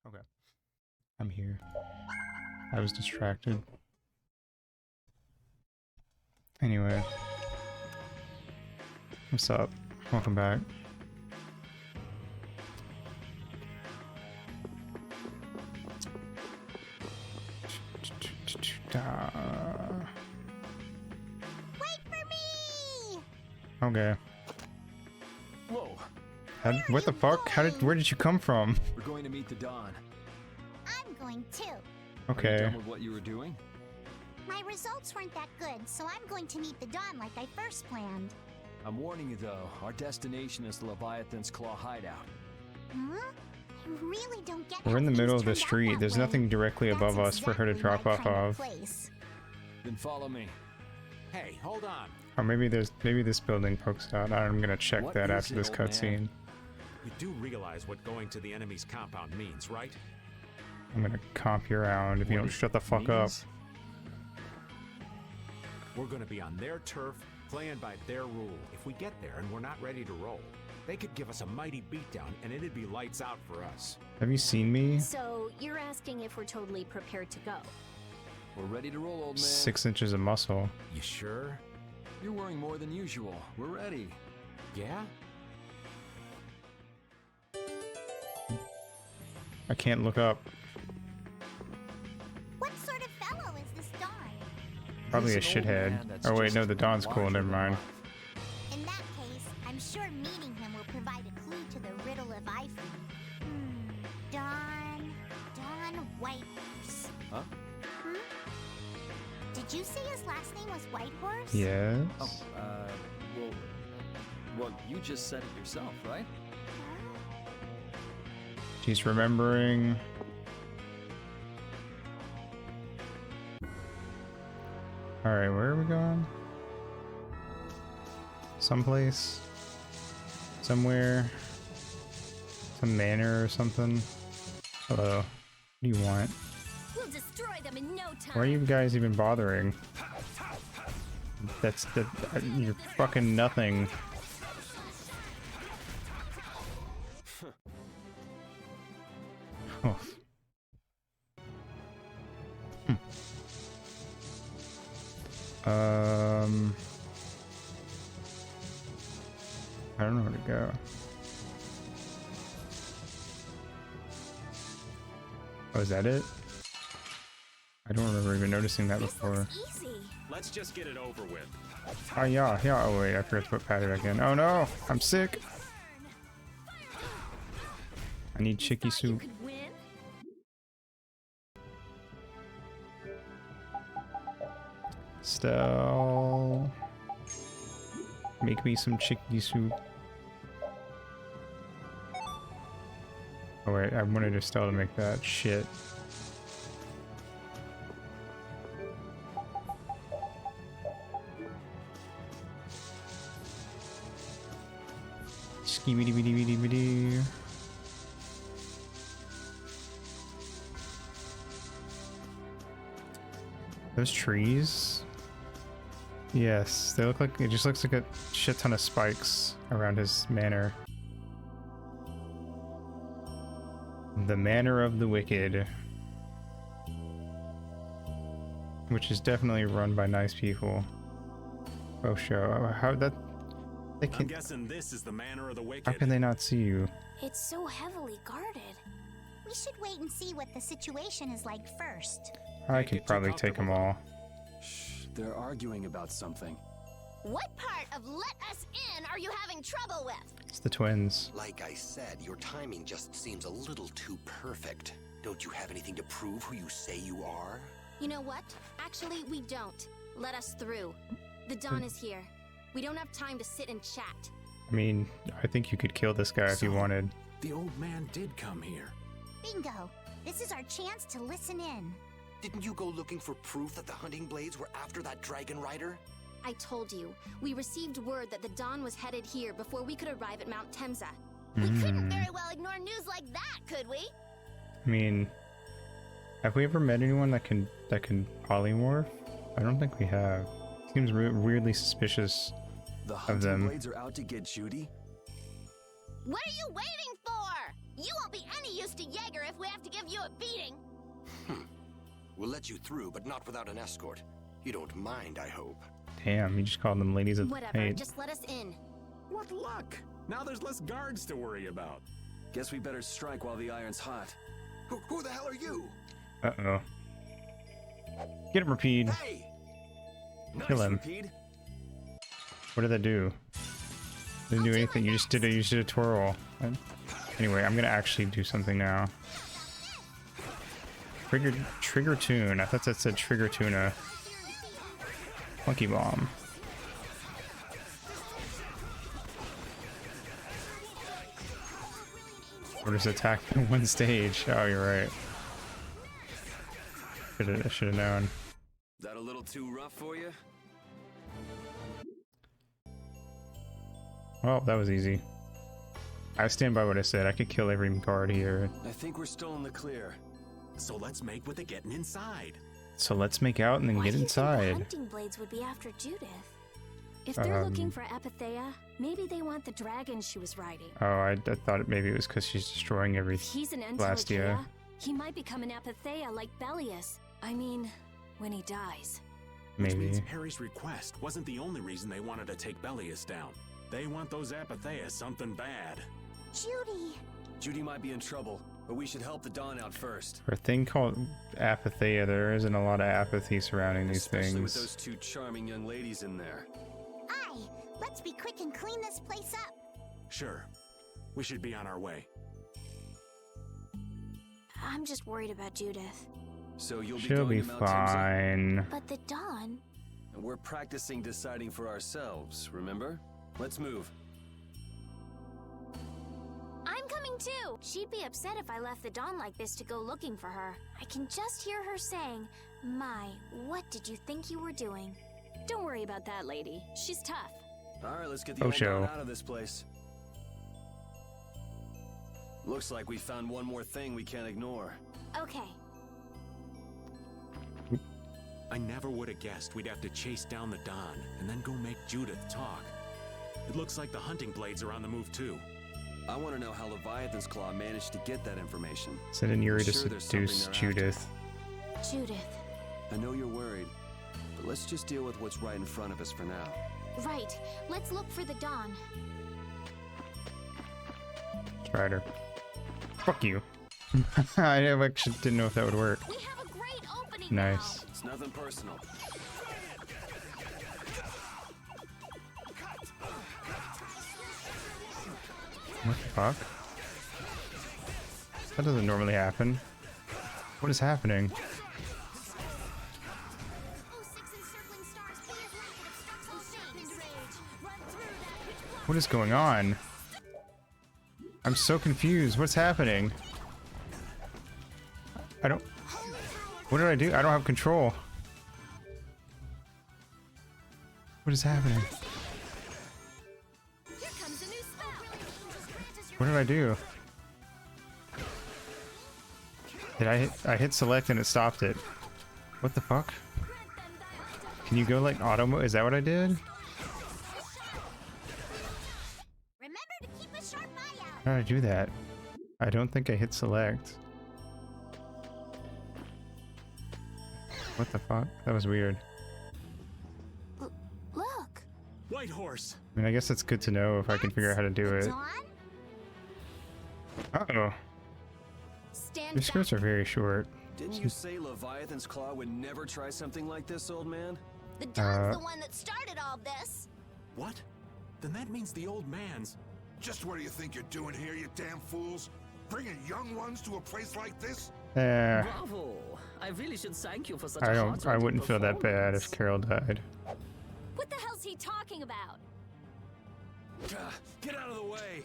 Okay. I'm here. I was distracted. Anyway. What's up? Welcome back. Wait for me! Okay. Whoa. What the fuck? Where did you come from? We're going to meet the Dawn. I'm going too. Are you Okay. done with what you were doing? My results weren't that good, so I'm going to meet the Dawn like I first planned. I'm warning you though, our destination is the Leviathan's Claw hideout. Huh? I really don't get We're how in the things middle of the turned out street. that There's way. nothing directly That's above us for her to exactly drop my off kind of. place. Then follow me. Hey, hold on. Or maybe this building pokes out. I'm gonna check What that is after it, this old man? cutscene. You do realize what going to the enemy's compound means, right? I'm gonna comp you around if you What don't it shut the fuck up. means? We're gonna be on their turf, playing by their rule. If we get there and we're not ready to roll, they could give us a mighty beatdown and it'd be lights out for us. Have you seen me? So, you're asking if we're totally prepared to go? We're ready to roll, old man. 6 inches of muscle. You sure? You're wearing more than usual. We're ready. Yeah? I can't look up. What sort of fellow is this Dawn? Probably a He's an old shithead. man that's Oh wait, just no, the Dawn's cool. larger Never than mind. life. In that case, I'm sure meeting him will provide a clue to the riddle of Ivory. Dawn Whitehorse. Huh? Hmm? Did you say his last name was Whitehorse? Yes. Oh, well, you just said it yourself, right? Huh? She's remembering. Alright, where are we going? Someplace? Somewhere? Some manor or something? Hello. What do you want? We'll destroy them in no time. Why are you guys even bothering? You're fucking nothing. Oh. I don't know where to go. Oh, is that it? I don't remember even noticing that This before. looks easy. Let's just get it over with. Oh yeah. Oh wait, I forgot to put patty back in. Oh no, I'm sick. I need chicky Thought you soup. could win? Stell, make me some chicky soup. Oh wait, I wanted Estelle to make that shit. Skibidi-bidi-bidi-bidi. Those trees? Yes, they look like, it just looks like a shit ton of spikes around his manor. The Manor of the Wicked. Which is definitely run by nice people. Oh, show. How that... They I'm can... guessing this is the manor of the wicked. How can they not see you? It's so heavily guarded. We should wait and see what the situation is like first. I Make could it too probably take them all. Shh, they're arguing about something. What part of let us in are you having trouble with? It's the twins. Like I said, your timing just seems a little too perfect. Don't you have anything to prove who you say you are? You know what? Actually, we don't. Let us through. The Dawn is here. We don't have time to sit and chat. I mean, I think you could kill this guy if you So- wanted. The old man did come here. Bingo! This is our chance to listen in. Didn't you go looking for proof that the hunting blades were after that dragon rider? I told you, we received word that the Dawn was headed here before we could arrive at Mount Temza. We couldn't Hmm. very well ignore news like that, could we? I mean, have we ever met anyone that can polymorph? I don't think we have. Seems weirdly suspicious. The them. hunting blades are out to get Judy? What are you waiting for? You won't be any use to Jaeger if we have to give you a beating. We'll let you through, but not without an escort. You don't mind, I hope. Damn, you just called them ladies of the Whatever, night. just let us in. What luck! Now there's less guards to worry about. Guess we better strike while the iron's hot. Who the hell are you? Uh-oh. Get him, Rapide. Hey! Kill him. Rapide. What did that do? Didn't do anything. You just did a twirl. Anyway, I'm gonna actually do something now. Trigger tune. I thought that said trigger tuna. Monkey bomb. Or just attack in one stage. Oh, you're right. I should have known. That a little too rough for you? Well, that was easy. I stand by what I said. I could kill every guard here. I think we're still in the clear. So let's make with the getting inside. So let's make out and then Why get do you think the inside. hunting blades would be after Judith? If they're looking for Apatheia, maybe they want the dragon she was riding. Oh, I thought maybe it was because she's destroying If everything. he's an Blastia. Entelagea, he might become an Apatheia like Bellius. I mean, when he dies. Which means Maybe. Harry's request wasn't the only reason they wanted to take Bellius down. They want those Apatheia something bad. Judy. Judy might be in trouble, but we should help the Dawn out first. For a thing called apatheia, there isn't a lot of apathy surrounding these Especially with things. those two charming young ladies in there. Aye, let's be quick and clean this place up. Sure. We should be on our way. I'm just worried about Judith. So you'll be She'll going be to Mount Timsa? fine. But the Dawn... And we're practicing deciding for ourselves, remember? Let's move. I'm coming too! She'd be upset if I left the Dawn like this to go looking for her. I can just hear her saying, "My, what did you think you were doing?" Don't worry about that lady. She's tough. Alright, let's get the Oh, old show. Dawn out of this place. Looks like we found one more thing we can't ignore. Okay. I never would have guessed we'd have to chase down the Dawn and then go make Judith talk. It looks like the hunting blades are on the move too. I want to know how Leviathan's Claw managed to get that information. Send in Yuri to Sure, there's something seduce they're after. Judith. Judith. I know you're worried, but let's just deal with what's right in front of us for now. Right. Let's look for the Dawn. Strider. Fuck you. I actually didn't know if that would work. We have a great opening Nice. now. It's nothing personal. What the fuck? That doesn't normally happen. What is happening? What is going on? I'm so confused. What's happening? I don't... What did I do? I don't have control. What is happening? Here comes a new spell. What did I do? Did I hit select and it stopped it? What the fuck? Can you go like auto mode? Is that what I did? Remember to keep a sharp eye out. How did I do that? I don't think I hit select. What the fuck? That was weird. Look. White Horse! I mean, I guess it's good to know if I can figure out how to do it. Dawn? Uh-oh. Stand Your back. skirts are very short. Didn't you say Leviathan's Claw would never try something like this, old man? The Dawn's the one that started all this. What? Then that means the old man's... Just what do you think you're doing here, you damn fools? Bringing young ones to a place like this? Bravo! I really should thank you for such a I heart-wrenching wouldn't feel that bad if performance. Carol died. What the hell's he talking about? Get out of the way!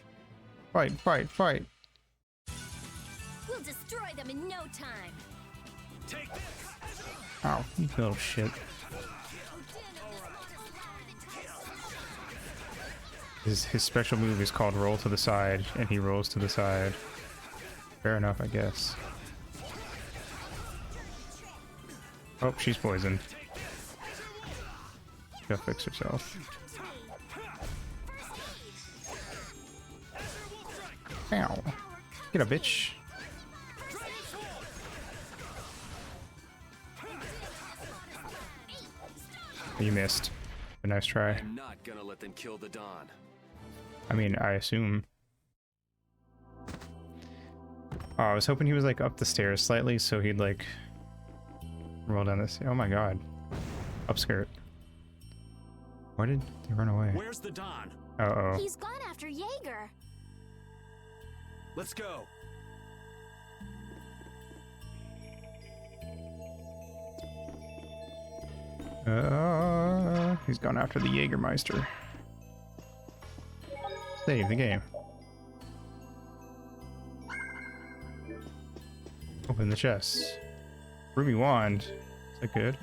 Fight, fight, fight. We'll destroy them in no time. Take this! Ow, you little shit. His special move is called roll to the side, and he rolls to the side. Fair enough, I guess. Oh, she's poisoned. She'll fix herself. Ow. Get up, bitch. You missed. A nice try. I'm not gonna let them kill the Dawn. I mean, I assume. Oh, I was hoping he was like up the stairs slightly so he'd like roll down this. Oh my god. Upskirt. Why did they run away? Where's the Don? Uh-oh. He's gone after Jaeger. Let's go. He's gone after the Jägermeister. Save the game. Open the chest. Ruby wand. Is that good?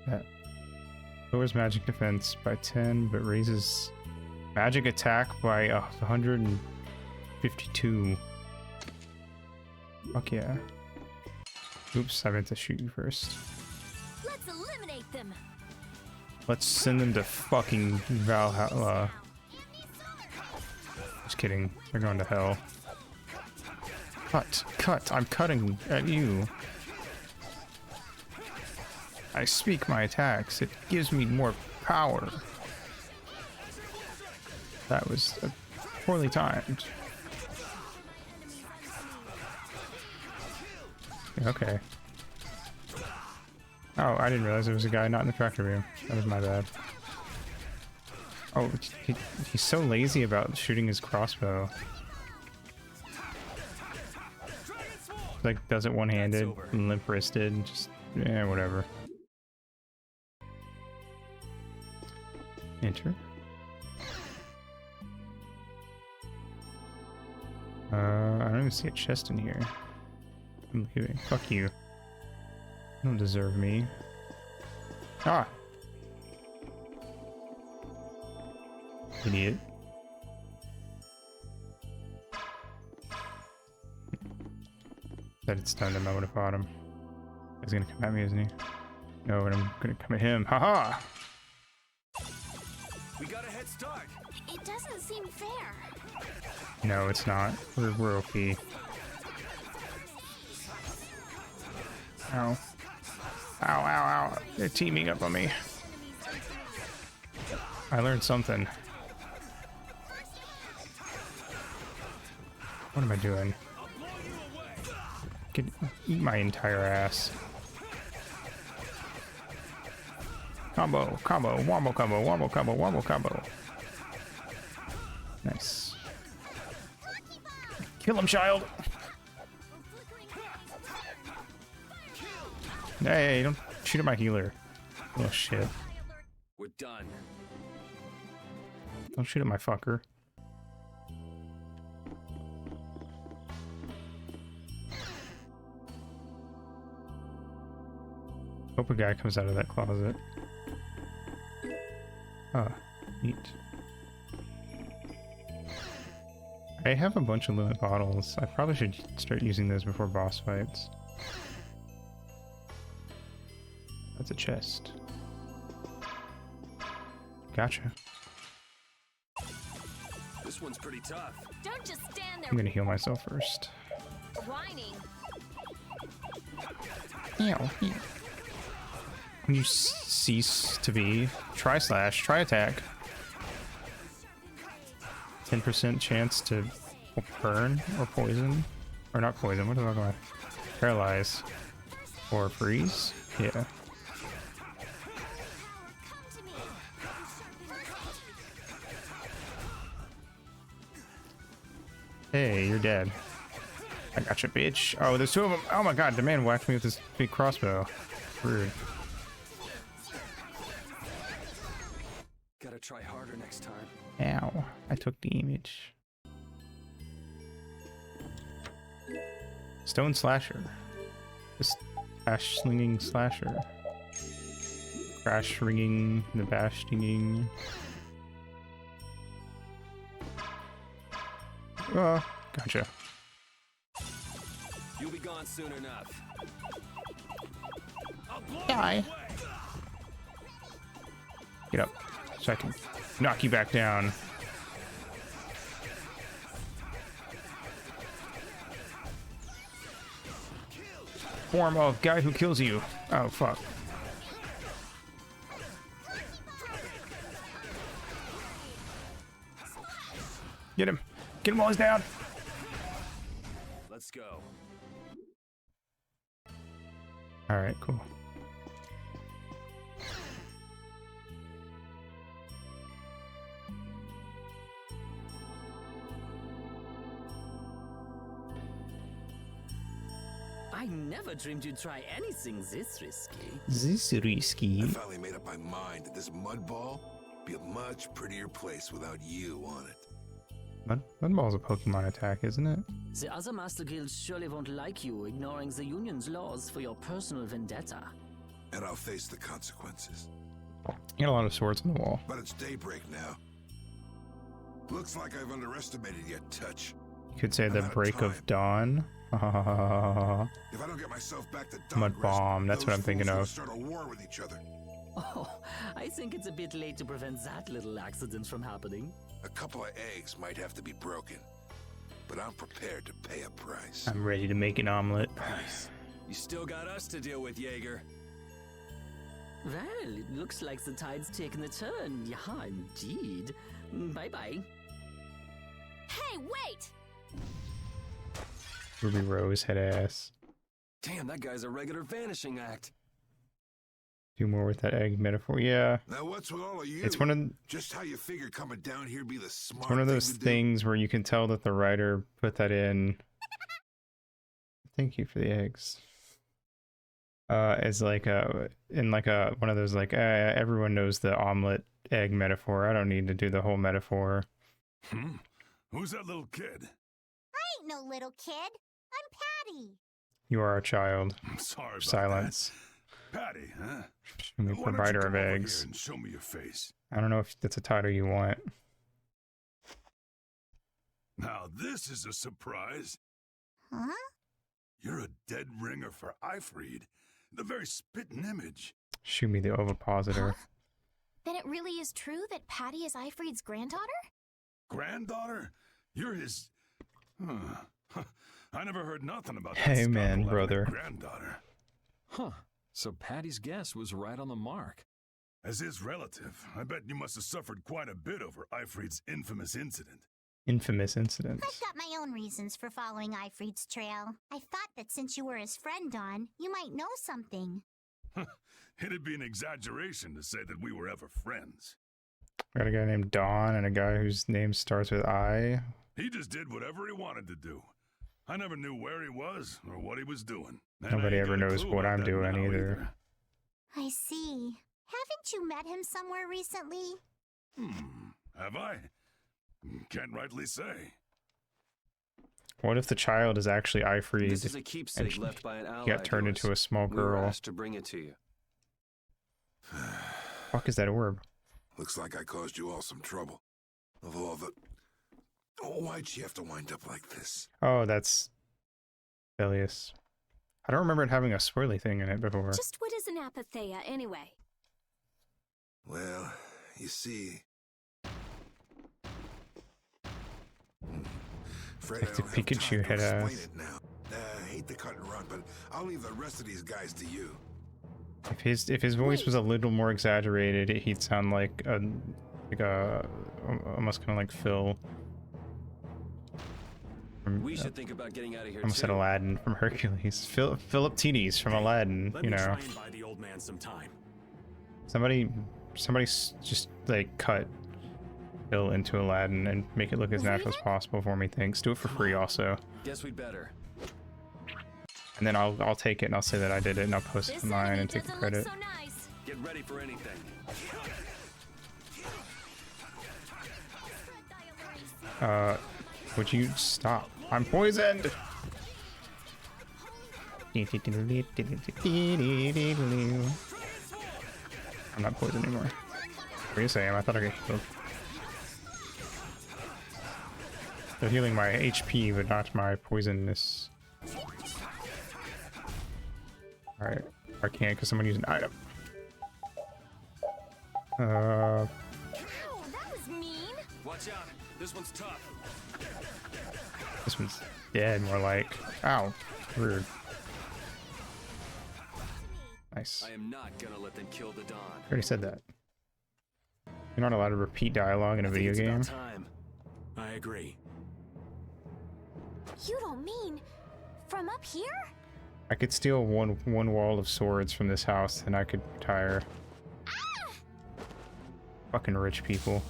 That lowers magic defense by 10, but raises magic attack by 152. Fuck yeah. Oops, I meant to shoot you first. Let's eliminate them. Let's send them to fucking Valhalla. Just kidding. They're going to hell. Cut. I'm cutting at you. I speak my attacks. It gives me more power. That was poorly timed. Okay. Oh, I didn't realize there was a guy not in the tractor beam. That was my bad. Oh, he's so lazy about shooting his crossbow. Like, does it one-handed, limp-wristed, just, yeah, whatever. Enter. I don't even see a chest in here. I'm leaving. Fuck you. You don't deserve me. Ah! Idiot. Said it stunned him, I would have fought him. He's gonna come at me, isn't he? No, and I'm gonna come at him. Haha! We got a head start. It doesn't seem fair. No, it's not. We're OP. Ow. Ow, ow, ow. They're teaming up on me. I learned something. What am I doing? Eat my entire ass. Combo, wombo combo. Nice. Kill him, child! Hey, don't shoot at my healer. Oh shit. We're done. Don't shoot at my fucker. Hope a guy comes out of that closet. Oh, neat. I have a bunch of limit bottles. I probably should start using those before boss fights. That's a chest. Gotcha. This one's pretty tough. Don't just stand there I'm gonna heal myself first. whining. Ew. When you cease to be, try slash, try attack. 10% chance to burn or poison. Or not poison, what the fuck am I? Paralyze. Or freeze? Yeah. Hey, you're dead. I gotcha, bitch. Oh, there's two of them. Oh my god, the man whacked me with his big crossbow. Rude. Gotta try harder next time. Ow, I took the image. Stone slasher. This bash slinging slasher. Crash ringing, the bash stinging. Oh, gotcha. You'll be gone soon enough. Die. Get up, so I can knock you back down. form of guy who kills you. Oh, fuck. Get him. Get him while he's down. Let's go. Alright, cool. I never dreamed you'd try anything this risky. This risky. I finally made up my mind that this mud ball would be a much prettier place without you on it. Mudball's a Pokemon attack, isn't it? The other Master Guilds surely won't like you ignoring the Union's laws for your personal vendetta. And I'll face the consequences. You got a lot of swords on the wall. But it's daybreak now. Looks like I've underestimated your touch. You could say the I'm out of break time. of dawn. If I don't get myself back to Mud bomb, that's what I'm thinking of. Start a war with each other. Oh, I think it's a bit late to prevent that little accident from happening. A couple of eggs might have to be broken, but I'm prepared to pay a price. I'm ready to make an omelet. Nice. You still got us to deal with, Jaeger. Well, it looks like the tide's taken a turn. Yeah, indeed. Bye-bye. Hey, wait! Ruby Rose head ass. Damn, that guy's a regular vanishing act. Do more with that egg metaphor. Yeah. Now what's with all of you? It's one of Just how you figure coming down here be the smart it's one of those thing to things where you can tell that the writer put that in. Thank you for the eggs. As like in like a one of those like everyone knows the omelet egg metaphor. I don't need to do the whole metaphor. Who's that little kid? I ain't no little kid. I'm Patty. You are a child. I'm sorry about Silence. that. Patty, huh? I'm the Why don't you provider come of over eggs. here and show me your face. I don't know if that's a title you want. Now this is a surprise. Huh? You're a dead ringer for Eifried. The very spitting image. Shoot me the ovipositor. Then it really is true that Patty is Eifried's granddaughter? Granddaughter? You're his... I never heard nothing about that. Hey, man, scoundrel having a brother. Granddaughter. Huh. So Patty's guess was right on the mark. As his relative, I bet you must have suffered quite a bit over Eifried's infamous incident. Infamous incidents. I've got my own reasons for following Eifried's trail. I thought that since you were his friend, Dawn, you might know something. It'd be an exaggeration to say that we were ever friends. Got a guy named Don and a guy whose name starts with I. He just did whatever he wanted to do. I never knew where he was or what he was doing. And Nobody I ain't ever got a knows clue what about I'm that doing now either. I see. Haven't you met him somewhere recently? Have I? Can't rightly say. What if the child is actually Eifried? This is a keepsake left by an ally. He got turned of yours. into a small We were girl. asked to bring it to you. Fuck is that orb? Looks like I caused you all some trouble. Of all the... Oh, why'd she have to wind up like this? Oh, that's Belius. I don't remember it having a swirly thing in it before. Just what is an apatheia, anyway? Well, you see... Afraid Like I the don't have Pikachu time to head explain ass. it now. I hate to cut and run, but I'll leave the rest of these guys to you. If his voice was a little more exaggerated, he'd sound like a almost kind of like Phil. From, We should think about getting out of here almost too. said Aladdin from Hercules. Philip Tedies from Aladdin. Let You me know, try and buy the old man some time. somebody just like cut Phil into Aladdin and make it look as natural as possible for me. Thanks. Do it for free also, Guess we'd better. and then I'll take it and I'll say that I did it and I'll post it This online enemy and take the doesn't look credit. so nice. Get ready for anything. Would you stop? I'm poisoned! I'm not poisoned anymore. What are you saying? I thought I got healed. They're healing my HP, but not my poisonness. Alright. I can't because someone used an item. Ow, that was mean. Watch out. This one's tough. This one's dead, more like. Ow. Rude. Nice. I am not gonna let them kill the Don. I already said that. You're not allowed to repeat dialogue in a video game. It's about time. I agree. You don't mean from up here? I could steal one wall of swords from this house, and I could retire. Ah! Fucking rich people.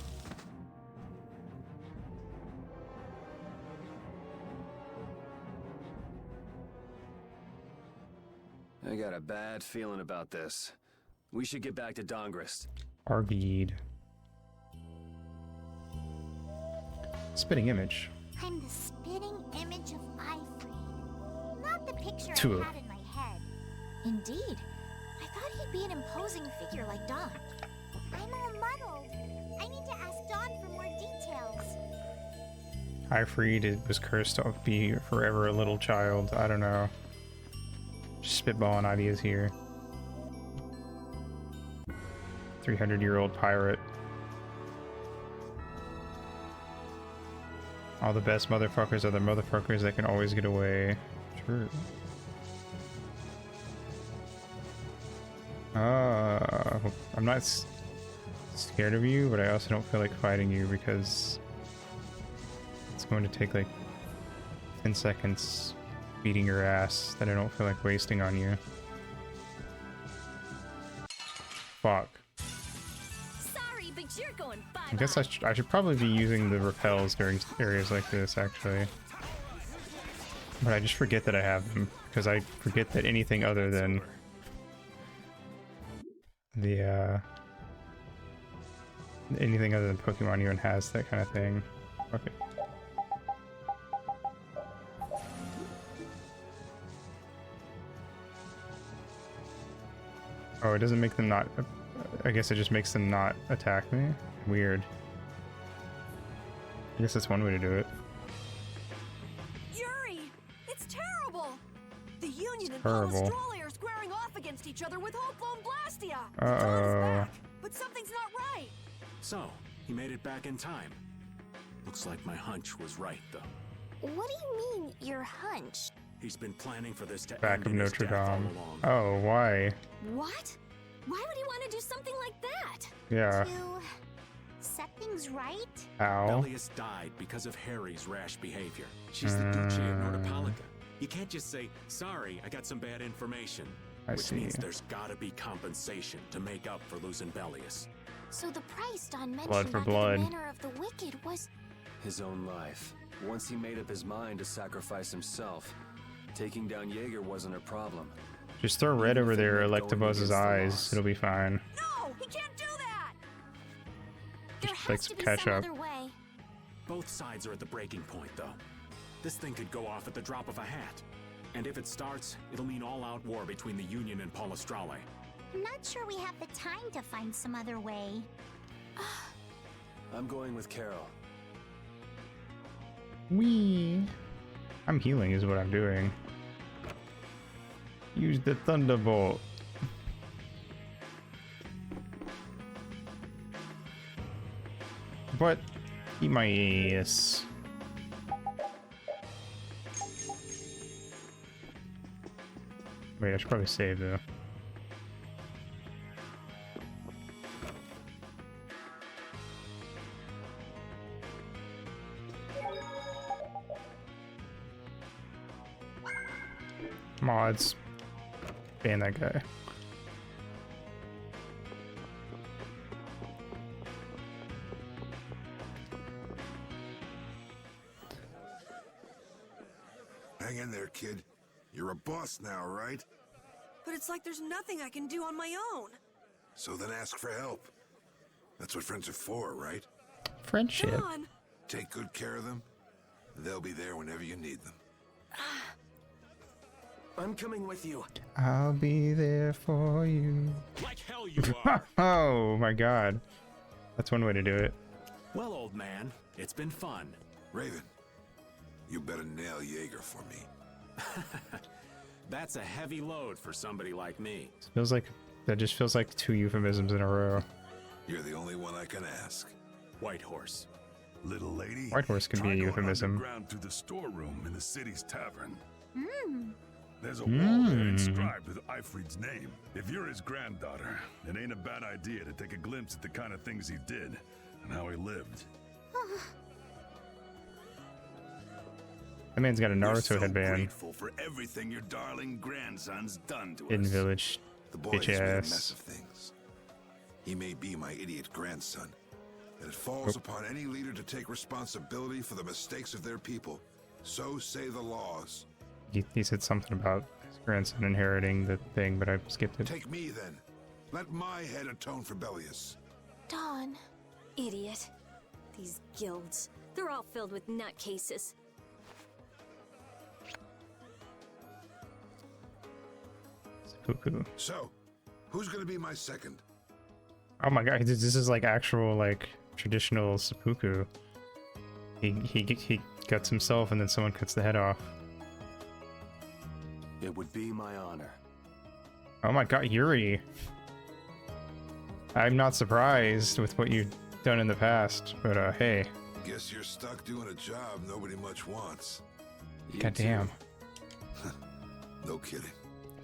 I got a bad feeling about this. We should get back to Dongrist. Argide. Spitting image. I'm the spitting image of Ifrid. Not the picture Two. I had in my head. Indeed. I thought he'd be an imposing figure like Don. I'm all muddled. I need to ask Don for more details. Ifrid was cursed to be forever a little child. I don't know. Just spitballing ideas here. 300-year-old pirate. All the best motherfuckers are the motherfuckers that can always get away. True. I'm not scared of you, but I also don't feel like fighting you because it's going to take like 10 seconds beating your ass that I don't feel like wasting on you. Fuck. Sorry, but you're going bye-bye. I guess I should probably be using the repels during areas like this, actually. But I just forget that I have them, because I forget that anything other than the, anything other than Pokemon even has that kind of thing. Okay. Oh, it doesn't make them not... I guess it just makes them not attack me? Weird. I guess that's one way to do it. Yuri! It's terrible! The Union and Terrible. Polystroli are squaring off against each other with Hopeful and Blastia! Uh-oh. Don is back, but something's not right! So, he made it back in time. Looks like my hunch was right, though. What do you mean, your hunch? He's been planning for this to Back end of in his Notre death all Dame. along. Oh, why? What? Why would he want to do something like that? Yeah. To set things right? Ow. Belius died because of Harry's rash behavior. She's the Duce of Nordopolica. You can't just say, sorry, I got some bad information. I Which see. means there's gotta be compensation to make up for losing Belius. So the price Don mentioned Blood for back blood. at the Manor of the Wicked was... His own life. Once he made up his mind to sacrifice himself, taking down Jaeger wasn't a problem. Just throw red Even over if it there, meant Electabuzz' going against the eyes. laws. It'll be fine. No! He can't do that! There Just has like to some be catch some up. other way. Both sides are at the breaking point, though. This thing could go off at the drop of a hat. And if it starts, it'll mean all-out war between the Union and Polystroli. I'm not sure we have the time to find some other way. I'm going with Carol. Wee. I'm healing is what I'm doing. Use the Thunderbolt. What? Eat my ass. Wait, I should probably save though. Mods. Ban that guy. Hang in there, kid. You're a boss now, right? But it's like there's nothing I can do on my own. So then ask for help. That's what friends are for, right? Friendship. Don! Take good care of them. They'll be there whenever you need them. I'm coming with you. I'll be there for you. Like hell you are! Oh my god. That's one way to do it. Well, old man, it's been fun. Raven, you better nail Jaeger for me. That's a heavy load for somebody like me. Feels like that just feels like two euphemisms in a row. You're the only one I can ask. White Horse. Little lady, White horse could be try a going euphemism. underground to the storeroom in the city's tavern. There's a wall there inscribed with Eifried's name. If you're his granddaughter, it ain't a bad idea to take a glimpse at the kind of things he did and how he lived. That man's got a We're Naruto so headband. grateful for everything your darling grandson's done to Hidden us. Village. The boy Bitch has made a ass. mess of things. He may be my idiot grandson, and it falls upon any leader to take responsibility for the mistakes of their people. So say the laws. He said something about his grandson inheriting the thing, but I skipped it. Take me then. Let my head atone for Bellius. Dawn. Idiot. These guilds. They're all filled with nutcases. Cuckoo. So, who's gonna be my second? Oh my god, this is like actual like traditional seppuku. He cuts himself and then someone cuts the head off. It would be my honor. Oh my god, Yuri. I'm not surprised with what you've done in the past, but hey. Guess you're stuck doing a job nobody much wants. You Goddamn. too. No kidding.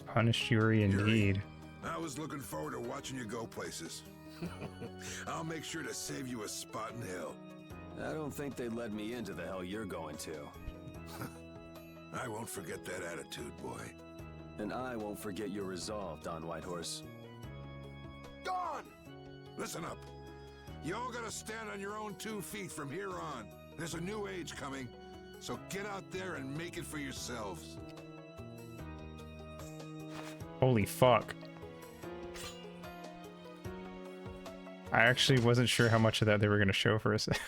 Punished Yuri indeed. I was looking forward to watching you go places. I'll make sure to save you a spot in hell. I don't think they let me into the hell you're going to. I won't forget that attitude, boy. And I won't forget your resolve, Don Whitehorse. Dawn! Listen up. You all gotta stand on your own 2 feet from here on. There's a new age coming, so get out there and make it for yourselves. Holy fuck. I actually wasn't sure how much of that they were going to show for a second.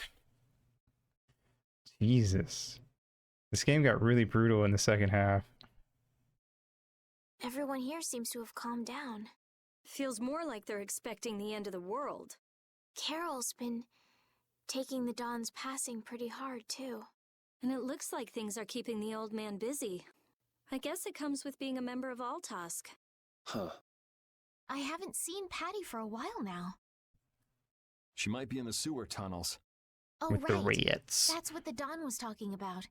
Jesus. This game got really brutal in the second half. Everyone here seems to have calmed down. Feels more like they're expecting the end of the world. Carol's been taking the Dawn's passing pretty hard, too. And it looks like things are keeping the old man busy. I guess it comes with being a member of Altask. Huh. I haven't seen Patty for a while now. She might be in the sewer tunnels. Oh, With right. the riots. That's what the Dawn was talking about.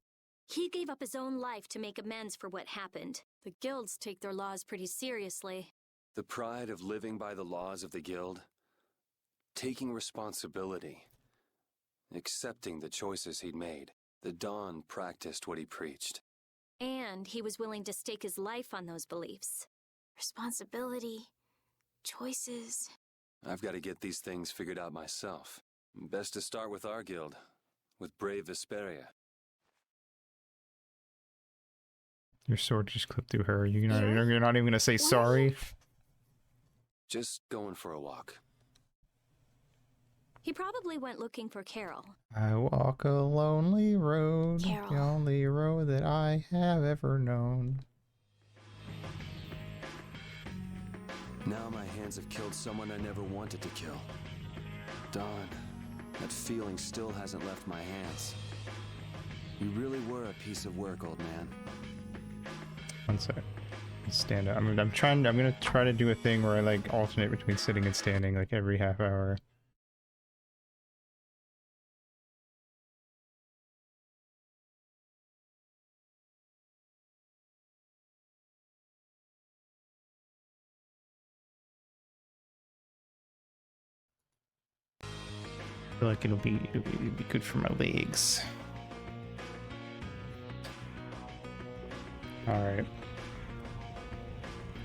He gave up his own life to make amends for what happened. The guilds take their laws pretty seriously. The pride of living by the laws of the guild. Taking responsibility. Accepting the choices he'd made. The Dawn practiced what he preached. And he was willing to stake his life on those beliefs. Responsibility. Choices. I've got to get these things figured out myself. Best to start with our guild. With brave Vesperia. Your sword just clipped through her. You're not even going to say sorry? Just going for a walk. He probably went looking for Carol. I walk a lonely road. Carol. The only road that I have ever known. Now my hands have killed someone I never wanted to kill. Dawn, that feeling still hasn't left my hands. You really were a piece of work, old man. One sec. Stand up. I'm gonna try to do a thing where I like alternate between sitting and standing like every half hour. I feel like it'll be good for my legs. All right.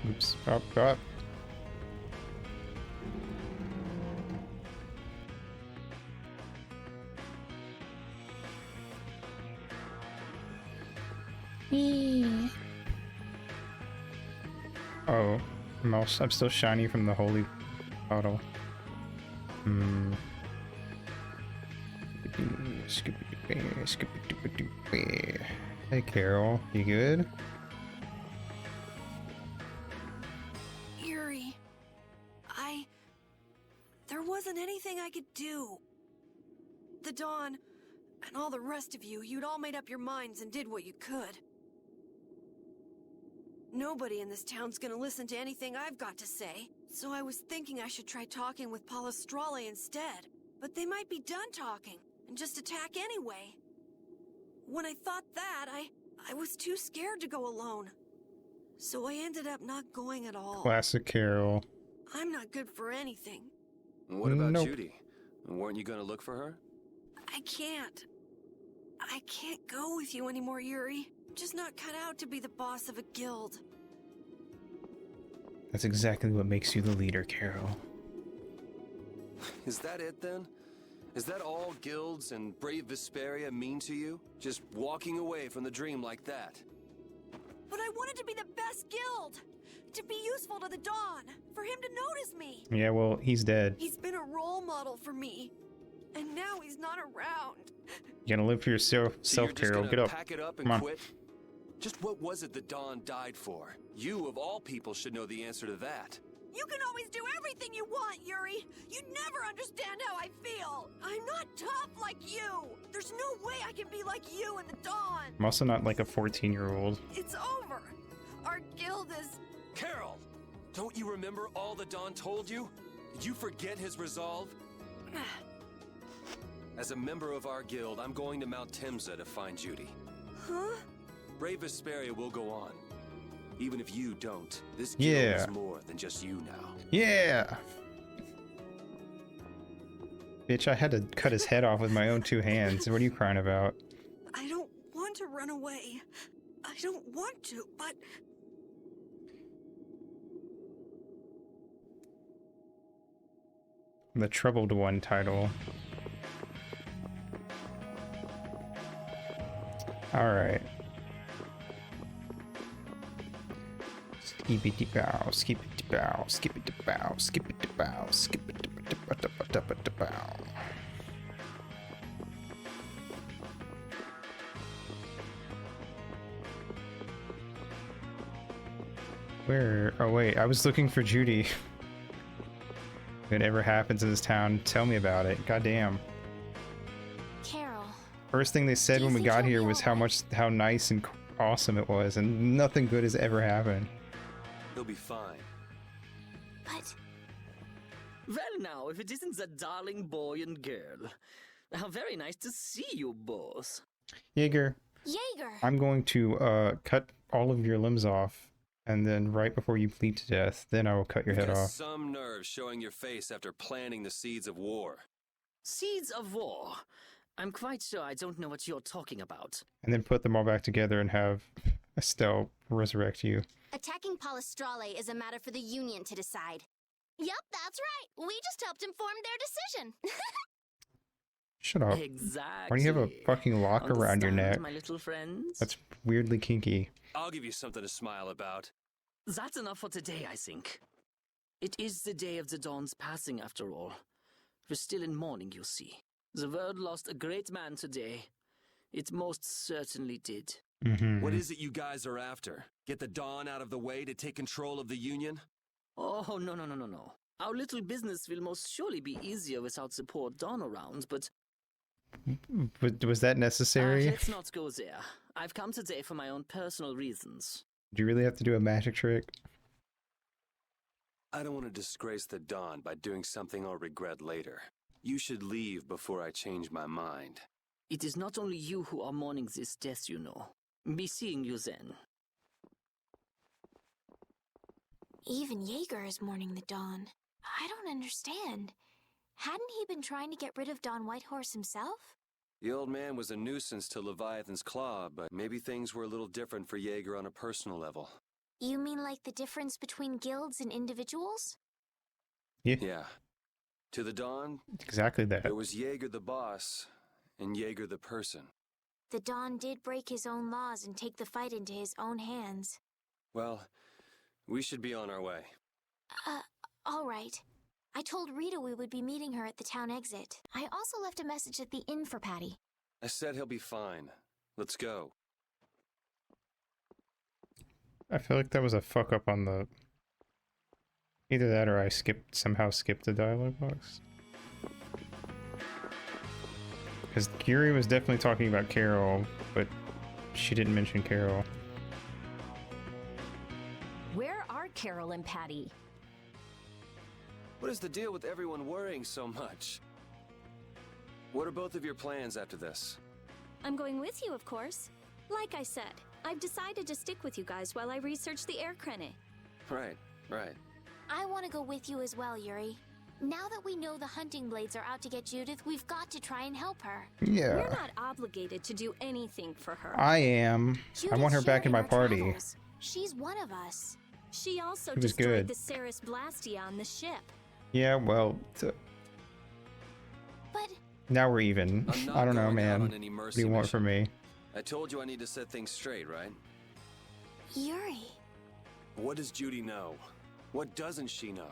Oops. Up, up. Oh, I'm still shiny from the holy bottle. Hey Carol, you good? Yuri, there wasn't anything I could do. The Dawn, and all the rest of you, you'd all made up your minds and did what you could. Nobody in this town's gonna listen to anything I've got to say, so I was thinking I should try talking with Palestrale instead. But they might be done talking, and just attack anyway. When I thought that, I was too scared to go alone. so I ended up not going at all. Classic Carol. I'm not good for anything. What about Nope. Judy? Weren't you gonna look for her? I can't. I can't go with you anymore, Yuri. I'm just not cut out to be the boss of a guild. That's exactly what makes you the leader, Carol. Is that it then? Is that all guilds and brave Vesperia mean to you? Just walking away from the dream like that? But I wanted to be the best guild! To be useful to the Dawn! For him to notice me! Yeah, well, he's dead. He's been a role model for me. And now he's not around. You gotta live for yourself, So you're just Carol. gonna Get up. pack it up and Come on. quit? Just what was it the Dawn died for? You, of all people, should know the answer to that. You can always do everything you want, Yuri! You never understand how I feel! I'm not tough like you! There's no way I can be like you and the Dawn! I'm also not like a 14-year-old. It's over! Our guild is... Carol! Don't you remember all the Dawn told you? Did you forget his resolve? As a member of our guild, I'm going to Mount Timsa to find Judy. Huh? Brave Vesperia will go on. Even if you don't, this guild Yeah. is more than just you now. Yeah! Bitch, I had to cut his head off with my own 2 hands. What are you crying about? I don't want to run away. I don't want to, but... The Troubled One title. Alright. Skip it bow, skip it bow, skip it bow, skip it bow, skip it bow. Where? Oh wait, I was looking for Judy. If it ever happens in this town, tell me about it. Goddamn. Carol. First thing they said Do you when we think got he'll here be was alright? how nice and awesome it was, and nothing good has ever happened. He'll be fine. But Well now, if it isn't that darling boy and girl. How very nice to see you both. Jaeger, Jaeger! I'm going to cut all of your limbs off, and then right before you bleed to death, then I will cut your You've head got off. some nerve showing your face after planting the seeds of war. Seeds of war. I'm quite sure I don't know what you're talking about. And then put them all back together and have Estelle resurrect you. Attacking Palestrale is a matter for the Union to decide. Yup, that's right. We just helped inform their decision. Shut up. Exactly. Why do you have a fucking lock around your Understand, neck? my little friends? That's weirdly kinky. I'll give you something to smile about. That's enough for today, I think. It is the day of the Dawn's passing, after all. We're still in mourning, you see. The world lost a great man today. It most certainly did. Mm-hmm. What is it you guys are after? Get the Dawn out of the way to take control of the Union? Oh, no. Our little business will most surely be easier without support Dawn around, but... Was that necessary? let's not go there. I've come today for my own personal reasons. Do you really have to do a magic trick? I don't want to disgrace the Dawn by doing something I'll regret later. You should leave before I change my mind. It is not only you who are mourning this death, you know. Be seeing you then. Even Jaeger is mourning the Dawn. I don't understand. Hadn't he been trying to get rid of Don Whitehorse himself? The old man was a nuisance to Leviathan's Claw, but maybe things were a little different for Jaeger on a personal level. You mean like the difference between guilds and individuals? Yeah. To the Dawn, Exactly that. there was Jaeger the boss, and Jaeger the person. The Dawn did break his own laws and take the fight into his own hands. Well, we should be on our way. All right. I told Rita we would be meeting her at the town exit. I also left a message at the inn for Patty. I said he'll be fine. Let's go. I feel like that was a fuck up on the... Either that or I somehow skipped the dialogue box. Because Yuri was definitely talking about Carol, but she didn't mention Carol. Where are Carol and Patty? What is the deal with everyone worrying so much? What are both of your plans after this? I'm going with you, of course. Like I said, I've decided to stick with you guys while I research the air credit. Right, right. I want to go with you as well, Yuri. Now that we know the hunting blades are out to get Judith, we've got to try and help her. Yeah. We're not obligated to do anything for her. I am. I want her back in my party. Travels. She's one of us. She also It was destroyed good. the Ceres Blastia on the ship. Yeah, well, But now we're even. I'm not I don't know, going out man. on any What mercy do you want mission. from me? I told you I need to set things straight, right? Yuri, What does Judy know? What doesn't she know?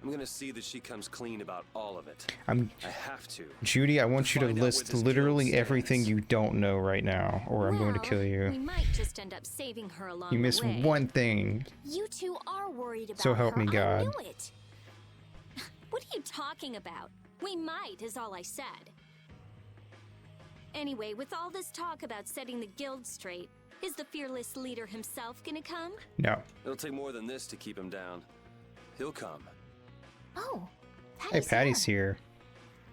I'm gonna see that she comes clean about all of it. I have to. Judy, I want you to Find out where list this literally guild everything stands. you don't know right now, or I'm going to Well, kill We you. might just end up saving her along You the miss way. one thing. you two are worried about So help her. me I God. knew it. What are you talking about? We might, is all I said. Anyway, with all this talk about setting the guild straight, is the fearless leader himself gonna come? No. It'll take more than this to keep him down. He'll come. Oh, Hey, Patty's here.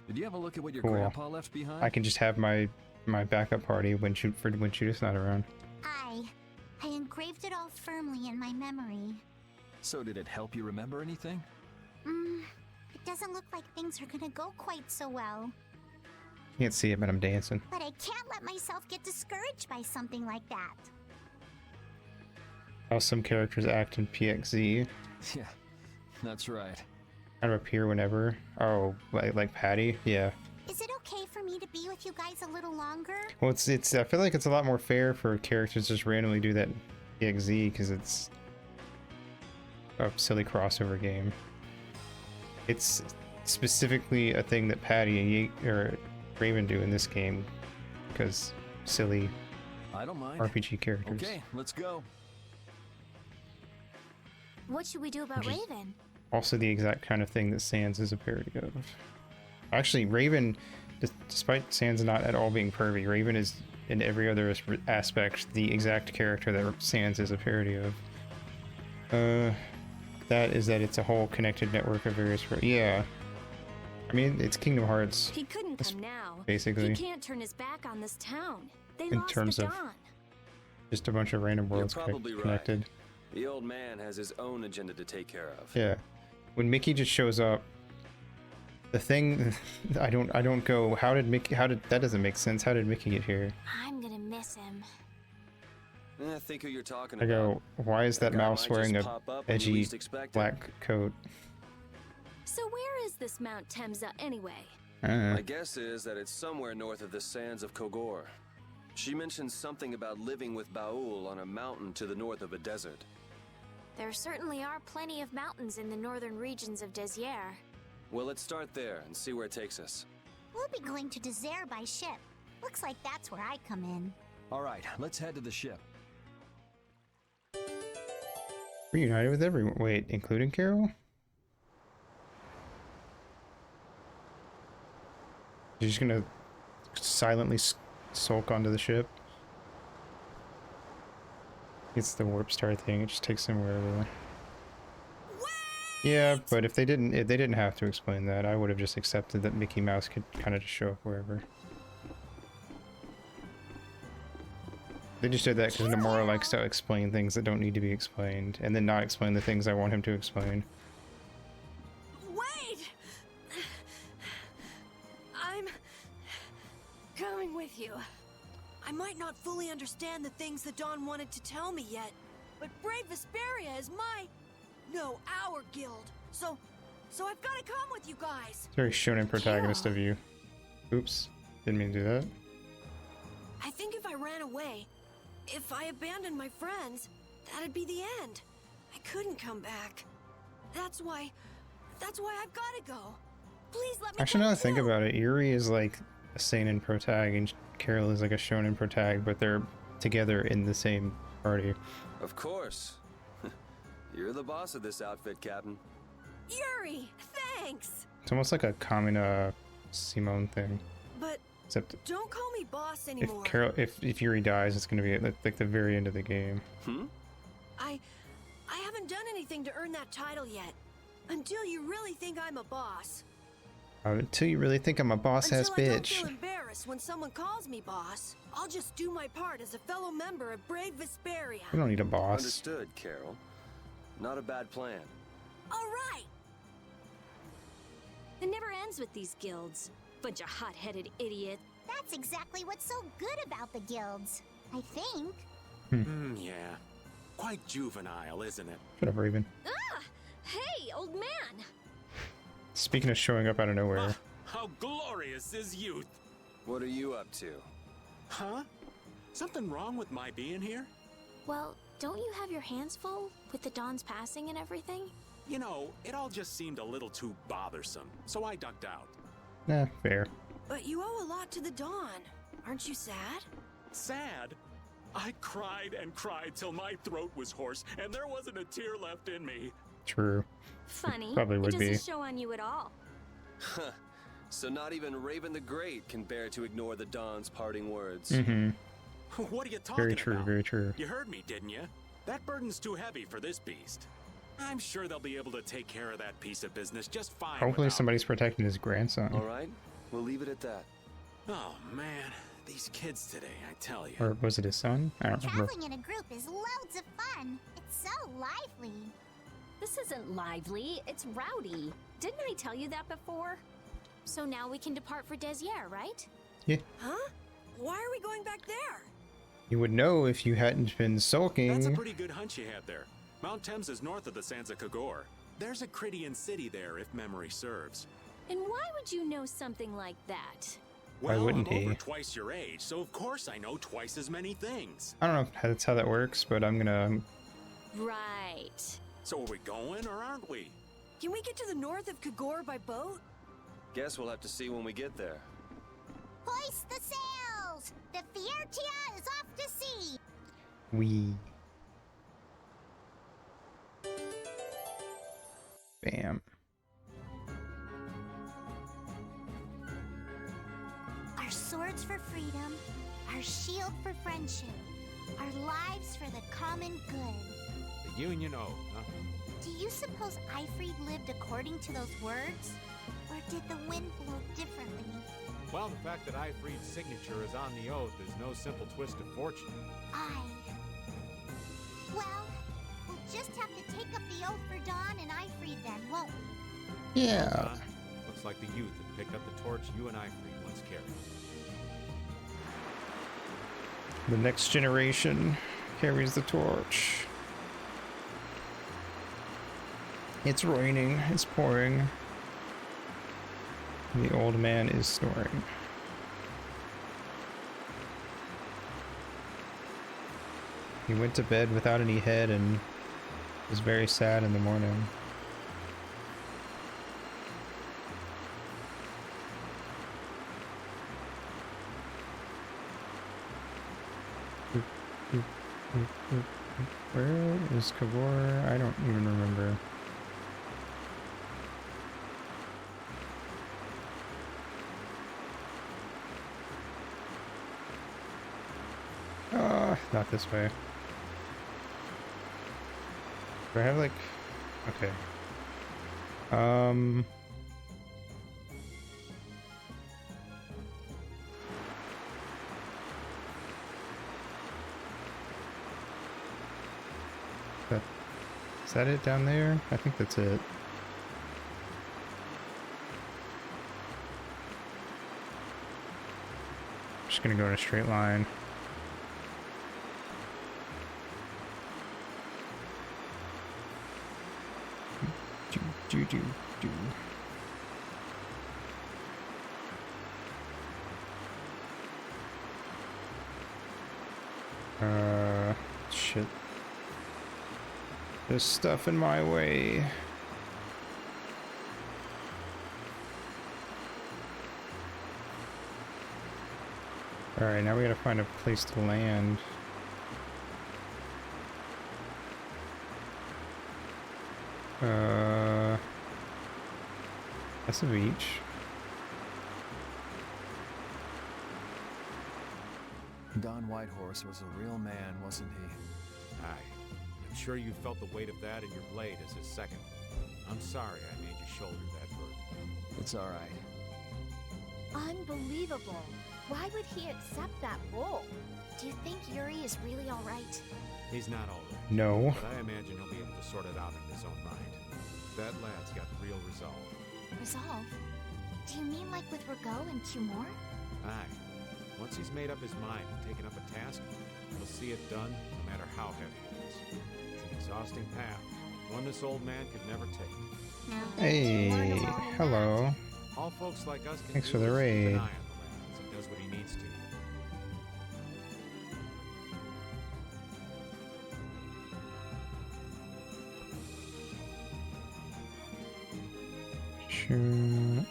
Did you have a look at what your Cool. grandpa left behind? I can just have my backup party when Judith's not around. I engraved it all firmly in my memory. So did it help you remember anything? It doesn't look like things are gonna go quite so well. Can't see it, but I'm dancing. But I can't let myself get discouraged by something like that. How some characters act in PXZ. Yeah, that's right. Kind of appear whenever. Oh, like Patty? Yeah. Is it okay for me to be with you guys a little longer? Well, it's. I feel like it's a lot more fair for characters to just randomly do that in PXZ because it's a silly crossover game. It's specifically a thing that Patty or Raven do in this game because silly I don't mind. RPG characters. Okay, let's go. What should we do about Just- Raven? Also the exact kind of thing that Sans is a parody of. Actually, Raven, despite Sans not at all being pervy, Raven is in every other aspect the exact character that Sans is a parody of. That it's a whole connected network of various. Yeah, I mean it's Kingdom Hearts. He couldn't come now. Basically. He can't turn his back on this town. They In lost terms the of Dawn. just a bunch of random worlds probably right. connected. The old man has his own agenda to take care of. Yeah, when Mickey just shows up, the thing I don't go. How did that doesn't make sense? How did Mickey get here? I'm gonna miss him. I think who you're talking I about. go, why is that guy mouse might wearing just a pop up when you edgy least expect it. black coat? So where is this Mount Temza anyway? My guess is that it's somewhere north of the sands of Kogor. She mentioned something about living with Baul on a mountain to the north of a desert. There certainly are plenty of mountains in the northern regions of Desier. Well, let's start there and see where it takes us. We'll be going to Desert by ship. Looks like that's where I come in. All right, let's head to the ship. Reunited with everyone. Wait, including Carol? You're just gonna silently sulk onto the ship? It's the warp star thing. It just takes them wherever. Yeah, but if they didn't have to explain that, I would have just accepted that Mickey Mouse could kind of just show up wherever. They just did that because Nomura likes to explain things that don't need to be explained, and then not explain the things I want him to explain. Wait! I'm coming with you. I might not fully understand the things that Dawn wanted to tell me yet, but Brave Vesperia is our guild. So I've got to come with you guys. It's very shonen protagonist of you. Oops, didn't mean to do that. I think if I ran away, if I abandoned my friends, that'd be the end. I couldn't come back. That's why I've got to go. Please let me Actually, go now that I think too. about it, Yuri is like a seinen protag, and Carol is like a shonen protag, but they're together in the same party. Of course. You're the boss of this outfit, Captain. Yuri, thanks. It's almost like a Kamina Simone thing. But Except don't call me boss anymore. if Yuri dies, it's gonna be at like the very end of the game. I haven't done anything to earn that title yet. Until you really think I'm a boss. Until you really think I'm a boss-ass Until I don't bitch. feel embarrassed when someone calls me boss, I'll just do my part as a fellow member of Brave Vesperia. We don't need a boss. Understood, Carol. Not a bad plan. All right. It never ends with these guilds. Bunch of hot-headed idiots. That's exactly what's so good about the guilds, I think. Yeah. Quite juvenile, isn't it? Shut up, Raven. Ah! Hey, old man! Speaking of showing up out of nowhere. How glorious is youth! What are you up to? Huh? Something wrong with my being here? Well, don't you have your hands full with the Dawn's passing and everything? You know, it all just seemed a little too bothersome, so I ducked out. Nah, fair. But you owe a lot to the Dawn. Aren't you sad? Sad? I cried and cried till my throat was hoarse, and there wasn't a tear left in me. True. Funny. Probably would it be. doesn't show on you at all. Huh. So not even Raven the Great can bear to ignore the Dawn's parting words. Mm-hmm. What are you talking Very true, about? very true. You heard me, didn't you? That burden's too heavy for this beast. I'm sure they'll be able to take care of that piece of business just fine. Hopefully without somebody's protecting his grandson. All right, we'll leave it at that. Oh man, these kids today, I tell you. Or was it his son? I don't remember. Traveling in a group is loads of fun. It's so lively. This isn't lively, it's rowdy. Didn't I tell you that before? So now we can depart for Desier, right? Yeah. Huh? Why are we going back there? You would know if you hadn't been sulking. That's a pretty good hunch you had there. Mount Thames is north of the Sansa Kagor. There's a Critian city there, if memory serves. And why would you know something like that? Why Well, wouldn't I'm he? over twice your age, so of course I know twice as many things. I don't know if that's how that works, but I'm gonna. Right. So are we going or aren't we? Can we get to the north of Kagor by boat? Guess we'll have to see when we get there. Hoist the sails! The Fiertia is off to sea! We. Bam. Our swords for freedom, our shield for friendship, our lives for the common good. The Union Oath, huh? Do you suppose Eifried lived according to those words? Or did the wind blow differently? Well, the fact that Eifried's signature is on the oath is no simple twist of fortune. Well, we'll just have to take up the oath for Dawn and Eifried then, won't we? Yeah. Looks like the youth have picked up the torch you and Eifried once carried. The next generation carries the torch. It's raining, it's pouring. The old man is snoring. He went to bed without any head and was very sad in the morning. Where is Kagor? I don't even remember. Not this way. Do I have like... Okay. Is that it down there? I think that's it. Just gonna go in a straight line. Do. Shit. There's stuff in my way. Alright, now we gotta find a place to land. That's a beach. Don Whitehorse was a real man, wasn't he? Aye. I'm sure you felt the weight of that in your blade as his second. I'm sorry I made you shoulder that burden. It's all right. Unbelievable. Why would he accept that role? Do you think Yuri is really alright? He's not all right. No. But I imagine he'll be able to sort it out in his own mind. That lad's got real resolve. Resolve? Do you mean like with Rigo and Cumore? Aye. Once he's made up his mind and taken up a task, he'll see it done no matter how heavy it is. It's an exhausting path, one this old man could never take. Hey, hello. All folks like us can Thanks do for the is keep raid. an eye on the lad as he does what he needs to. Sure.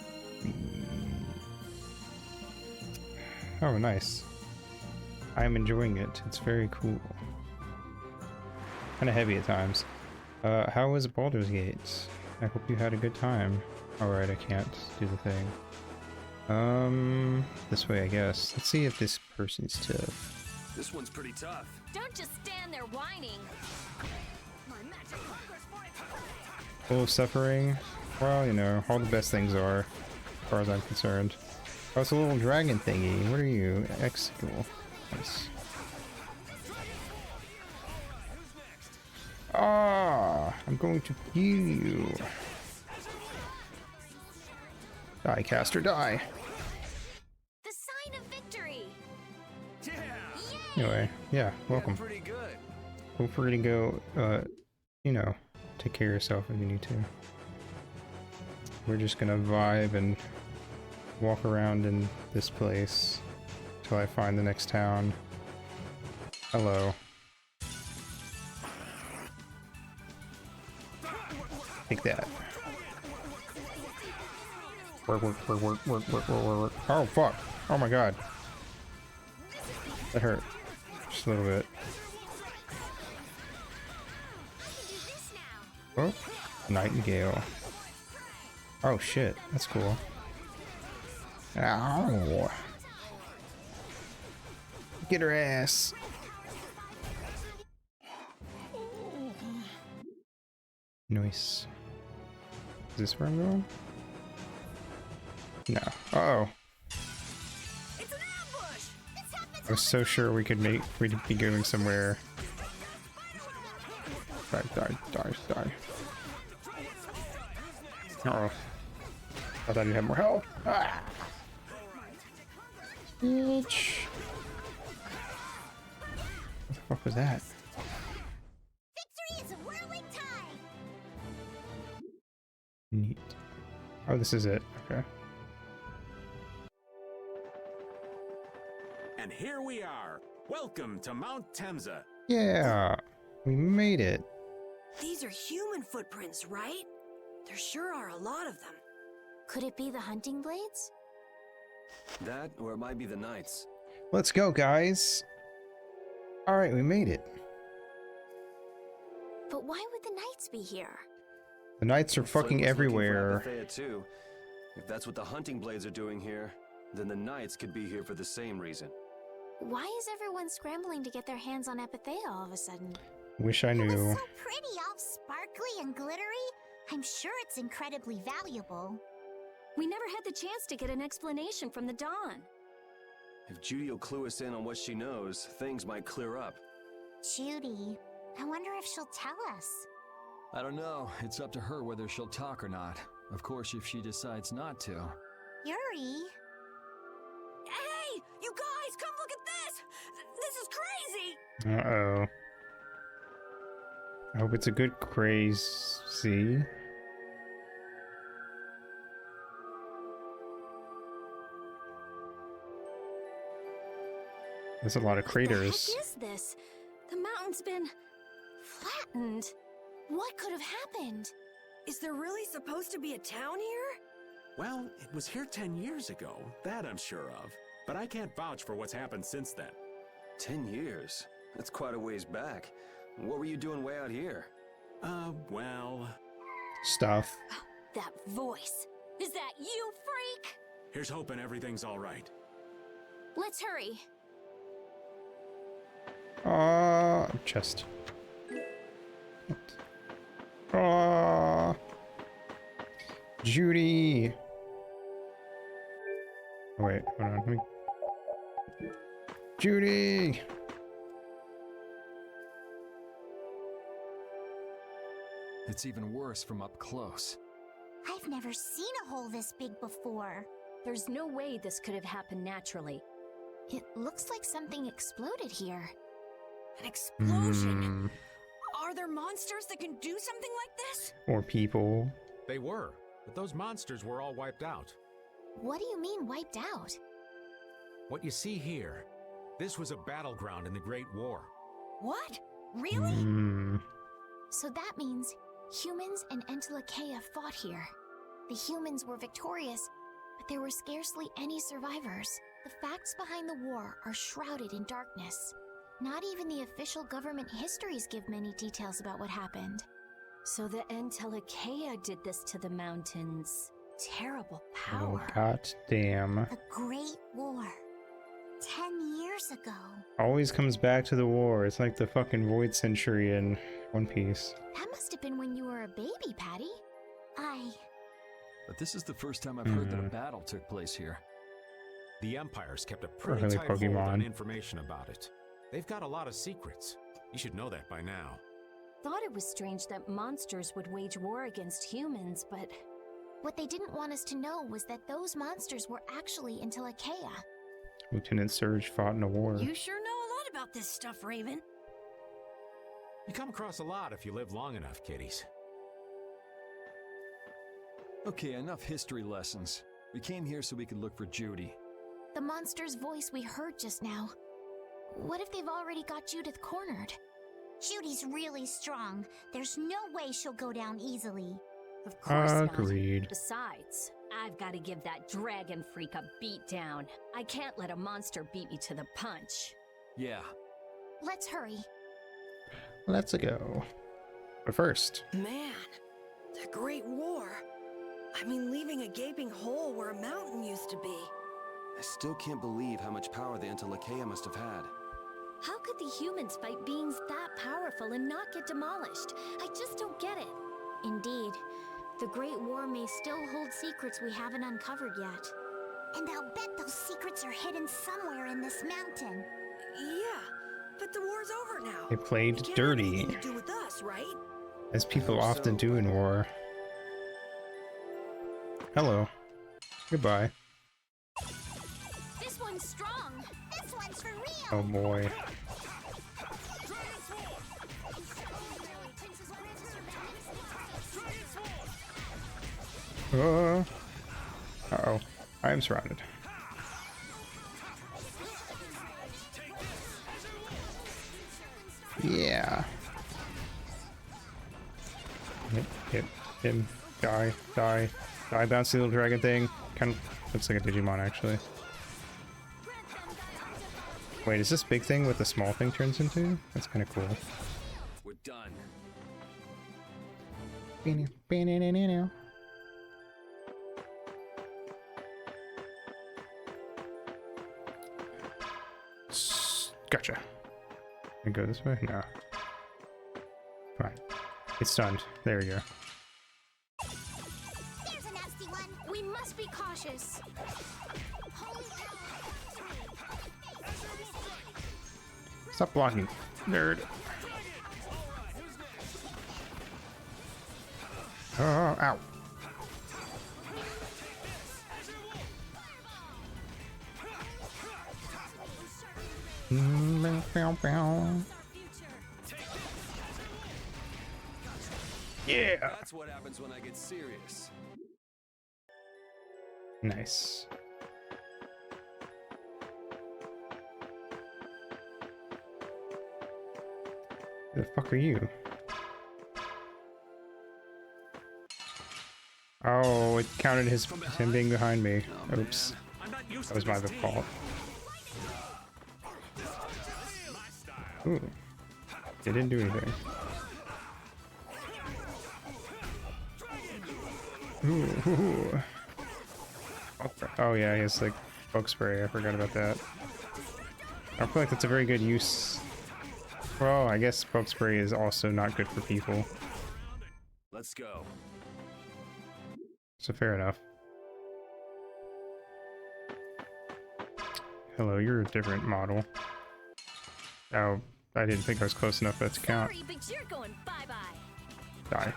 Oh, nice. I'm enjoying it. It's very cool. Kind of heavy at times. How was Baldur's Gate? I hope you had a good time. Alright, I can't do the thing. This way, I guess. Let's see if this person's tough. This one's pretty tough. Don't just stand there whining. Full of suffering? Well, you know, all the best things are, as far as I'm concerned. Oh, it's a little dragon thingy. What are you? Exegol. Nice. Ah, I'm going to kill you. Die, caster, die. The sign of victory! Anyway, yeah, welcome. Pretty good. Feel free to go, you know, take care of yourself if you need to. We're just gonna vibe and walk around in this place till I find the next town. Hello. Take that. Work. Oh, fuck. Oh my god. That hurt. Just a little bit. Oh, Nightingale. Oh shit, that's cool. Ow. Get her ass. Nice. Is this where I'm going? No. Uh-oh. I was so sure we'd be going somewhere. Die. Uh-oh. I thought you'd have more health. Ah! Bitch. What the fuck was that? Victory is a whirling tide! Neat. Oh, this is it. Okay. And here we are. Welcome to Mount Temza. Yeah, we made it. These are human footprints, right? There sure are a lot of them. Could it be the hunting blades? That, or it might be the Knights. Let's go, guys. All right, we made it. But why would the knights be here? The knights are fucking everywhere. Too. If that's what the hunting blades are doing here, then the Knights could be here for the same reason. Why is everyone scrambling to get their hands on Epithea all of a sudden? Wish I It knew. was so pretty, all sparkly and glittery. I'm sure it's incredibly valuable. We never had the chance to get an explanation from the Dawn. If Judy will clue us in on what she knows, things might clear up. Judy, I wonder if she'll tell us. I don't know. It's up to her whether she'll talk or not. Of course, if she decides not to. Yuri? Hey, you guys, come look at this! This is crazy! Uh-oh. I hope it's a good crazy. There's a lot of craters. What the heck is this? The mountain's been flattened. What could have happened? Is there really supposed to be a town here? Well, it was here 10 years ago. That I'm sure of. But I can't vouch for what's happened since then. 10 years? That's quite a ways back. What were you doing way out here? Well... Stuff. That voice. Is that you, freak? Here's hoping everything's all right. Let's hurry. Chest. Judy. Oh, wait, hold on. Let me... Judy! It's even worse from up close. I've never seen a hole this big before. There's no way this could have happened naturally. It looks like something exploded here. An explosion? Are there monsters that can do something like this? Or people. They were, but those monsters were all wiped out. What do you mean, wiped out? What you see here, this was a battleground in the Great War. What? Really? So that means humans and Entelekea fought here. The humans were victorious, but there were scarcely any survivors. The facts behind the war are shrouded in darkness. Not even the official government histories give many details about what happened. So the Entelekea did this to the mountains. Terrible Oh, power. god damn. The Great War. 10 years ago. Always comes back to the war. It's like the fucking Void Century in One Piece. That must have been when you were a baby, Patty. But this is the first time I've heard that a battle took place here. The Empire's kept a pretty Really tight hold on Pokemon. information about it. They've got a lot of secrets. You should know that by now. Thought it was strange that monsters would wage war against humans, but What they didn't want us to know was that those monsters were actually Entelekea. Lieutenant Surge fought in a war. You sure know a lot about this stuff, Raven. You come across a lot if you live long enough, kiddies. Okay, enough history lessons. We came here so we could look for Judy. The monster's voice we heard just now. What if they've already got Judith cornered? Judy's really strong. There's no way she'll go down easily. of course Agreed. not. Besides, I've got to give that dragon freak a beat down. I can't let a monster beat me to the punch. Yeah. Let's hurry. Let's go. But first, Man, the Great War. I mean, leaving a gaping hole where a mountain used to be. I still can't believe how much power the Entelekea must have had. How could the humans fight beings that powerful and not get demolished? I just don't get it. Indeed. The Great War may still hold secrets we haven't uncovered yet. And I'll bet those secrets are hidden somewhere in this mountain. Yeah, but the war's over now. they played It can't have dirty, anything to do with us, right? as people hope often so, do in war. Hello. Goodbye. This one's strong. This one's for real. Oh boy. Uh-oh. I am surrounded. Yeah. Hit him. Die. Die. Die, bouncy little dragon thing. Kind of looks like a Digimon, actually. Wait, is this big thing what the small thing turns into? That's kind of cool. We're done. Gotcha. Can I go this way? No. Fine. It's stunned. There we go. There's a nasty one. We must be cautious. Stop blocking, nerd. Oh, ow. Yeah. That's what happens when I get serious. Nice. Who the fuck are you? Oh, it counted him being behind me. Oops. That was my fault. Ooh. They didn't do anything. Ooh. Oh yeah, he has like bug spray. I forgot about that. I feel like that's a very good use. Well, I guess bug spray is also not good for people. Let's go. So fair enough. hello, you're a different model. Oh, I didn't think I was close enough for that to count. Sorry, but you're going bye-bye. Die.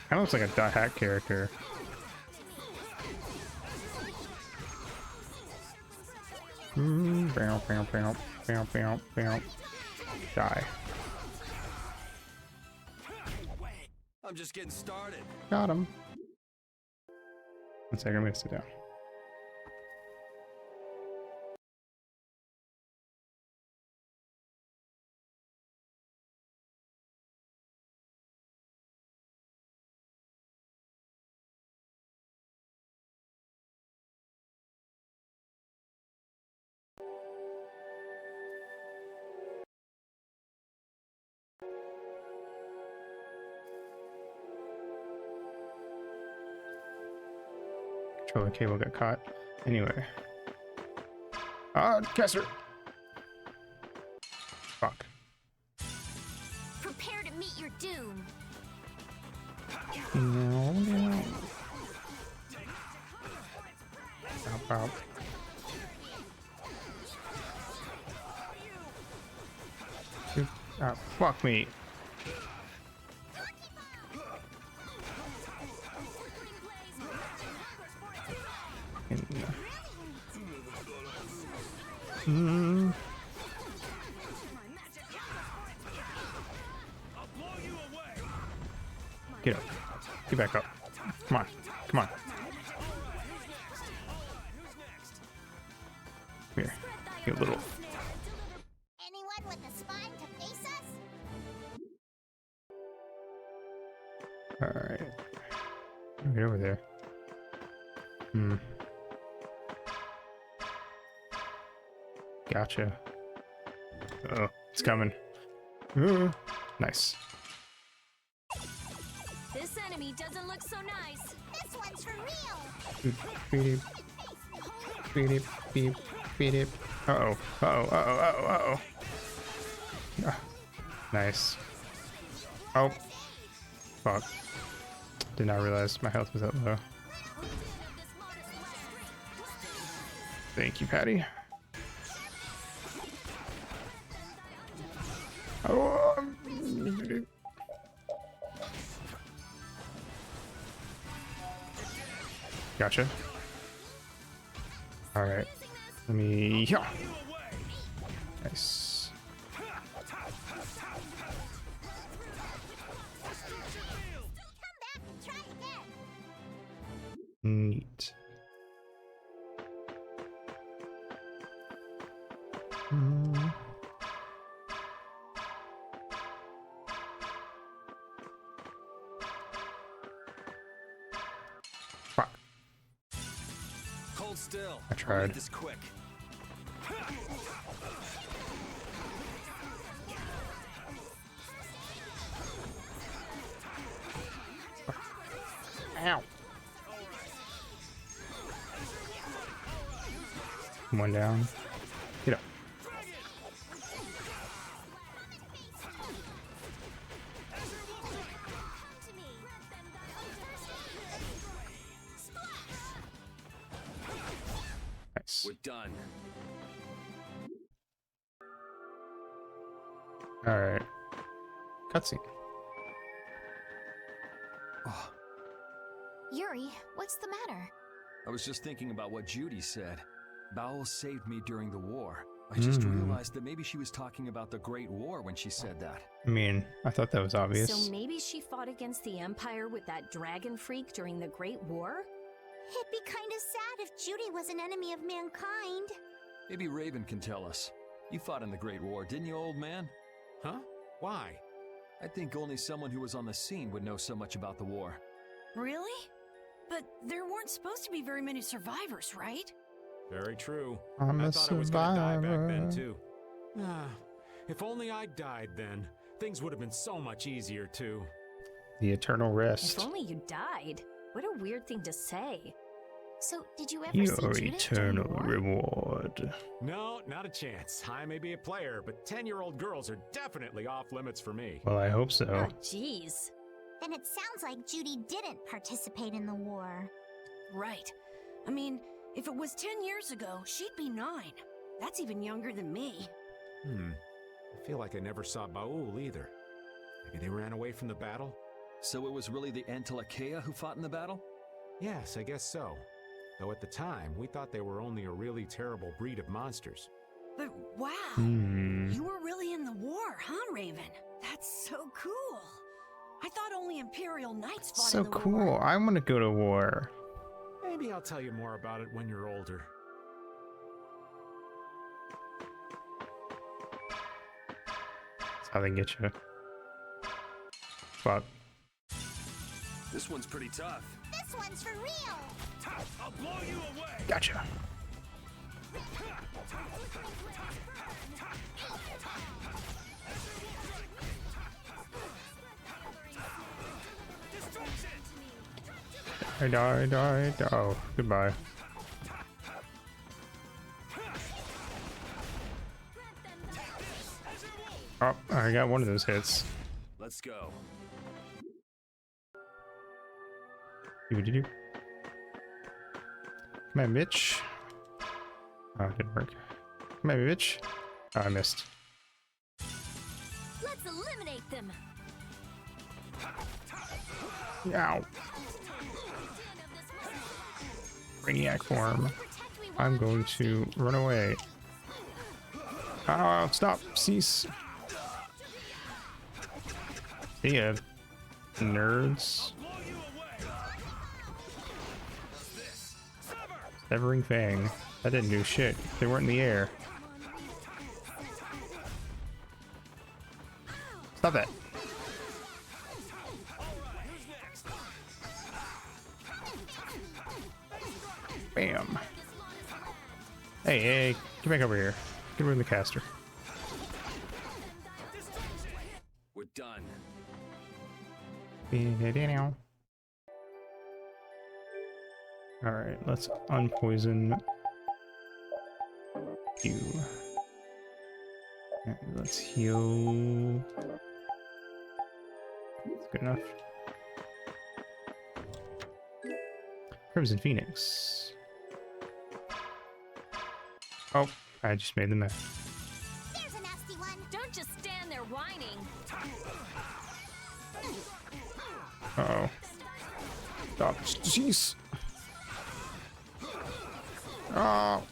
Kinda looks like a dot hack character. Bow, bow, bow, bow, bow, bow. Die. I'm just getting started. Got him. 1 second, I'm gonna sit down. Controller cable got caught. Anyway. Ah, Kessler! Fuck. Prepare to meet your doom. No, no. Pop, pop. Ah, fuck me. Get up. Get back up. Come on. Come on. Here. Get a little. Anyone with the spine to face us? Alright. Get over there. Gotcha. Uh-oh. It's coming. Nice. This enemy doesn't look so nice. This one's for real. Beep it. Beep it. Beep. Beep it. Uh-oh. Uh-oh. Uh-oh. Uh-oh. Uh-oh. Ah. Nice. Oh. Fuck. Did not realize my health was that low. Thank you, Patty. Oh. Gotcha. All right. Let me. Yeah. Nice. Neat. Fuck. Hold still. I tried. This quick. Ow. One down. Get up. Nice. We're done. All right. Cutscene. Oh, Yuri, what's the matter? I was just thinking about what Judy said. Bowel saved me during the war. I just realized that maybe she was talking about the Great War when she said that. I mean, I thought that was obvious. So maybe she fought against the Empire with that dragon freak during the Great War? It'd be kind of sad if Judy was an enemy of mankind. Maybe Raven can tell us. You fought in the Great War, didn't you, old man? Huh? Why? I think only someone who was on the scene would know so much about the war. Really? But there weren't supposed to be very many survivors, right? Very true. I'm I a thought I was gonna die back then, survivor. too. Ah, if only I died then. Things would have been so much easier, too. The eternal rest. If only you died. What a weird thing to say. So, did you ever Your see Judith during the eternal war? reward. No, not a chance. I may be a player, but 10-year-old girls are definitely off limits for me. Well, I hope so. Oh, jeez. Then it sounds like Judy didn't participate in the war. Right. I mean, If it was 10 years ago, she'd be 9. That's even younger than me. I feel like I never saw Baul either. Maybe they ran away from the battle? So it was really the Entelakea who fought in the battle? Yes, I guess so. Though at the time, we thought they were only a really terrible breed of monsters. But wow, you were really in the war, huh, Raven? That's so cool. I thought only Imperial Knights fought So in the cool. war. I want to go to war. Maybe I'll tell you more about it when you're older. That's how they get you. Fuck. This one's pretty tough. This one's for real. I'll blow you away. Gotcha. I died. Oh, goodbye. Oh, I got one of those hits. Let's go. Do. Come on, bitch. Oh, it didn't work. Come on, bitch. Oh, I missed. Let's eliminate them. Ow. Brainiac form. I'm going to run away. Oh, stop. Cease. See ya, nerds. Severing Fang. That didn't do shit. They weren't in the air. Stop that. Bam. Hey, get back over here. Get rid of the caster. We're done. Alright, let's unpoison you. Okay, let's heal. That's good enough. Crimson Phoenix. Oh, I just made the mess. There's a nasty one. Don't just stand there whining. Uh-oh. Stop. Jeez. Oh.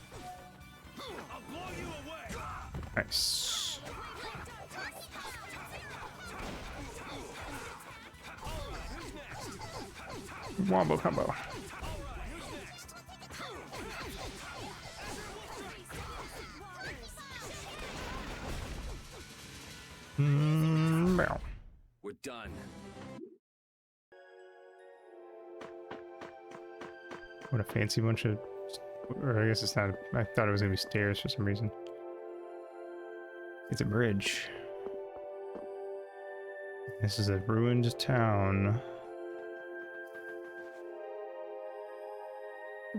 Nice. Wombo combo. Bow. We're done. What a fancy bunch of... Or I guess it's not... I thought it was gonna be stairs for some reason. It's a bridge. This is a ruined town.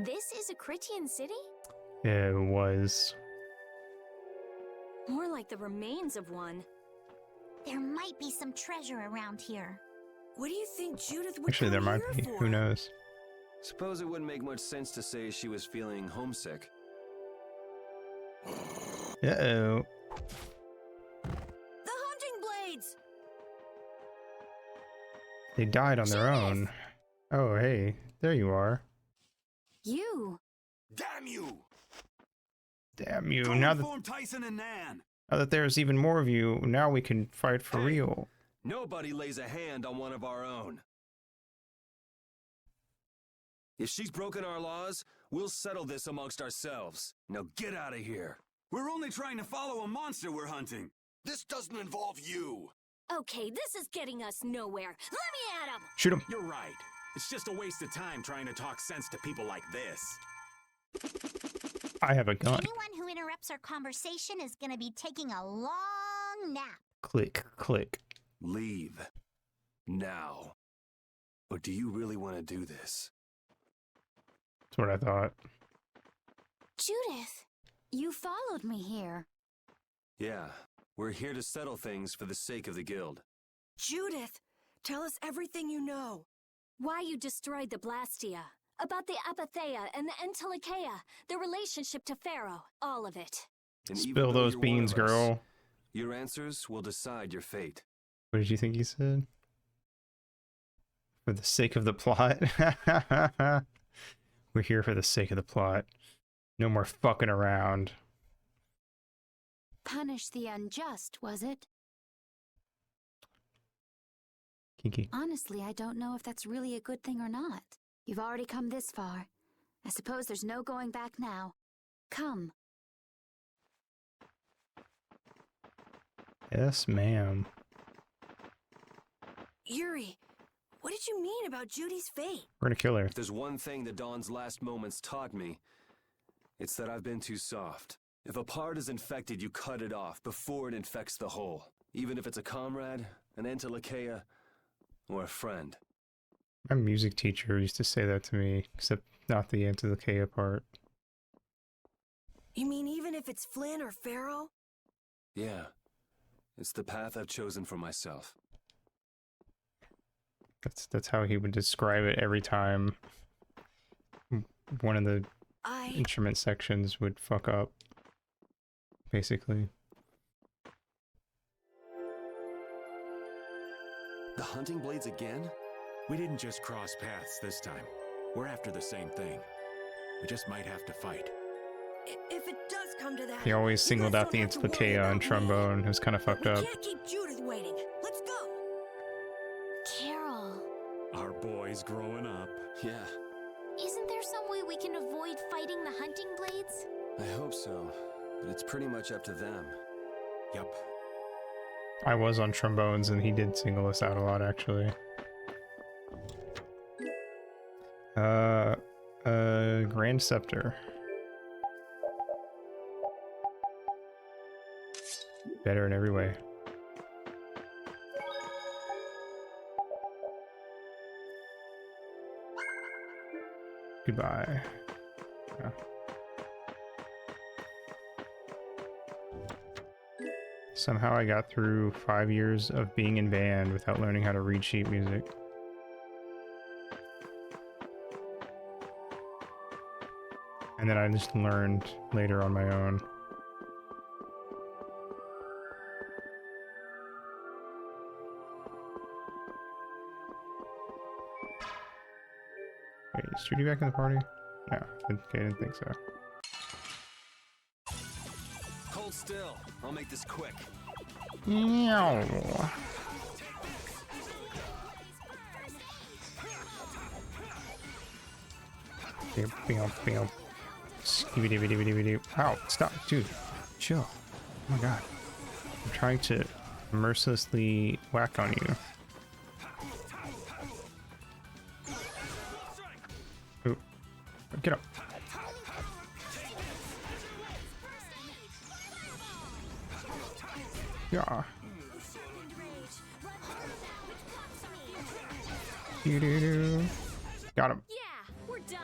This is a Critian city? It was. More like the remains of one. There might be some treasure around here. What do you think Judith would Actually, there come might here be. for? Who knows? Suppose it wouldn't make much sense to say she was feeling homesick. Uh-oh. The hunting blades! They died on their Judith! own. Oh, hey. There you are. You. Damn you! Damn you. Now Tyson and Nan. that there's even more of you, now we can fight for real. Nobody lays a hand on one of our own. If she's broken our laws, we'll settle this amongst ourselves. Now get out of here. We're only trying to follow a monster we're hunting. This doesn't involve you. Okay, this is getting us nowhere. Let me at him! Shoot him. You're right. It's just a waste of time trying to talk sense to people like this. I have a gun. Anyone who interrupts our conversation is gonna be taking a long nap. Click, click. Leave. Now. Or do you really want to do this? That's what I thought. Judith, you followed me here. Yeah, we're here to settle things for the sake of the guild. Judith, tell us everything you know. Why you destroyed the Blastia. About the Apatheia and the Entelikeia, their relationship to Pharaoh, all of it. And even Spill though those you're one beans, of us, girl. your answers will decide your fate. What did you think he said? For the sake of the plot? We're here for the sake of the plot. No more fucking around. Punish the unjust, was it? Kinky. Honestly, I don't know if that's really a good thing or not. You've already come this far. I suppose there's no going back now. Come. Yes, ma'am. Yuri, what did you mean about Judy's fate? We're gonna kill her. If there's one thing that Dawn's last moments taught me, it's that I've been too soft. If a part is infected, you cut it off before it infects the whole. Even if it's a comrade, an Entelikeia, or a friend. My music teacher used to say that to me, except not the Entelikeia part. You mean even if it's Flynn or Pharaoh? Yeah. It's the path I've chosen for myself. That's how he would describe it every time one of the instrument sections would fuck up, basically. The hunting blades again? We didn't just cross paths this time. We're after the same thing. We just might have to fight. If it does come to that, He always singled out the Entelikeia on trombone. It was kind of fucked up. we can't keep Judith waiting. Let's go. Carol, Our boy's growing up. Yeah, isn't there some way we can avoid fighting the hunting blades? I hope so. But it's pretty much up to them. Yup. I was on trombones and he did single us out a lot, actually. Grand Scepter. Better in every way. Goodbye. Yeah. Somehow I got through 5 years of being in band without learning how to read sheet music. And then I just learned later on my own. Wait, is Judy back in the party? No, okay, I didn't think so. Hold still. I'll make this quick. Meow. Skibidi-bidi-bidi-bidi. Ow, stop, dude. Chill. Oh my god. I'm trying to mercilessly whack on you. Ooh. Get up. Yeah. Doo-doo-doo. Got him. Yeah, we're done.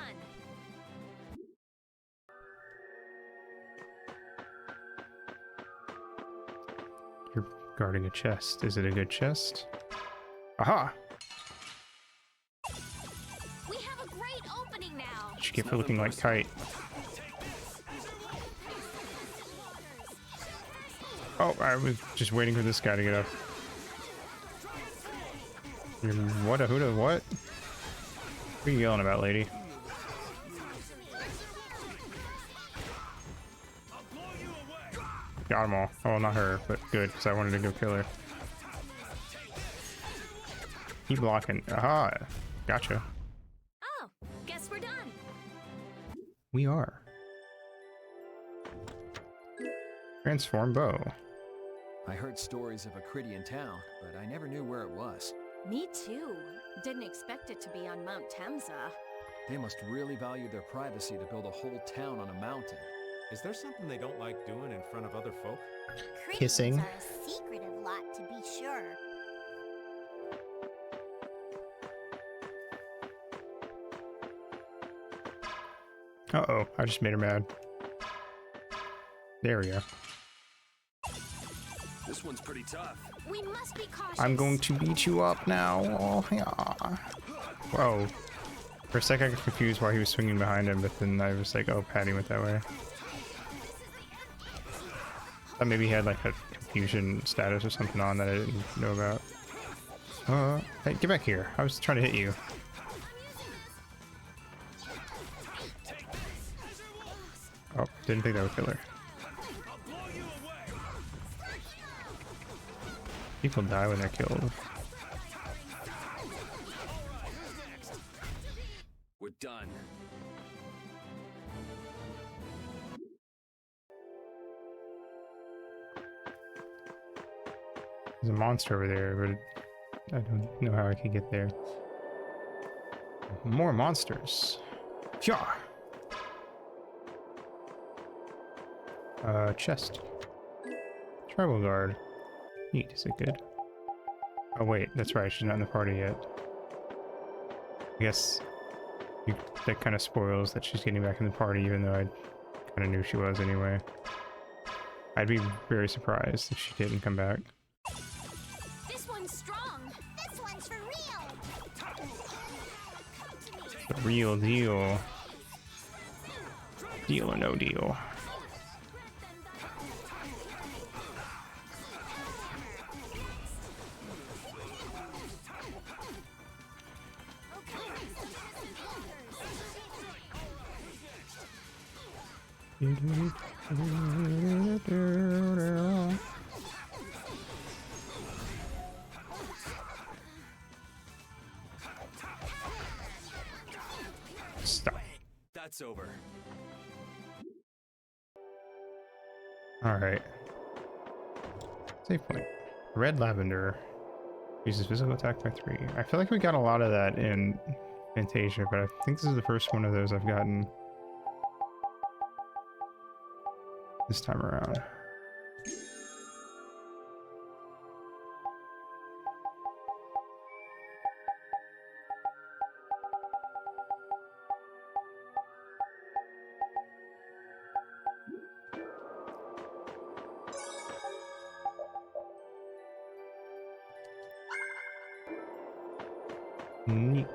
You're guarding a chest. Is it a good chest? Aha! We have a great opening now. What you get for looking like Kite? Oh, I was just waiting for this guy to get up. What a hoota, what? What are you yelling about, lady? Got them all. Oh, not her, but good, because I wanted to go kill her. Keep blocking. Aha! Gotcha. Oh, guess we're done. We are. Transform bow. I heard stories of a Cridian town, but I never knew where it was. Me too. Didn't expect it to be on Mount Temza. They must really value their privacy to build a whole town on a mountain. Is there something they don't like doing in front of other folk? Kissing. Cridians are a secretive lot, to be sure. Uh-oh, I just made her mad. There we go. This one's pretty tough. We must be cautious. I'm going to beat you up now. Oh, yeah. Whoa. For a second I got confused why he was swinging behind him, but then I was like, oh, Patty went that way. Thought maybe he had like a confusion status or something on that I didn't know about. Hey, get back here. I was trying to hit you. Oh, didn't think that would kill her. People die when they're killed. We're done. There's a monster over there, but I don't know how I could get there. More monsters. Yeah. Chest. Tribal guard. Neat. Is it good? Oh wait, that's right. She's not in the party yet. I guess that kind of spoils that she's getting back in the party, even though I kind of knew she was anyway. I'd be very surprised if she didn't come back. This one's strong. This one's for real. The real deal. Deal or no deal. Stop. That's over. Alright. Save point. Red lavender. Uses physical attack by 3. I feel like we got a lot of that in Fantasia, but I think this is the first one of those I've gotten this time around. Neat.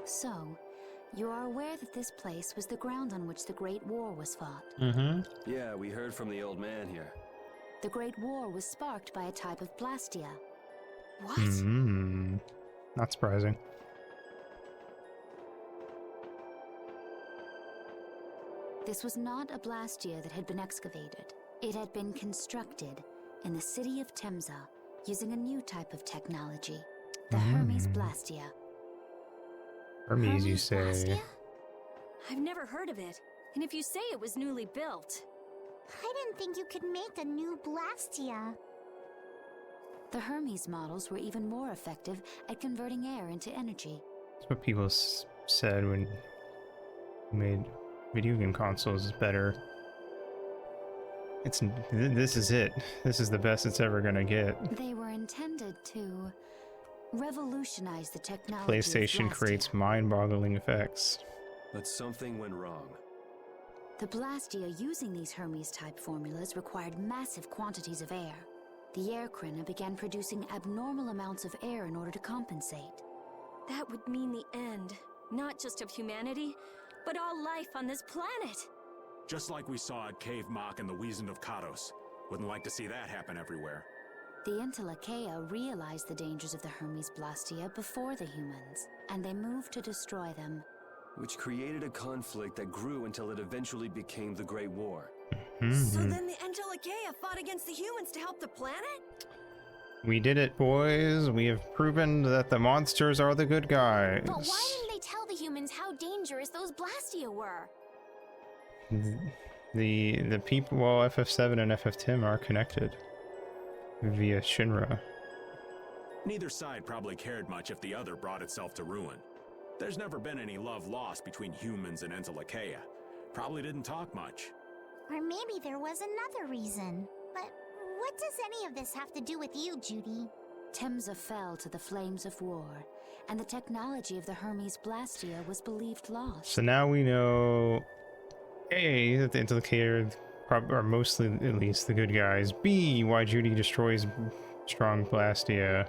So, you are aware that this place was the ground on which the Great War was fought. Mm-hmm. Yeah, we heard from the old man here. The Great War was sparked by a type of Blastia. What? Mm-hmm. Not surprising. This was not a Blastia that had been excavated. It had been constructed in the city of Temza using a new type of technology, the Hermes Blastia. Hermes, you say? Blastia? I've never heard of it. And if you say it was newly built... I didn't think you could make a new Blastia. The Hermes models were even more effective at converting air into energy. That's what people said when we made video game consoles is better. This is it. This is the best it's ever gonna get. They were intended to revolutionize the technology. PlayStation creates mind-boggling effects. But something went wrong. The Blastia using these Hermes-type formulas required massive quantities of air. The Airkrina began producing abnormal amounts of air in order to compensate. That would mean the end, not just of humanity, but all life on this planet. Just like we saw at Cave Mach and the Wiesent of Kados. Wouldn't like to see that happen everywhere. The Intellicheia realized the dangers of the Hermes Blastia before the humans, and they moved to destroy them. Which created a conflict that grew until it eventually became the Great War. So then the Intellicheia fought against the humans to help the planet? We did it, boys. We have proven that the monsters are the good guys. But why didn't they tell the humans how dangerous those Blastia were? The people, well, FF7 and FF10 are connected via Shinra. Neither side probably cared much if the other brought itself to ruin. There's never been any love lost between humans and Intellicheia. Probably didn't talk much. Or maybe there was another reason. But what does any of this have to do with you, Judy? Temza fell to the flames of war, and the technology of the Hermes Blastia was believed lost. So now we know, A, that the Intellicheia are mostly, at least, the good guys. B, why Judy destroys strong Blastia.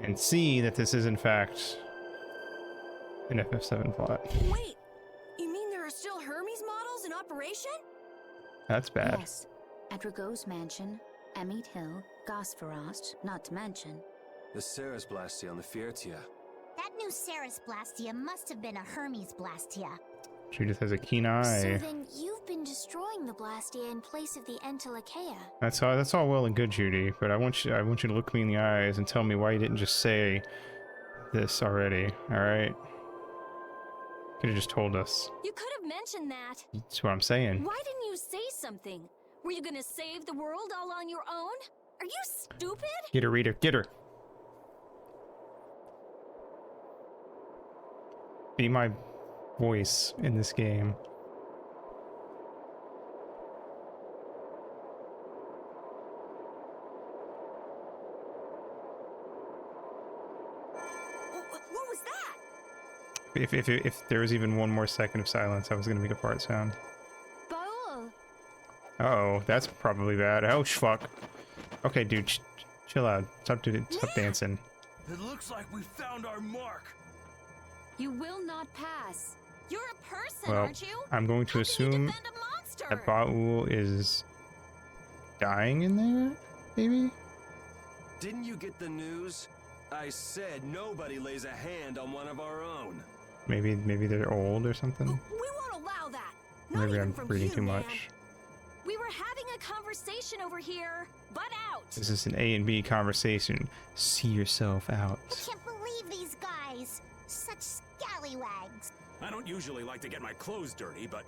and see that this is in fact an FF7 plot. Wait, you mean there are still Hermes models in operation? That's bad. Yes. At Rago's mansion, Emmett Hill, Gosferost, not to mention. The Ceres Blastia on the Fiertia. That new Ceres Blastia must have been a Hermes Blastia. Judith has a keen So eye. then you've been destroying the Blastia in place of the Entelekea. That's all well and good, Judy, but I want you to look me in the eyes and tell me why you didn't just say this already, alright? Could have just told us. You could have mentioned that. That's what I'm saying. Why didn't you say something? Were you gonna save the world all on your own? Are you stupid? Get her, Rita, get her! Be my voice in this game. What was that? If there was even one more second of silence, I was gonna make a fart sound. Baul. Uh-oh, that's probably bad. Oh, fuck. Okay, dude, chill out. Stop dancing. It looks like we found our mark. You will not pass. You're a person, Well, aren't you? I'm going to assume that Baul is dying in there, maybe? Didn't you get the news? I said nobody lays a hand on one of our own. Maybe they're old or something? We won't allow that. Not Maybe even I'm from reading you, too man. much. We were having a conversation over here. Butt out. This is an A and B conversation. See yourself out. I can't believe these guys. Such scallywags. I don't usually like to get my clothes dirty, but...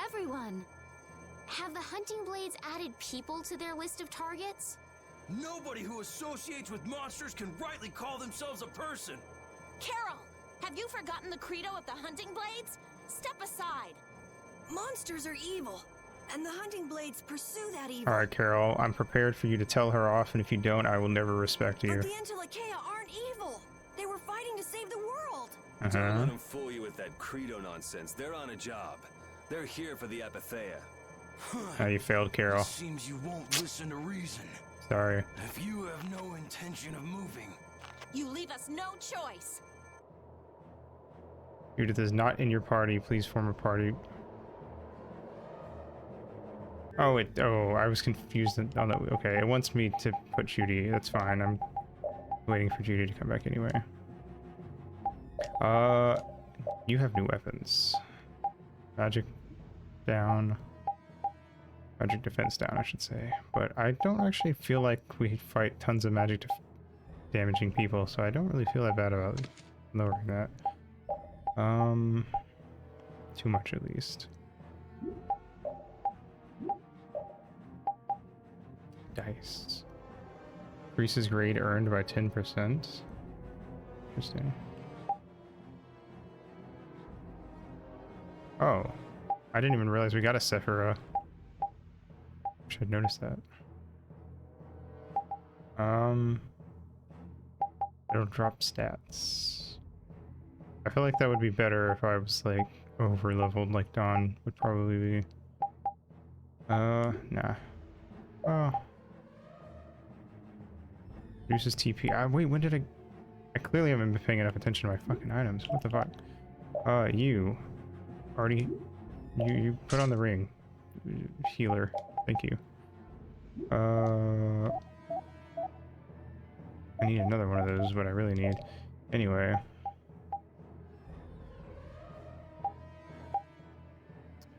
Everyone. Have the hunting blades added people to their list of targets? Nobody who associates with monsters can rightly call themselves a person. Carol, have you forgotten the credo of the hunting blades? Step aside. Monsters are evil, and the hunting blades pursue that evil. Alright, Carol, I'm prepared for you to tell her off, and if you don't, I will never respect you. But the Entelekea aren't evil. They were fighting to save the world. Don't let them fool you with that credo nonsense. They're on a job. They're here for the Epithea. Oh, you failed, Carol. It seems you won't listen to reason. Sorry. If you have no intention of moving, You leave us no choice. Judith is not in your party. Please form a party. Oh, I was confused on that. Okay, it wants me to put Judy. That's fine. I'm waiting for Judy to come back anyway. You have new weapons. Magic down. Magic defense down, I should say. But I don't actually feel like we fight tons of magic damaging people, so I don't really feel that bad about lowering that. Too much at least. Dice. Increases grade earned by 10%. Interesting. Oh. I didn't even realize we got a Sephira. Wish I'd noticed that. It'll drop stats. I feel like that would be better if I was like over leveled like Dawn would probably be. Nah. Oh. Reduces TP. Wait, when did I clearly haven't been paying enough attention to my fucking items. What the fuck? You. Already. You put on the ring. Healer. Thank you. I need another one of those, is what I really need. Anyway.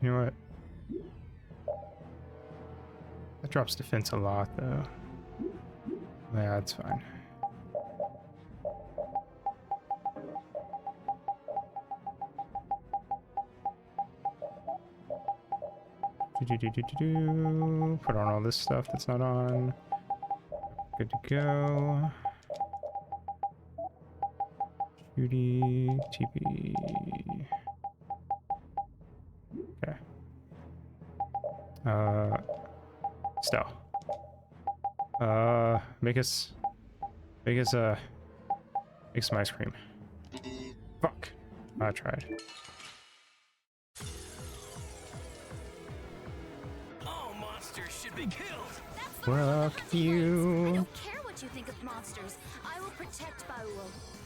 You know what? That drops defense a lot, though. Yeah, that's fine. Put on all this stuff that's not on. Good to go. Judy, TP. Okay. Still. Make some ice cream. Fuck. I tried. all monsters should be killed. Fuck you. I don't care what you think League of Monsters. I will protect Baul,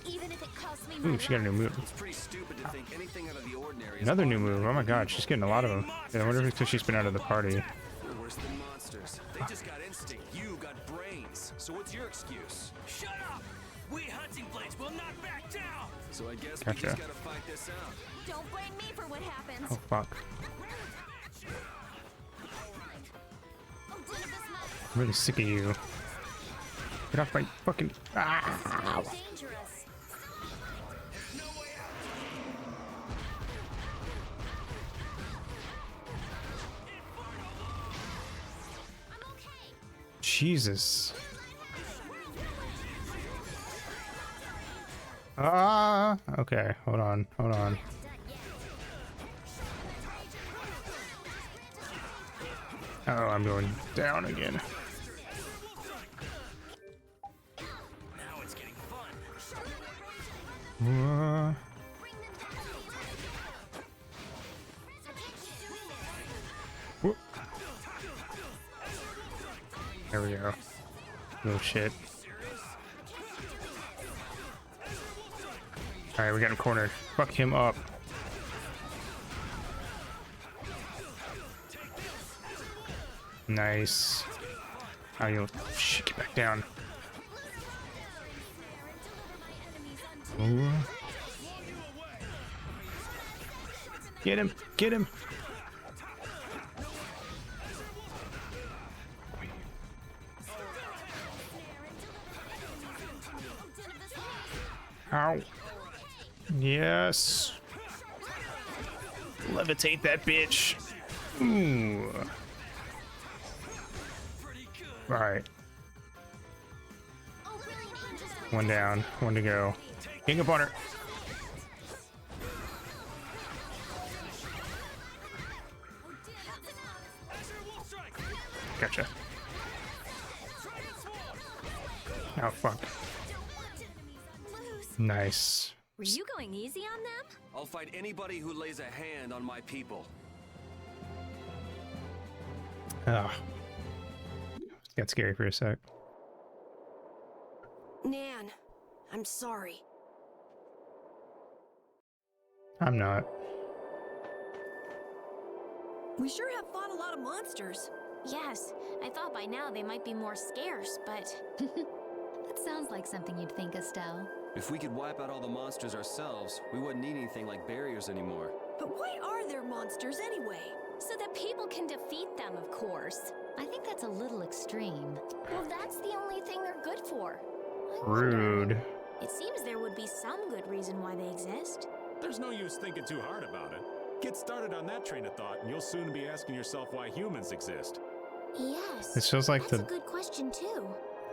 even if it costs me Ooh, she got a new move. It's pretty stupid to think anything out of the ordinary is Another new move. Oh my god, she's getting a lot of them. Yeah, I wonder if it's because she's been out of the party. They're worse than monsters. They just got instinct. You got brains. So what's your excuse? Shut up! We hunting blades will not back down! So I guess Gotcha. we just gotta fight this out. Don't blame me for what happens. Oh fuck. I'm really sick of you. Get off my fucking. Ah! Dangerous. Jesus. Ah, okay. Hold on. Hold on. Oh, I'm going down again. Now it's getting fun. Whoop. There we go. No shit. Alright, we got him cornered. Fuck him up. Nice. How you shit, get back down. Ooh. Get him! Get him! Ow. Yes. Levitate that bitch. Ooh. Alright. One down, one to go. King up on her. Gotcha. Oh fuck. Nice. Were you going easy on them? I'll fight anybody who lays a hand on my people. Ah. Got scary for a sec. Nan, I'm sorry. I'm not. We sure have fought a lot of monsters. Yes, I thought by now they might be more scarce, but... That sounds like something you'd think, Estelle. If we could wipe out all the monsters ourselves, we wouldn't need anything like barriers anymore. But why are there monsters anyway? So that people can defeat them, of course. I think that's a little extreme. Well, that's the only thing they're good for. I wonder. Rude. It seems there would be some good reason why they exist. There's no use thinking too hard about it. Get started on that train of thought, and you'll soon be asking yourself why humans exist. Yes. This feels like that's a good question, too.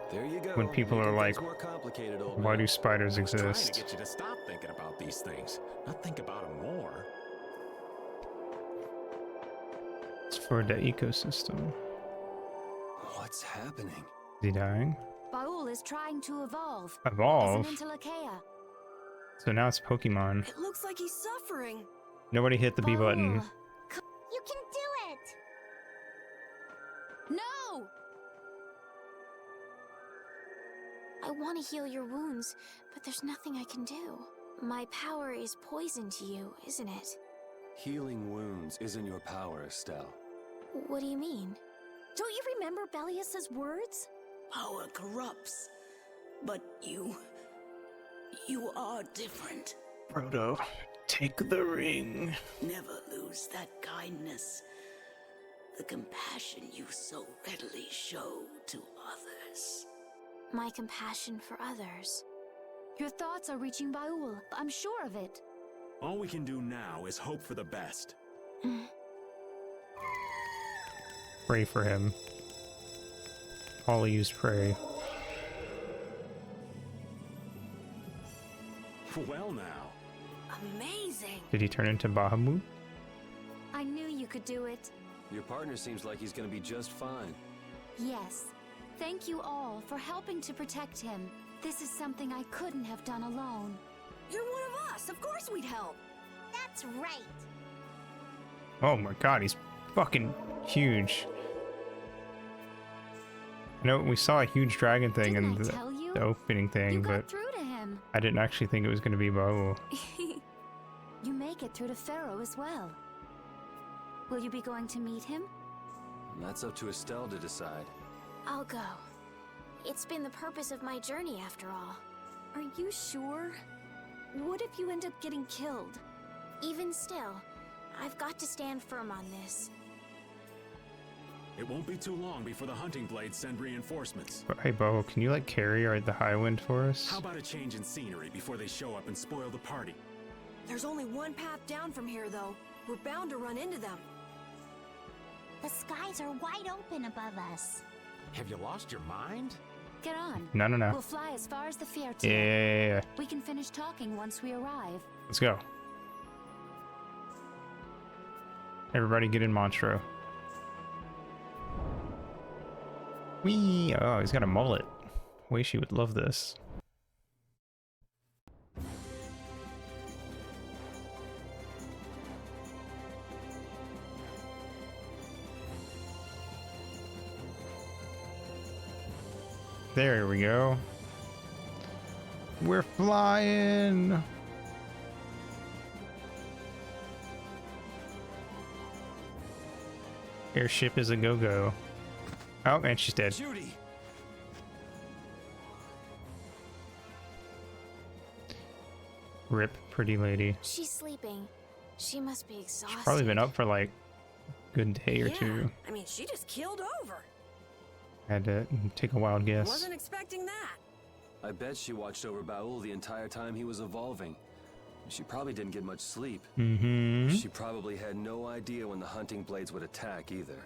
There you go. When people are like, more complicated, old why man. do spiders Trying to exist? get you to stop thinking about these things, not think about them more. It's for the ecosystem. What's happening? Is he dying? Baul is trying to evolve. Evolve? As an Entelakea. So now it's Pokemon. It looks like he's suffering. Nobody hit the B button. You can do it! No! I want to heal your wounds, but there's nothing I can do. My power is poison to you, isn't it? Healing wounds isn't your power, Estelle. What do you mean? Don't you remember Bellius's words? Power corrupts, but you are different. Frodo, take the ring. Never lose that kindness, the compassion you so readily show to others. My compassion for others. Your thoughts are reaching Baul. I'm sure of it. All we can do now is hope for the best. Pray for him. All used pray. Well now. Amazing. Did he turn into Bahamut? I knew you could do it. Your partner seems like he's gonna be just fine. Yes. Thank you all for helping to protect him. This is something I couldn't have done alone. You're one of us. Of course we'd help. That's right. Oh my god, he's fucking huge. You know, we saw a huge dragon thing Didn't and I tell you? the opening thing, You but got through to him. I didn't actually think it was going to be Bo. You make it through to Pharaoh as well. Will you be going to meet him? That's up to Estelle to decide. I'll go. It's been the purpose of my journey after all. Are you sure? What if you end up getting killed? Even still, I've got to stand firm on this. It won't be too long before the hunting blades send reinforcements. Hey, Bo, can you, like, carry the high wind for us? How about a change in scenery before they show up and spoil the party? There's only one path down from here, though. We're bound to run into them. The skies are wide open above us. Have you lost your mind? Get on. No. We'll fly as far as the Fiertier. Yeah. We can finish talking once we arrive. Let's go. Everybody get in Monstro. Whee! Oh, he's got a mullet. Weishi would love this. There we go. We're flying! Airship is a go-go. Oh, and she's dead. Judy! Rip, pretty lady. She's sleeping. She must be exhausted. She's probably been up for like a good day or Yeah, two. I mean, she just keeled over. Had to take a wild guess. Wasn't expecting that. I bet she watched over Baul the entire time he was evolving. She probably didn't get much sleep. Mm-hmm. She probably had no idea when the hunting blades would attack either.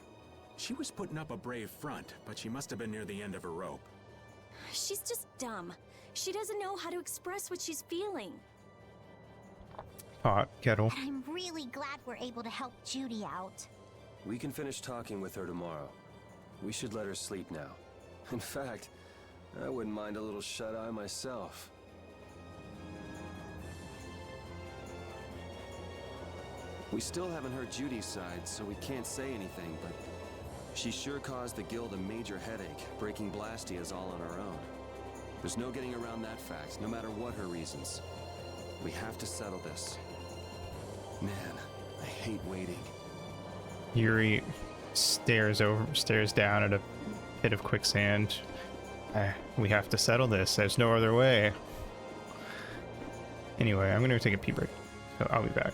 She was putting up a brave front, but she must have been near the end of her rope. She's just dumb. She doesn't know how to express what she's feeling. Pot, kettle. And I'm really glad we're able to help Judy out. We can finish talking with her tomorrow. We should let her sleep now. In fact, I wouldn't mind a little shut-eye myself. We still haven't heard Judy's side, so we can't say anything, but she sure caused the guild a major headache, breaking Blastias all on her own. There's no getting around that fact, no matter what her reasons. We have to settle this. Man, I hate waiting. Yuri stares down at a pit of quicksand. We have to settle this. There's no other way. Anyway, I'm gonna take a pee break. So I'll be back.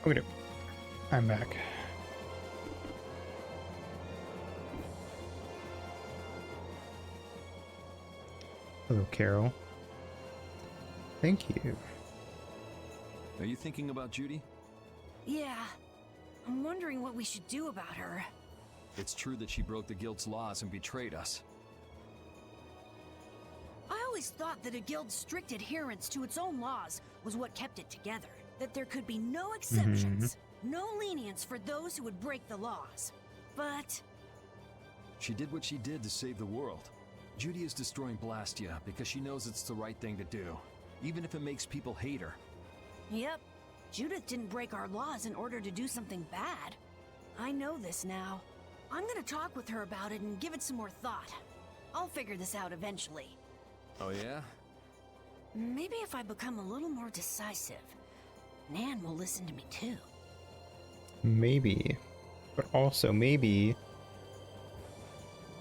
Okay, I'm back. Hello, Carol. Thank you. Are you thinking about Judy? Yeah. I'm wondering what we should do about her. It's true that she broke the guild's laws and betrayed us. I always thought that a guild's strict adherence to its own laws was what kept it together. That there could be no exceptions, no lenience for those who would break the laws. But She did what she did to save the world. Judy is destroying Blastia because she knows it's the right thing to do, even if it makes people hate her. yep, Judith didn't break our laws in order to do something bad. I know this now. I'm gonna talk with her about it and give it some more thought. I'll figure this out eventually. Oh yeah? Maybe if I become a little more decisive, Nan will listen to me too. Maybe. But also, maybe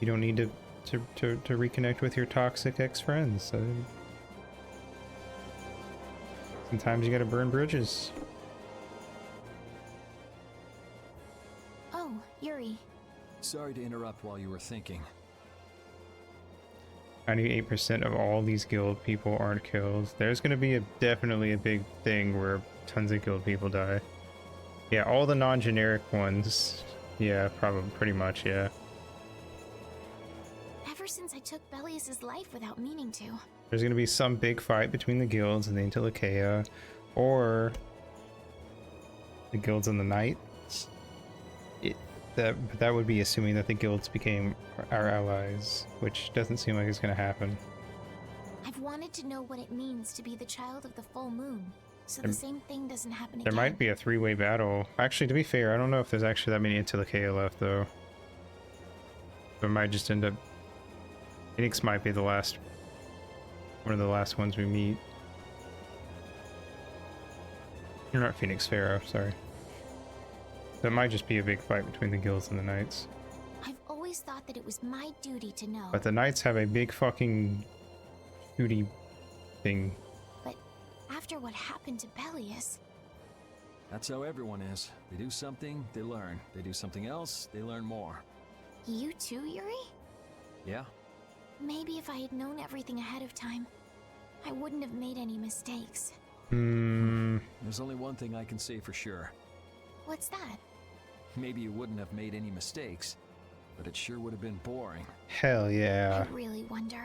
you don't need to reconnect with your toxic ex-friends. Sometimes you gotta burn bridges. Oh, Yuri. Sorry to interrupt while you were thinking. 98% of all these guild people aren't killed. There's gonna be definitely a big thing where tons of guild people die. Yeah, all the non-generic ones. Yeah, probably, pretty much, yeah. Ever since I took Belius's life without meaning to. There's gonna be some big fight between the guilds and the Intellikeia, or the guilds and the knights. That would be assuming that the guilds became our allies, which doesn't seem like it's gonna happen. I've wanted to know what it means to be the child of the full moon, so the same thing doesn't happen There again. might be a three-way battle. Actually, to be fair, I don't know if there's actually that many Intellikeia left, though. It might just end up... Phoenix might be the last... one of the last ones we meet. You're not Phoenix, Pharaoh, sorry. That might just be a big fight between the guilds and the knights. I've always thought that it was my duty to know. But the knights have a big fucking shooty thing. But after what happened to Belius, That's how everyone is. They do something, they learn. They do something else, they learn more. you too, Yuri? Yeah? Maybe if I had known everything ahead of time, I wouldn't have made any mistakes. There's only one thing I can say for sure. What's that? Maybe you wouldn't have made any mistakes, but it sure would have been boring. Hell yeah. I really wonder.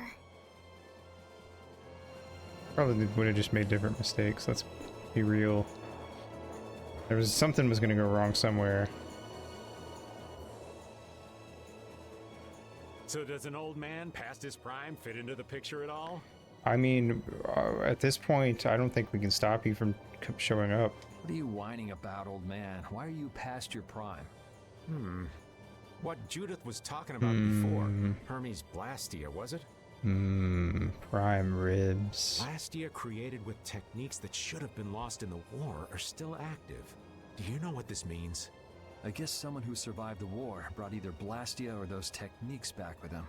Probably would have just made different mistakes, let's be real. Something was gonna go wrong somewhere. So does an old man past his prime fit into the picture at all? I mean, at this point, I don't think we can stop you from showing up. What are you whining about, old man? Why are you past your prime? What Judith was talking about before. Hermes Blastia, was it? Prime ribs. Blastia created with techniques that should have been lost in the war are still active. Do you know what this means? I guess someone who survived the war brought either Blastia or those techniques back with him.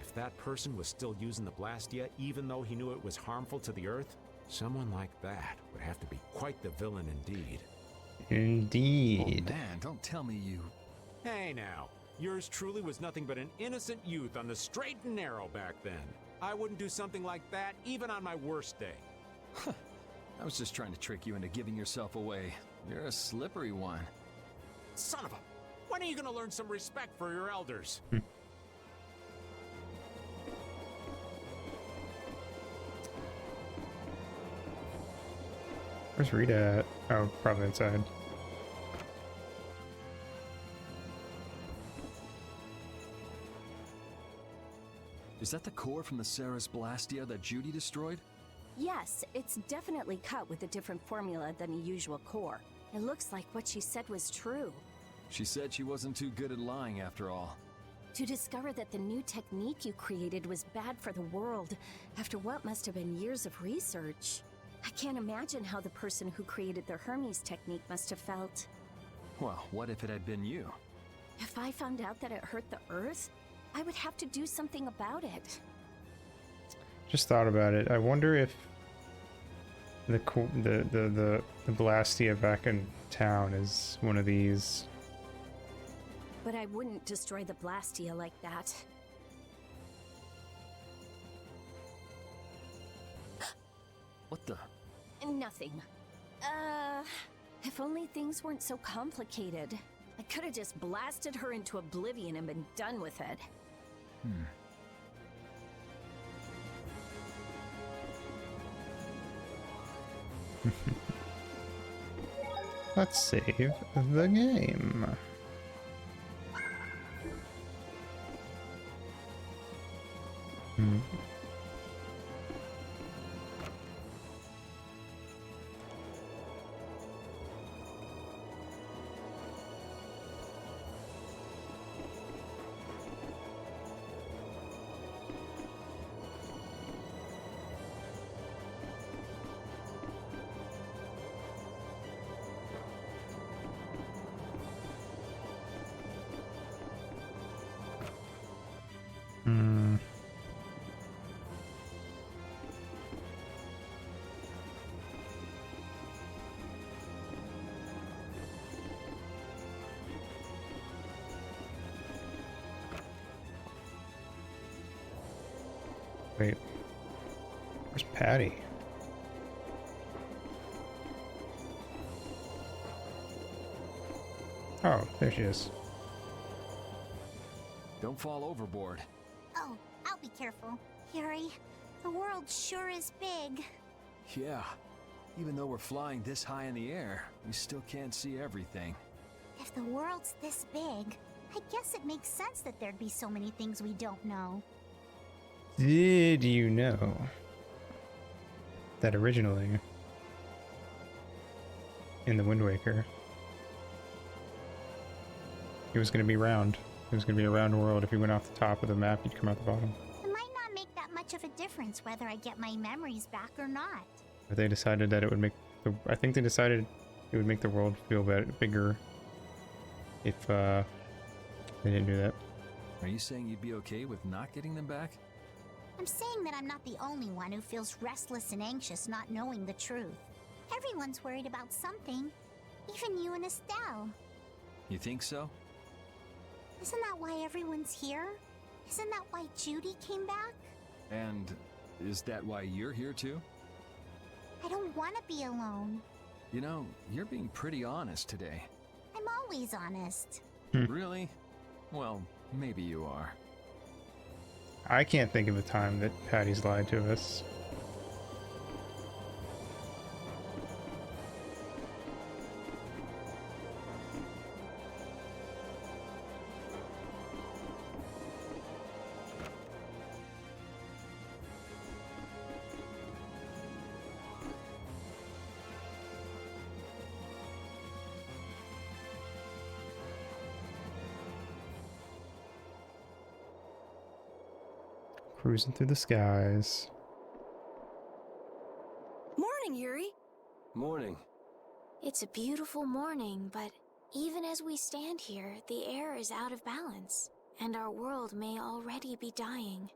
If that person was still using the Blastia, even though he knew it was harmful to the Earth, someone like that would have to be quite the villain indeed. Indeed. Oh man, don't tell me you... Hey now, yours truly was nothing but an innocent youth on the straight and narrow back then. I wouldn't do something like that even on my worst day. I was just trying to trick you into giving yourself away. You're a slippery one. Son of a... When are you gonna learn some respect for your elders? Where's Rita at? Oh, probably inside. Is that the core from the Ceres Blastia that Judy destroyed? Yes, it's definitely cut with a different formula than a usual core. It looks like what she said was true. She said she wasn't too good at lying after all. To discover that the new technique you created was bad for the world, after what must have been years of research. I can't imagine how the person who created the Hermes technique must have felt. Well, what if it had been you? If I found out that it hurt the Earth, I would have to do something about it. Just thought about it. I wonder if the Blastia back in town is one of these. But I wouldn't destroy the Blastia like that. What the? Nothing. If only things weren't so complicated. I could have just blasted her into oblivion and been done with it. Let's save the game. Wait, where's Patty? Oh, there she is. Don't fall overboard. Oh, I'll be careful. Yuri, the world sure is big. Yeah. Even though we're flying this high in the air, we still can't see everything. If the world's this big, I guess it makes sense that there'd be so many things we don't know. Did you know that originally in the Wind Waker it was going to be round? It was going to be a round world. If you went off the top of the map, you'd come out the bottom. It might not make that much of a difference whether I get my memories back or not. But they decided that it would make the... I think they decided it would make the world feel bigger if they didn't do that. Are you saying you'd be okay with not getting them back? I'm saying that I'm not the only one who feels restless and anxious not knowing the truth. Everyone's worried about something. Even you and Estelle. You think so? Isn't that why everyone's here? Isn't that why Judy came back? And is that why you're here too? I don't want to be alone. You know, you're being pretty honest today. I'm always honest. Really? Well, maybe you are. I can't think of a time that Patty's lied to us. Cruising through the skies. Morning, Yuri. Morning. It's a beautiful morning, but even as we stand here, the air is out of balance, and our world may already be dying.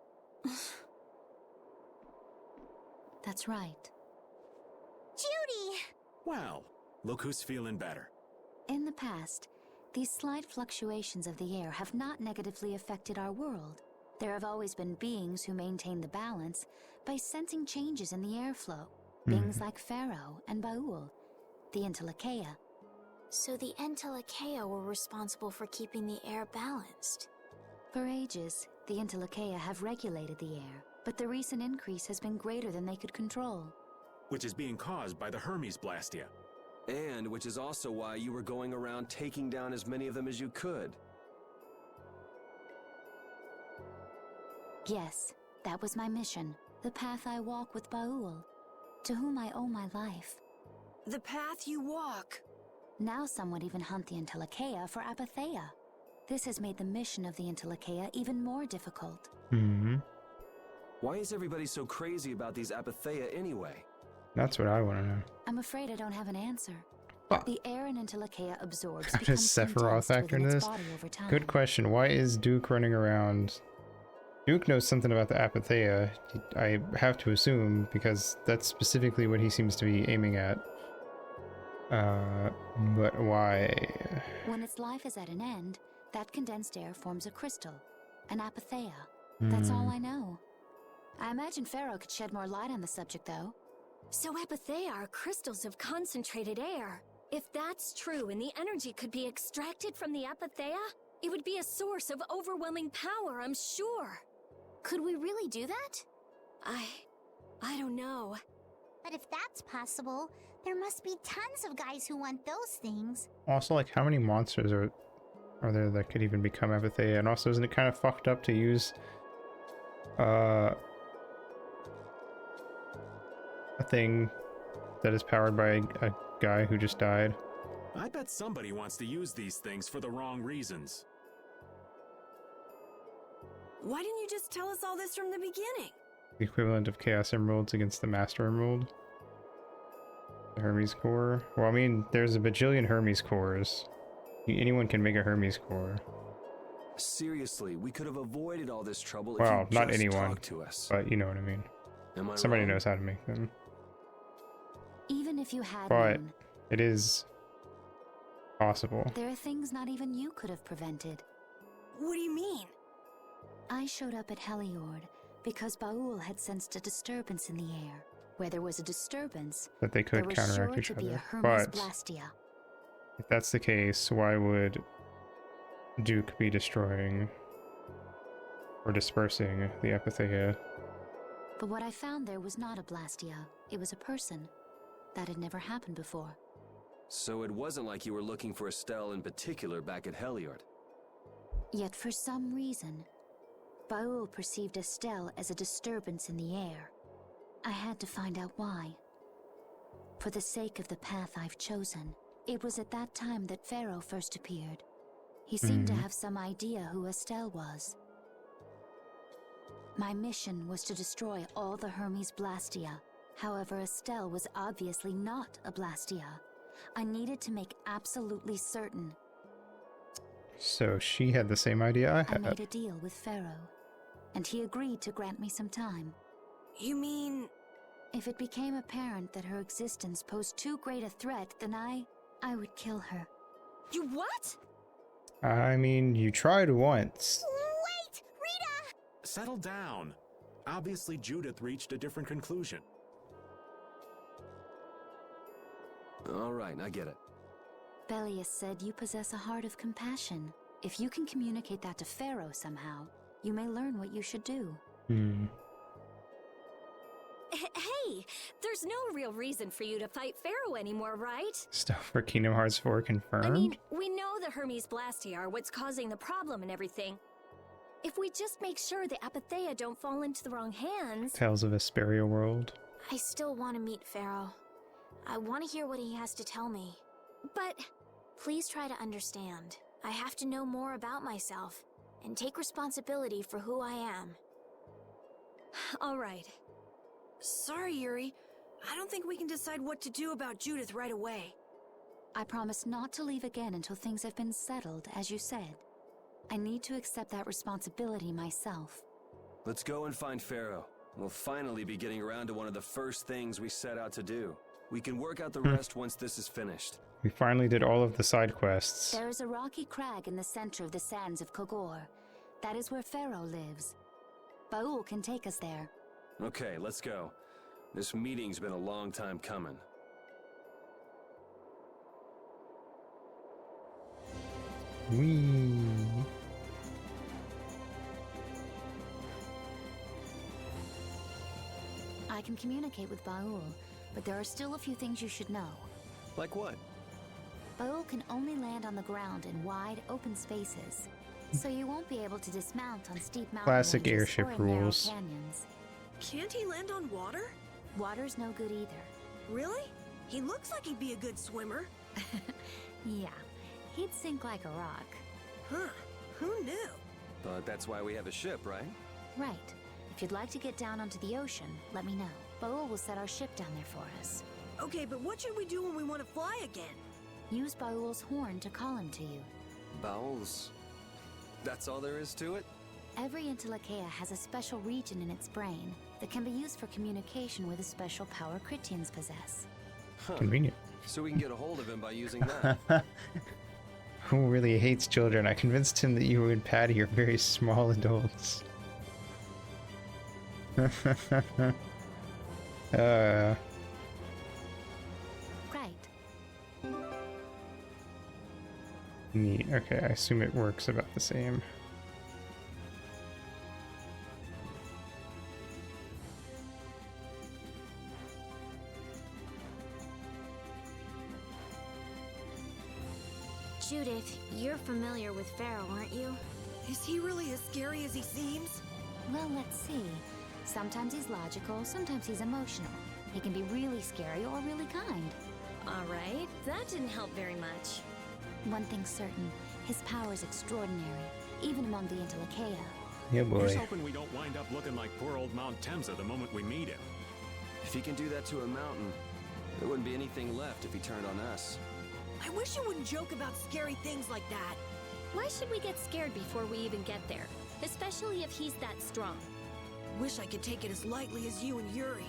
That's right. Judy! Well, look who's feeling better. In the past, these slight fluctuations of the air have not negatively affected our world. There have always been beings who maintain the balance by sensing changes in the airflow. Beings like Pharaoh and Baul, the Entelekea. So the Entelekea were responsible for keeping the air balanced. For ages, the Entelekea have regulated the air, but the recent increase has been greater than they could control. Which is being caused by the Hermes Blastia. And which is also why you were going around taking down as many of them as you could. Yes, that was my mission. The path I walk with Baul, to whom I owe my life. The path you walk. Now some would even hunt the Entelekea for Apatheia. This has made the mission of the Entelekea even more difficult. Why is everybody so crazy about these Apatheia anyway? That's what I want to know. I'm afraid I don't have an answer. The air in Entelekea absorbs How does Sephiroth factor into this? Good question. Why is Duke running around? Duke knows something about the Apatheia, I have to assume, because that's specifically what he seems to be aiming at. But why? When its life is at an end, that condensed air forms a crystal, an apatheia. That's all I know. I imagine Pharaoh could shed more light on the subject, though. So apatheia are crystals of concentrated air. If that's true and the energy could be extracted from the apatheia, it would be a source of overwhelming power, I'm sure. Could we really do that? I don't know. But if that's possible, there must be tons of guys who want those things. Also, like, how many monsters are there that could even become apatheia? And also, isn't it kind of fucked up to use a thing that is powered by a guy who just died? I bet somebody wants to use these things for the wrong reasons. Why didn't you just tell us all this from the beginning? The equivalent of Chaos Emeralds against the Master Emerald. The Hermes core. Well, I mean, there's a bajillion Hermes cores. Anyone can make a Hermes core. Seriously, we could have avoided all this trouble if Well, you not just anyone, talked to us. but you know what I mean. Am I Somebody wrong? knows how to make them. Even if you had But known, it is possible. there are things not even you could have prevented. What do you mean? I showed up at Heliord because Baul had sensed a disturbance in the air. Where there was a disturbance, That they there could was counteract sure each to be a other. Hermes But Blastia. if that's the case, why would Duke be destroying or dispersing the apatheia? But what I found there was not a Blastia. It was a person. That had never happened before. So it wasn't like you were looking for Estelle in particular back at Heliord. Yet for some reason, Baul perceived Estelle as a disturbance in the air. I had to find out why. For the sake of the path I've chosen, it was at that time that Pharaoh first appeared. He seemed to have some idea who Estelle was. My mission was to destroy all the Hermes Blastia. However, Estelle was obviously not a Blastia. I needed to make absolutely certain. So she had the same idea I I had. made a deal with Pharaoh, and he agreed to grant me some time. You mean... If it became apparent that her existence posed too great a threat, then I would kill her. You what? I mean, you tried once. Wait! Rita! Settle down. Obviously, Judith reached a different conclusion. All right, I get it. Belius said you possess a heart of compassion. If you can communicate that to Pharaoh somehow, you may learn what you should do. Hey, there's no real reason for you to fight Pharaoh anymore, right? Stuff for Kingdom Hearts 4 confirmed? I mean, we know the Hermes Blastia are what's causing the problem and everything. If we just make sure the apatheia don't fall into the wrong hands... Tales of Vesperia world. I still want to meet Pharaoh. I want to hear what he has to tell me. But... Please try to understand. I have to know more about myself and take responsibility for who I am. All right. Sorry, Yuri. I don't think we can decide what to do about Judith right away. I promise not to leave again until things have been settled, as you said. I need to accept that responsibility myself. Let's go and find Pharaoh. We'll finally be getting around to one of the first things we set out to do. We can work out the rest once this is finished. We finally did all of the side quests. There is a rocky crag in the center of the sands of Kogor. That is where Pharaoh lives. Baul can take us there. Okay, let's go. This meeting's been a long time coming. Whee! I can communicate with Baul, but there are still a few things you should know. Like what? Baul can only land on the ground in wide, open spaces, so you won't be able to dismount on steep mountain Classic ranges airship or in narrow rules. canyons. Can't he land on water? Water's no good either. Really? He looks like he'd be a good swimmer. Yeah, he'd sink like a rock. Huh. Who knew? But that's why we have a ship, right? Right. If you'd like to get down onto the ocean, let me know. Baul will set our ship down there for us. Okay, but what should we do when we want to fly again? Use Baul's horn to call him to you. Bowels. That's all there is to it? Every Entelekea has a special region in its brain that can be used for communication with a special power Critians possess. Convenient. So we can get a hold of him by using that. Who really hates children? I convinced him that you and Patty are very small adults. Right. Neat. Okay, I assume it works about the same. Judith, you're familiar with Pharaoh, aren't you? Is he really as scary as he seems? Well, let's see. Sometimes he's logical, sometimes he's emotional. He can be really scary or really kind. Alright, that didn't help very much. One thing's certain, his power is extraordinary, even among the Intellicheia. Yeah, Here's boy. hoping we don't wind up looking like poor old Mount Temsa the moment we meet him. If he can do that to a mountain, there wouldn't be anything left if he turned on us. I wish you wouldn't joke about scary things like that. Why should we get scared before we even get there? Especially if he's that strong. Wish I could take it as lightly as you and Yuri.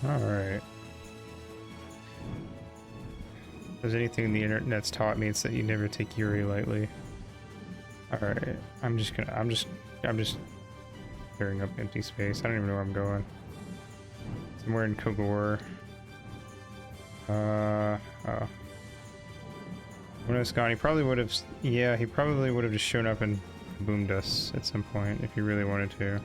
Alright. If there's anything the internet's taught me, it's that you never take Yuri lightly. Alright. I'm just clearing up empty space. I don't even know where I'm going. Somewhere in Kogor. Oh. When I was gone, he probably would have. Yeah, he probably would have just shown up and boomed us at some point if he really wanted to.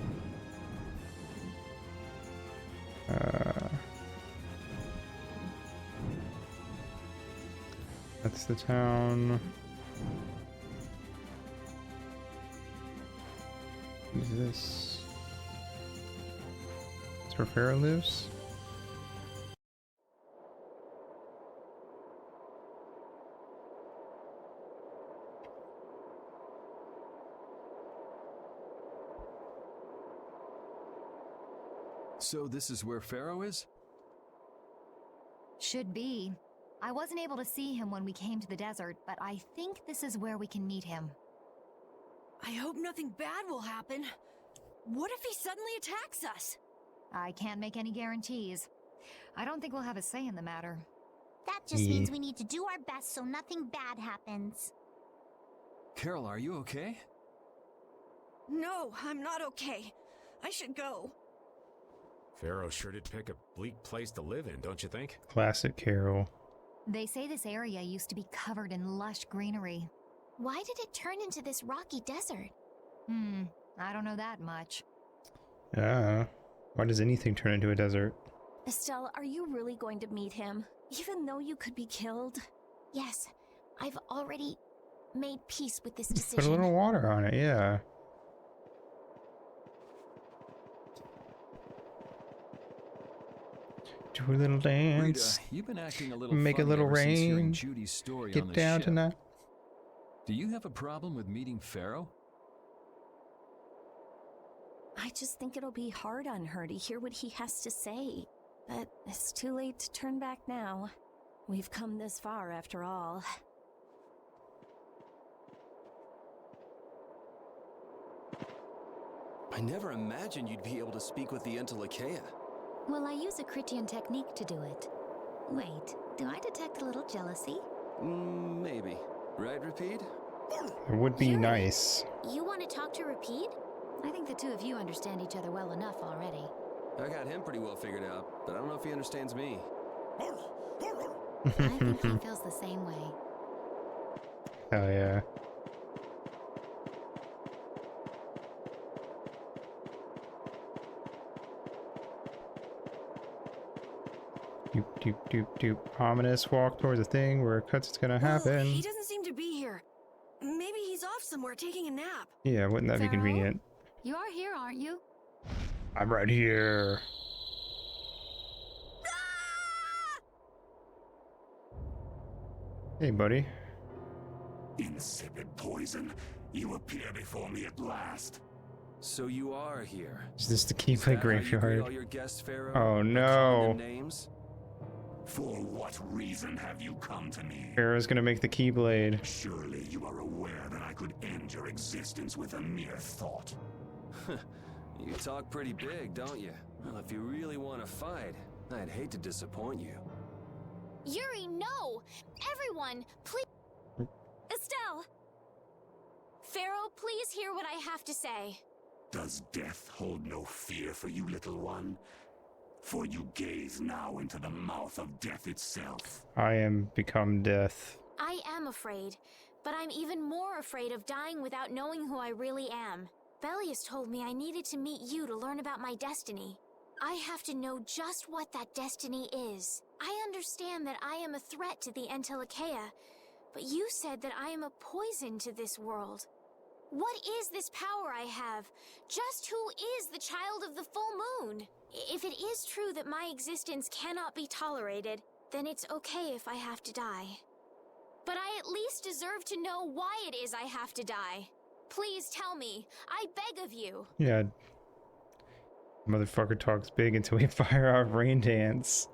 That's the town. What is this? That's where Pharaoh lives? So this is where Pharaoh is? Should be. I wasn't able to see him when we came to the desert, but I think this is where we can meet him. I hope nothing bad will happen. What if he suddenly attacks us? I can't make any guarantees. I don't think we'll have a say in the matter. That just means we need to do our best so nothing bad happens. Carol, are you okay? No, I'm not okay. I should go. Pharaoh sure did pick a bleak place to live in, don't you think? Classic Carol. They say this area used to be covered in lush greenery. Why did it turn into this rocky desert? I don't know that much. Why does anything turn into a desert? Estelle, are you really going to meet him? Even though you could be killed? Yes, I've already made peace with this Put decision. a little water on it, yeah. Do a little dance. Rita, you've been acting a little Make a funny little ever since hearing rain. Judy's story Get on the down ship. tonight. Do you have a problem with meeting Pharaoh? I just think it'll be hard on her to hear what he has to say. But it's too late to turn back now. We've come this far after all. I never imagined you'd be able to speak with the Intellicheia. Well, I use a Critian technique to do it. Wait, do I detect a little jealousy? Maybe. Right, Rapide? It would be nice. You want to talk to Rapide? I think the two of you understand each other well enough already. I got him pretty well figured out, but I don't know if he understands me. I think he feels the same way. Hell yeah. Doop, doop, doop, doop. Ominous walk towards the thing where it cuts it's gonna happen. He doesn't seem to be here. Maybe he's off somewhere taking a nap. Yeah, wouldn't that be Pharaoh? convenient? You are here, aren't you? I'm right here. Hey, buddy. Insipid poison, you appear before me at last. So you are here. Is this the Keyblade How you greet graveyard? all your guests, Pharaoh? Oh By calling no. them names? For what reason have you come to me? Pharaoh's gonna make the Keyblade. Surely you are aware that I could end your existence with a mere thought. You talk pretty big, don't you? Well, if you really want to fight, I'd hate to disappoint you. Yuri, no! Everyone, please. Estelle! Pharaoh, please hear what I have to say. Does death hold no fear for you, little one? For you gaze now into the mouth of death itself. I am become death. I am afraid, but I'm even more afraid of dying without knowing who I really am. Belius told me I needed to meet you to learn about my destiny. I have to know just what that destiny is. I understand that I am a threat to the Entelekea, but you said that I am a poison to this world. What is this power I have? Just who is the child of the full moon? If it is true that my existence cannot be tolerated, then it's okay if I have to die. But I at least deserve to know why it is I have to die. Please tell me. I beg of you. Yeah. Motherfucker talks big until we fire off rain dance.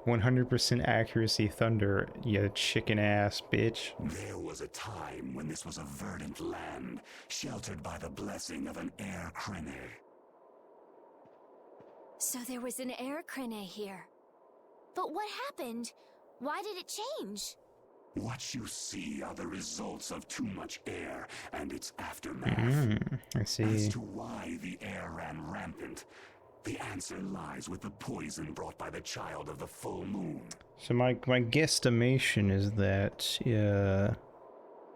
100% accuracy thunder, you chicken ass bitch. There was a time when this was a verdant land, sheltered by the blessing of an air crene. So there was an air crene here. But what happened? Why did it change? What you see are the results of too much air and its aftermath. I see. As to why the air ran rampant, the answer lies with the poison brought by the child of the full moon. So my guesstimation is that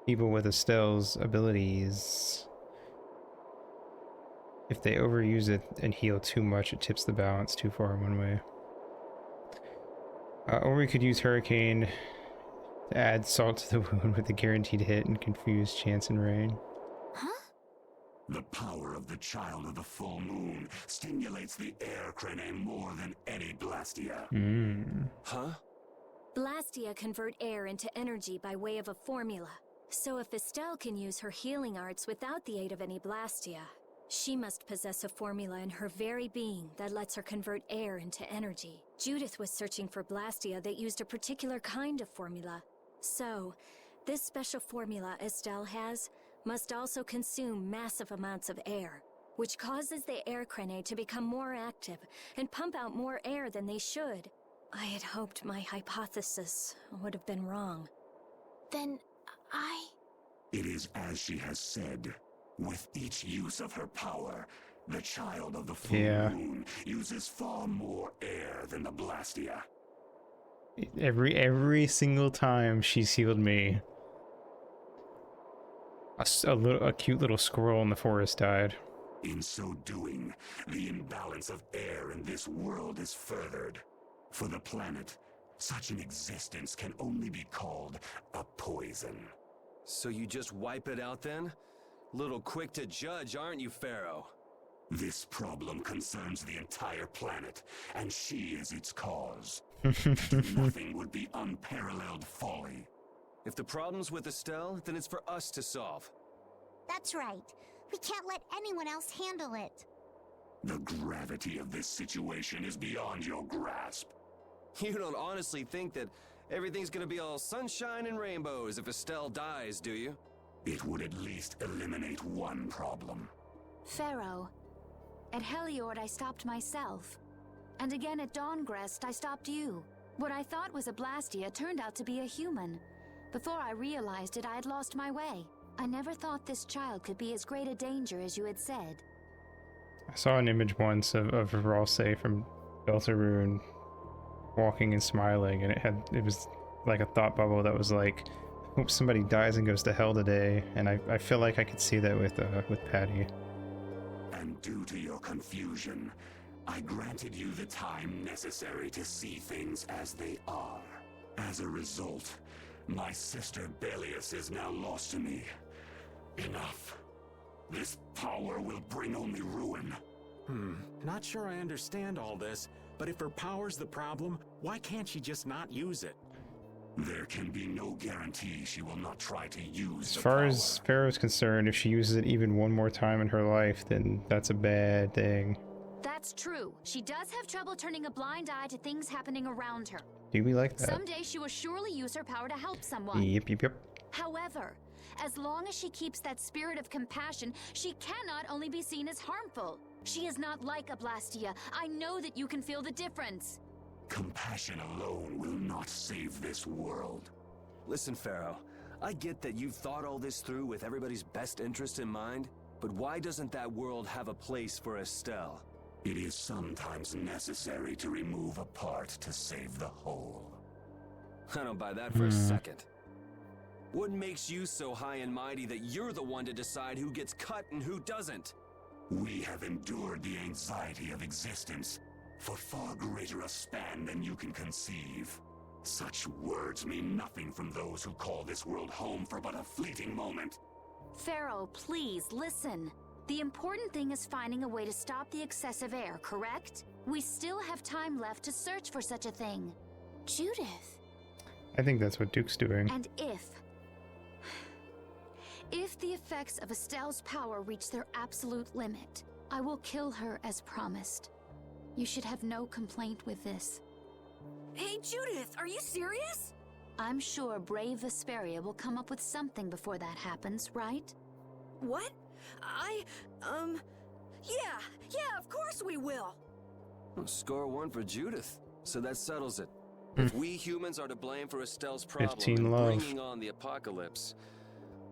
people with Estelle's abilities, if they overuse it and heal too much, it tips the balance too far one way. Or we could use Hurricane to add salt to the wound with a guaranteed hit and confuse chance and rain. The power of the child of the full moon stimulates the air crene more than any Blastia. Huh? Blastia convert air into energy by way of a formula. So if Estelle can use her healing arts without the aid of any Blastia, she must possess a formula in her very being that lets her convert air into energy. Judith was searching for Blastia that used a particular kind of formula. So, this special formula Estelle has must also consume massive amounts of air, which causes the air crene to become more active and pump out more air than they should. I had hoped my hypothesis would have been wrong. Then It is as she has said. With each use of her power, the child of the full moon uses far more air than the Blastia. Every single time she's healed me, a cute little squirrel in the forest died. In so doing, the imbalance of air in this world is furthered. For the planet, such an existence can only be called a poison. So you just wipe it out then? Little quick to judge, aren't you, Pharaoh? This problem concerns the entire planet, and she is its cause. Nothing would be unparalleled folly. If the problem's with Estelle, then it's for us to solve. That's right. We can't let anyone else handle it. The gravity of this situation is beyond your grasp. You don't honestly think that everything's gonna be all sunshine and rainbows if Estelle dies, do you? It would at least eliminate one problem. Pharaoh, at Heliord I stopped myself. And again at Dawngrest I stopped you. What I thought was a Blastia turned out to be a human. Before I realized it, I had lost my way. I never thought this child could be as great a danger as you had said. I saw an image once of Ralsei from Deltarune walking and smiling, and it was like a thought bubble that was like, hope somebody dies and goes to hell today, and I feel like I could see that with Patty. And due to your confusion, I granted you the time necessary to see things as they are. As a result, my sister Belius is now lost to me. Enough. This power will bring only ruin. Not sure I understand all this, but if her power's the problem, why can't she just not use it? There can be no guarantee she will not try to use As far as Pharaoh's concerned, if she uses it even one more time in her life, then that's a bad thing. That's true. She does have trouble turning a blind eye to things happening around her. Do we like that? Someday she will surely use her power to help someone. Yep. However, as long as she keeps that spirit of compassion, she cannot only be seen as harmful. She is not like a Blastia. I know that you can feel the difference. Compassion alone will not save this world. Listen, Pharaoh, I get that you've thought all this through with everybody's best interest in mind, but why doesn't that world have a place for Estelle? It is sometimes necessary to remove a part to save the whole. I don't buy that for a second. What makes you so high and mighty that you're the one to decide who gets cut and who doesn't? We have endured the anxiety of existence for far greater a span than you can conceive. Such words mean nothing from those who call this world home for but a fleeting moment. Pharaoh, please listen. The important thing is finding a way to stop the excessive air, correct? We still have time left to search for such a thing. Judith. I think that's what Duke's doing. And if the effects of Estelle's power reach their absolute limit, I will kill her as promised. You should have no complaint with this. Hey, Judith, are you serious? I'm sure brave Vesperia will come up with something before that happens, right? What? Yeah, of course we will. Well, score 1 for Judith, so that settles it. If we humans are to blame for Estelle's problem 15 and love. bringing on the apocalypse,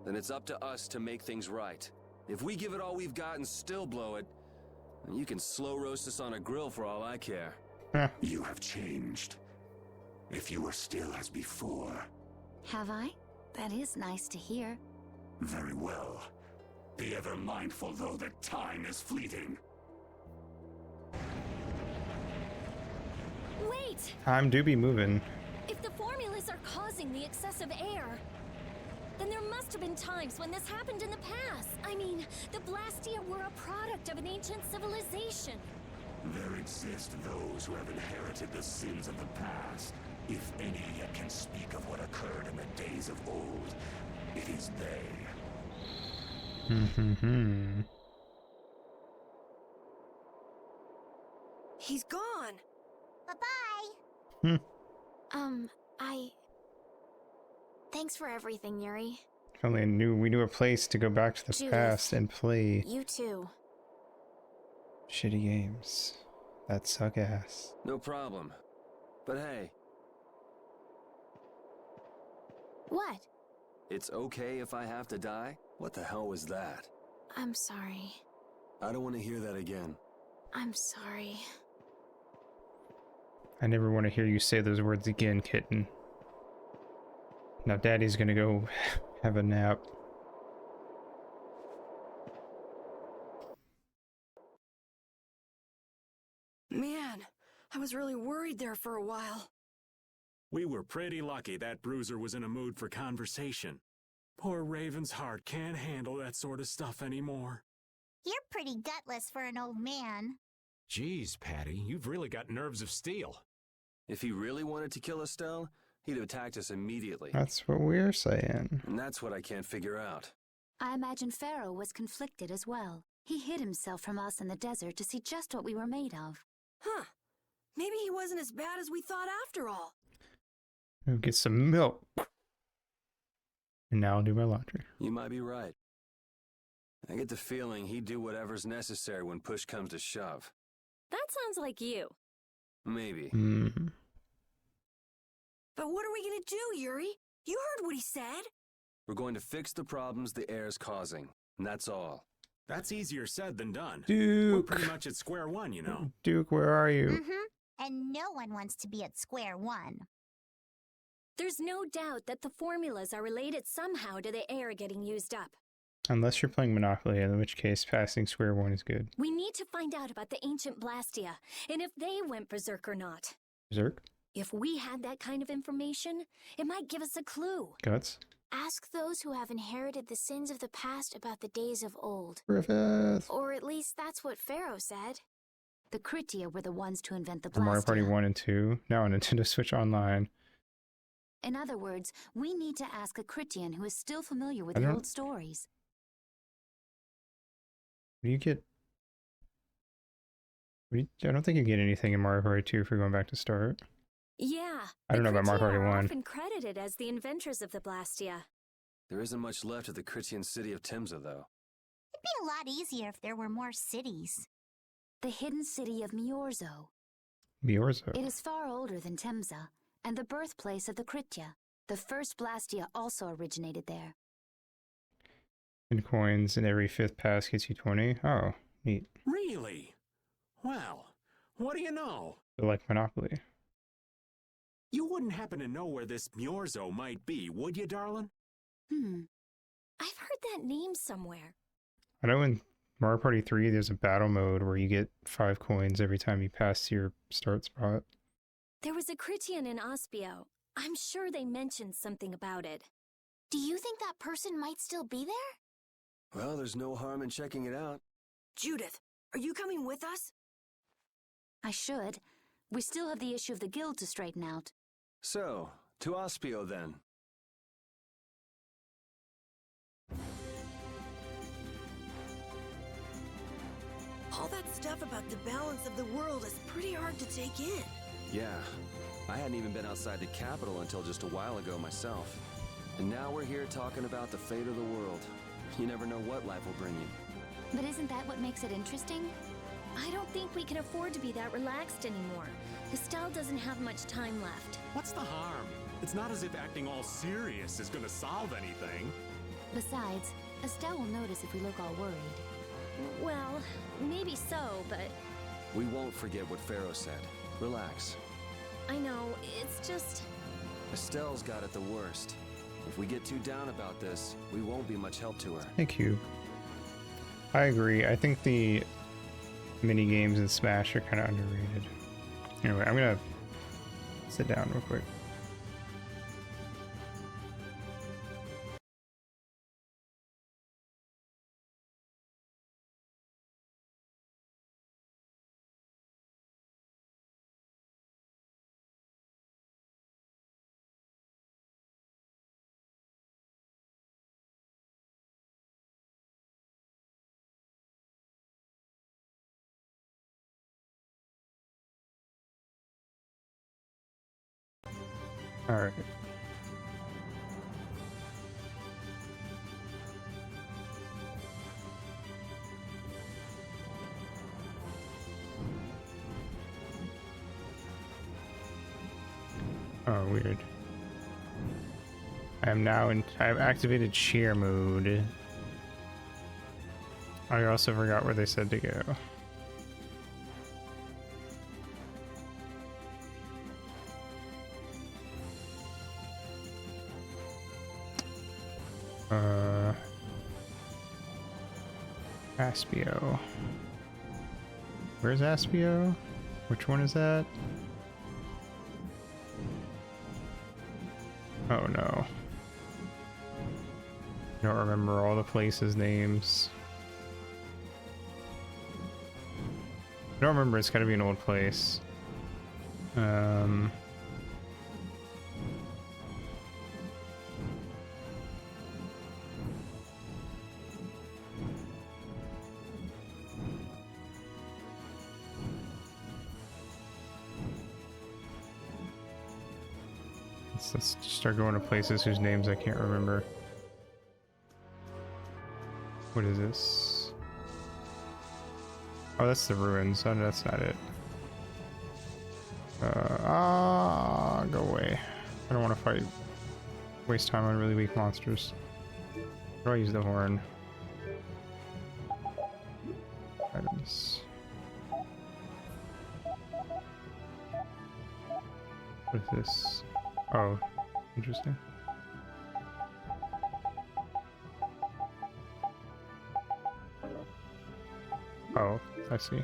then it's up to us to make things right. If we give it all we've got and still blow it, then you can slow roast us on a grill for all I care. You have changed. If you were still as before. Have I? That is nice to hear. Very well. Be ever mindful, though, that time is fleeting. Wait! Time do be moving. If the formulas are causing the excessive air, then there must have been times when this happened in the past. I mean, the Blastia were a product of an ancient civilization. There exist those who have inherited the sins of the past. If any yet can speak of what occurred in the days of old, it is they. He's gone. Bye-bye. Thanks for everything, Yuri. If only we knew a place to go back to the Judith, past and play You too. shitty games that suck ass. No problem. But hey, What? it's okay if I have to die? What the hell was that? I'm sorry. I don't want to hear that again. I'm sorry. I never want to hear you say those words again, kitten. Now Daddy's gonna go have a nap. Man, I was really worried there for a while. We were pretty lucky that bruiser was in a mood for conversation. Poor Raven's heart can't handle that sort of stuff anymore. You're pretty gutless for an old man. Geez, Patty, you've really got nerves of steel. If he really wanted to kill Estelle, he'd have attacked us immediately. That's what we're saying. And that's what I can't figure out. I imagine Pharaoh was conflicted as well. He hid himself from us in the desert to see just what we were made of. Huh. Maybe he wasn't as bad as we thought after all. Go get some milk. And now I'll do my laundry. You might be right. I get the feeling he'd do whatever's necessary when push comes to shove. That sounds like you. Maybe. But what are we gonna do, Yuri? You heard what he said. We're going to fix the problems the air's causing. And that's all. That's easier said than done. Duke. We're pretty much at square one, you know. Duke, where are you? And no one wants to be at square one. There's no doubt that the formulas are related somehow to the air getting used up. Unless you're playing Monopoly, in which case passing square one is good. We need to find out about the ancient Blastia, and if they went berserk or not. Berserk? If we had that kind of information, it might give us a clue. Guts? Ask those who have inherited the sins of the past about the days of old. Griffith! Or at least that's what Pharaoh said. The Critia were the ones to invent the For Mario Party Blastia. 1 and 2, now on Nintendo Switch Online. In other words, we need to ask a Critian who is still familiar with I the don't- old stories. Do you get... I don't think you get anything in Mario Party 2 if you're going back to start. Yeah. I don't know about Mario Critia Party are 1. often credited as the inventors of the Blastia. There isn't much left of the Critian city of Timza, though. It'd be a lot easier if there were more cities. the hidden city of Miorzo. Miorzo. It is far older than Temza, and the birthplace of the Kritya. The first Blastia also originated there. 10 coins and every 5th pass gets you 20. Oh, neat. Really? Well, what do you know? They're like Monopoly. You wouldn't happen to know where this Miorzo might be, would you, darling? I've heard that name somewhere. I know in Mario Party 3 there's a battle mode where you get 5 coins every time you pass your start spot. There was a Critian in Ospio. I'm sure they mentioned something about it. Do you think that person might still be there? Well, there's no harm in checking it out. Judith, are you coming with us? I should. We still have the issue of the guild to straighten out. So, to Ospio then. All that stuff about the balance of the world is pretty hard to take in. Yeah, I hadn't even been outside the capital until just a while ago myself. And now we're here talking about the fate of the world. You never know what life will bring you. But isn't that what makes it interesting? I don't think we can afford to be that relaxed anymore. Estelle doesn't have much time left. What's the harm? It's not as if acting all serious is gonna solve anything. Besides, Estelle will notice if we look all worried. Well, maybe so, but... We won't forget what Pharaoh said. Relax. I know, it's just... Estelle's got it the worst. If we get too down about this, we won't be much help to her. Thank you. I agree. I think the mini games in Smash are kind of underrated. Anyway, I'm gonna sit down real quick. All right. Oh, weird. I am now in. I've activated cheer mode. I also forgot where they said to go. Aspio. Where's Aspio? Which one is that? Oh no. I don't remember all the places' names. I don't remember, it's gotta be an old place. Let's start going to places whose names I can't remember. What is this? Oh, that's the ruins. Oh, no, that's not it. Go away. I don't want to fight. Waste time on really weak monsters. How do I use the horn? Items. What is this? Oh, interesting. Oh, I see.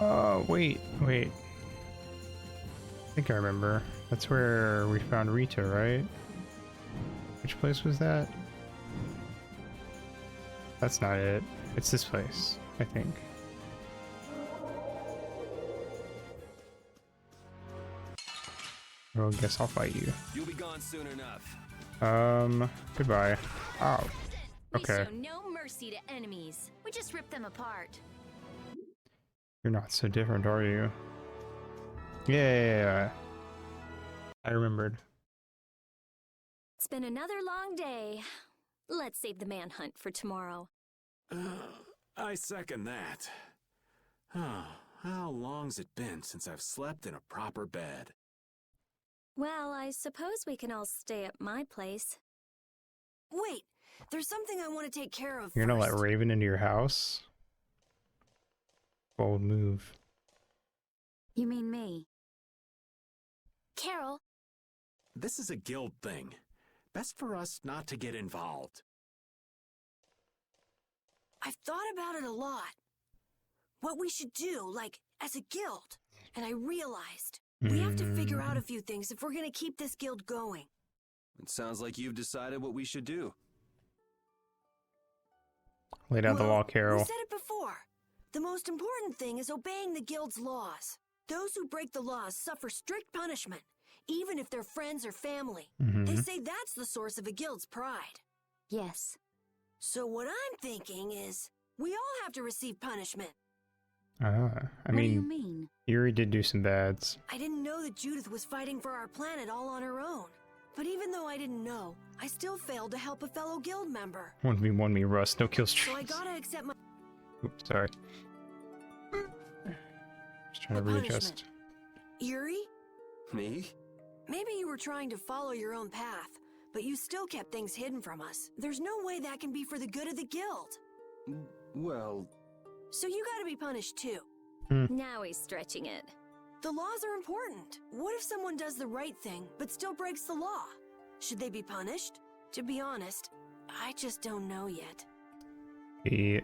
Oh, wait. I think I remember. That's where we found Rita, right? Which place was that? That's not it. It's this place, I think. Well, I guess I'll fight you. You'll be gone soon enough. Goodbye. Oh, okay. We show no mercy to enemies. We just rip them apart. You're not so different, are you? Yeah. I remembered. It's been another long day. Let's save the manhunt for tomorrow. I second that. How long's it been since I've slept in a proper bed? Well, I suppose we can all stay at my place. Wait, there's something I want to take care of You're gonna first. let Raven into your house? Bold move. You mean me? Carol. This is a guild thing. Best for us not to get involved. I've thought about it a lot. What we should do, like, as a guild. And I realized we have to figure out a few things if we're gonna keep this guild going. It sounds like you've decided what we should do. Lay down the law, Carol. We said it before. The most important thing is obeying the guild's laws. Those who break the laws suffer strict punishment, even if they're friends or family. They say that's the source of a guild's pride. Yes. So what I'm thinking is, we all have to receive punishment. I What do you mean? Yuri did do some bads. I didn't know that Judith was fighting for our planet all on her own. But even though I didn't know, I still failed to help a fellow guild member. 1v1 Rust, no kill So streaks. I gotta accept my Oops, sorry. Just trying to readjust. Yuri? Me? Maybe you were trying to follow your own path, but you still kept things hidden from us. There's no way that can be for the good of the guild. Well... So you gotta be punished too. Now he's stretching it. The laws are important. What if someone does the right thing, but still breaks the law? Should they be punished? To be honest, I just don't know yet. The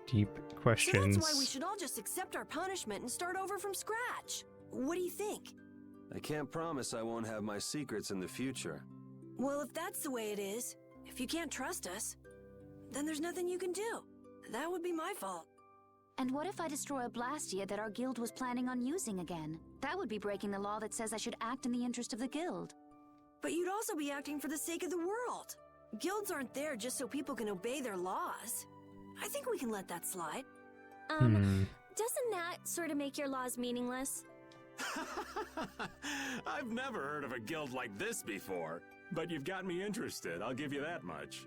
deep So questions. that's why we should all just accept our punishment and start over from scratch. What do you think? I can't promise I won't have my secrets in the future. Well, if that's the way it is, if you can't trust us, then there's nothing you can do. That would be my fault. And what if I destroy a Blastia that our guild was planning on using again? That would be breaking the law that says I should act in the interest of the guild. But you'd also be acting for the sake of the world. Guilds aren't there just so people can obey their laws. I think we can let that slide. Doesn't that sort of make your laws meaningless? I've never heard of a guild like this before. But you've got me interested, I'll give you that much.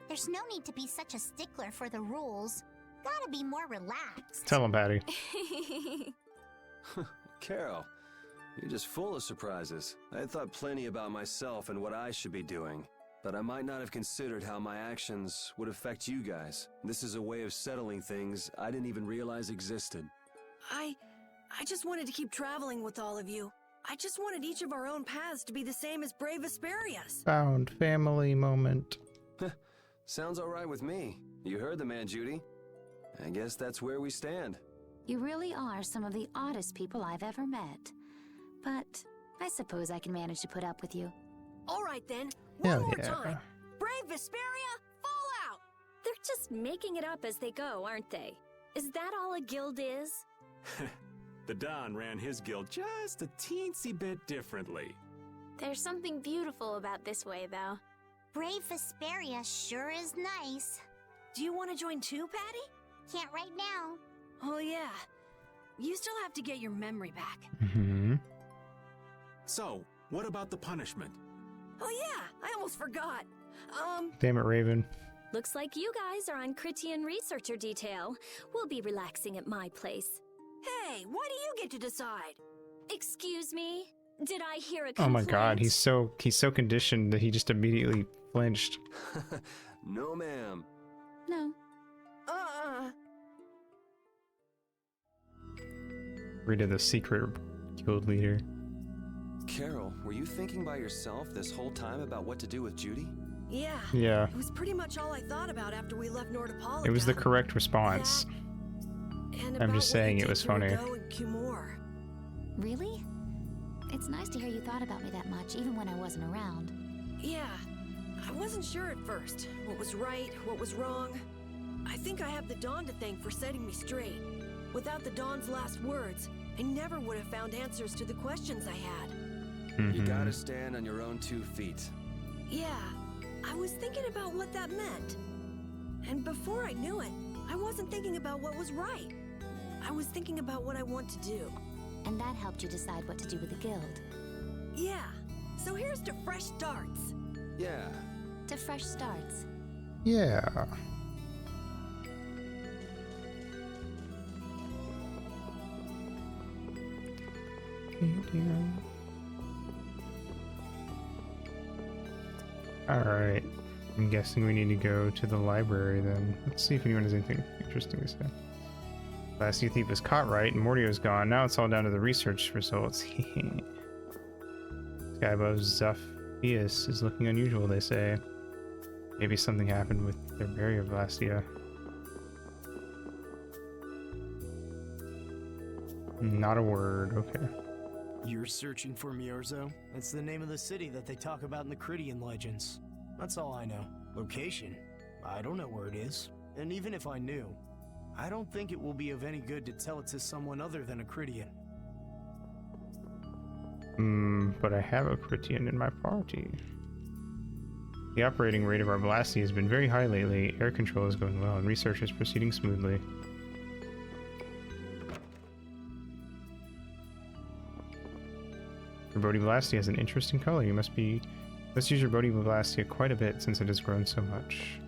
There's no need to be such a stickler for the rules. Gotta be more relaxed. Tell him, Patty. Carol, you're just full of surprises. I had thought plenty about myself and what I should be doing, but I might not have considered how my actions would affect you guys. This is a way of settling things I didn't even realize existed. I just wanted to keep traveling with all of you. I just wanted each of our own paths to be the same as brave Vesperia's. Found family moment. Sounds all right with me. You heard the man, Judy. I guess that's where we stand. You really are some of the oddest people I've ever met. But I suppose I can manage to put up with you. All right then, Hell one more yeah. time. Brave Vesperia, fall out! They're just making it up as they go, aren't they? Is that all a guild is? The Don ran his guild just a teensy bit differently. There's something beautiful about this way, though. Brave Vesperia sure is nice. Do you want to join too, Patty? Can't right now. Oh yeah. You still have to get your memory back. So, what about the punishment? Oh yeah, I almost forgot. Damn it, Raven. Looks like you guys are on Critian researcher detail. We'll be relaxing at my place. Hey, why do you get to decide? Excuse me? Did I hear a Oh complaint? my god, he's so conditioned that he just immediately flinched. No, ma'am. No. Rita, the secret guild leader. Carol, were you thinking by yourself this whole time about what to do with Judy? Yeah. Yeah. It was pretty much all I thought about after we left Nordopolica. It was the correct response. And I'm just saying it was funny. Really? It's nice to hear you thought about me that much, even when I wasn't around. Yeah. I wasn't sure at first. What was right, what was wrong. I think I have the Dawn to thank for setting me straight. Without the Dawn's last words, I never would have found answers to the questions I had. You gotta stand on your own 2 feet. Yeah, I was thinking about what that meant. And before I knew it, I wasn't thinking about what was right. I was thinking about what I want to do. And that helped you decide what to do with the guild. Yeah, So here's to fresh starts. Yeah. To fresh starts. Yeah. Alright. I'm guessing we need to go to the library then. Let's see if anyone has anything interesting to say. Last you thief was caught right, and Mordio's gone. Now it's all down to the research results. Guy above Zephius is looking unusual, they say. Maybe something happened with their barrier Blastia. Not a word, okay. You're searching for Miorzo? That's the name of the city that they talk about in the Cridian legends. That's all I know. Location? I don't know where it is. And even if I knew, I don't think it will be of any good to tell it to someone other than a Cridian. But I have a Critian in my party. The operating rate of our Blastia has been very high lately. Air control is going well, and research is proceeding smoothly. Your Bodhi Blastia has an interesting color. You must use your Bodhi Blastia quite a bit since it has grown so much.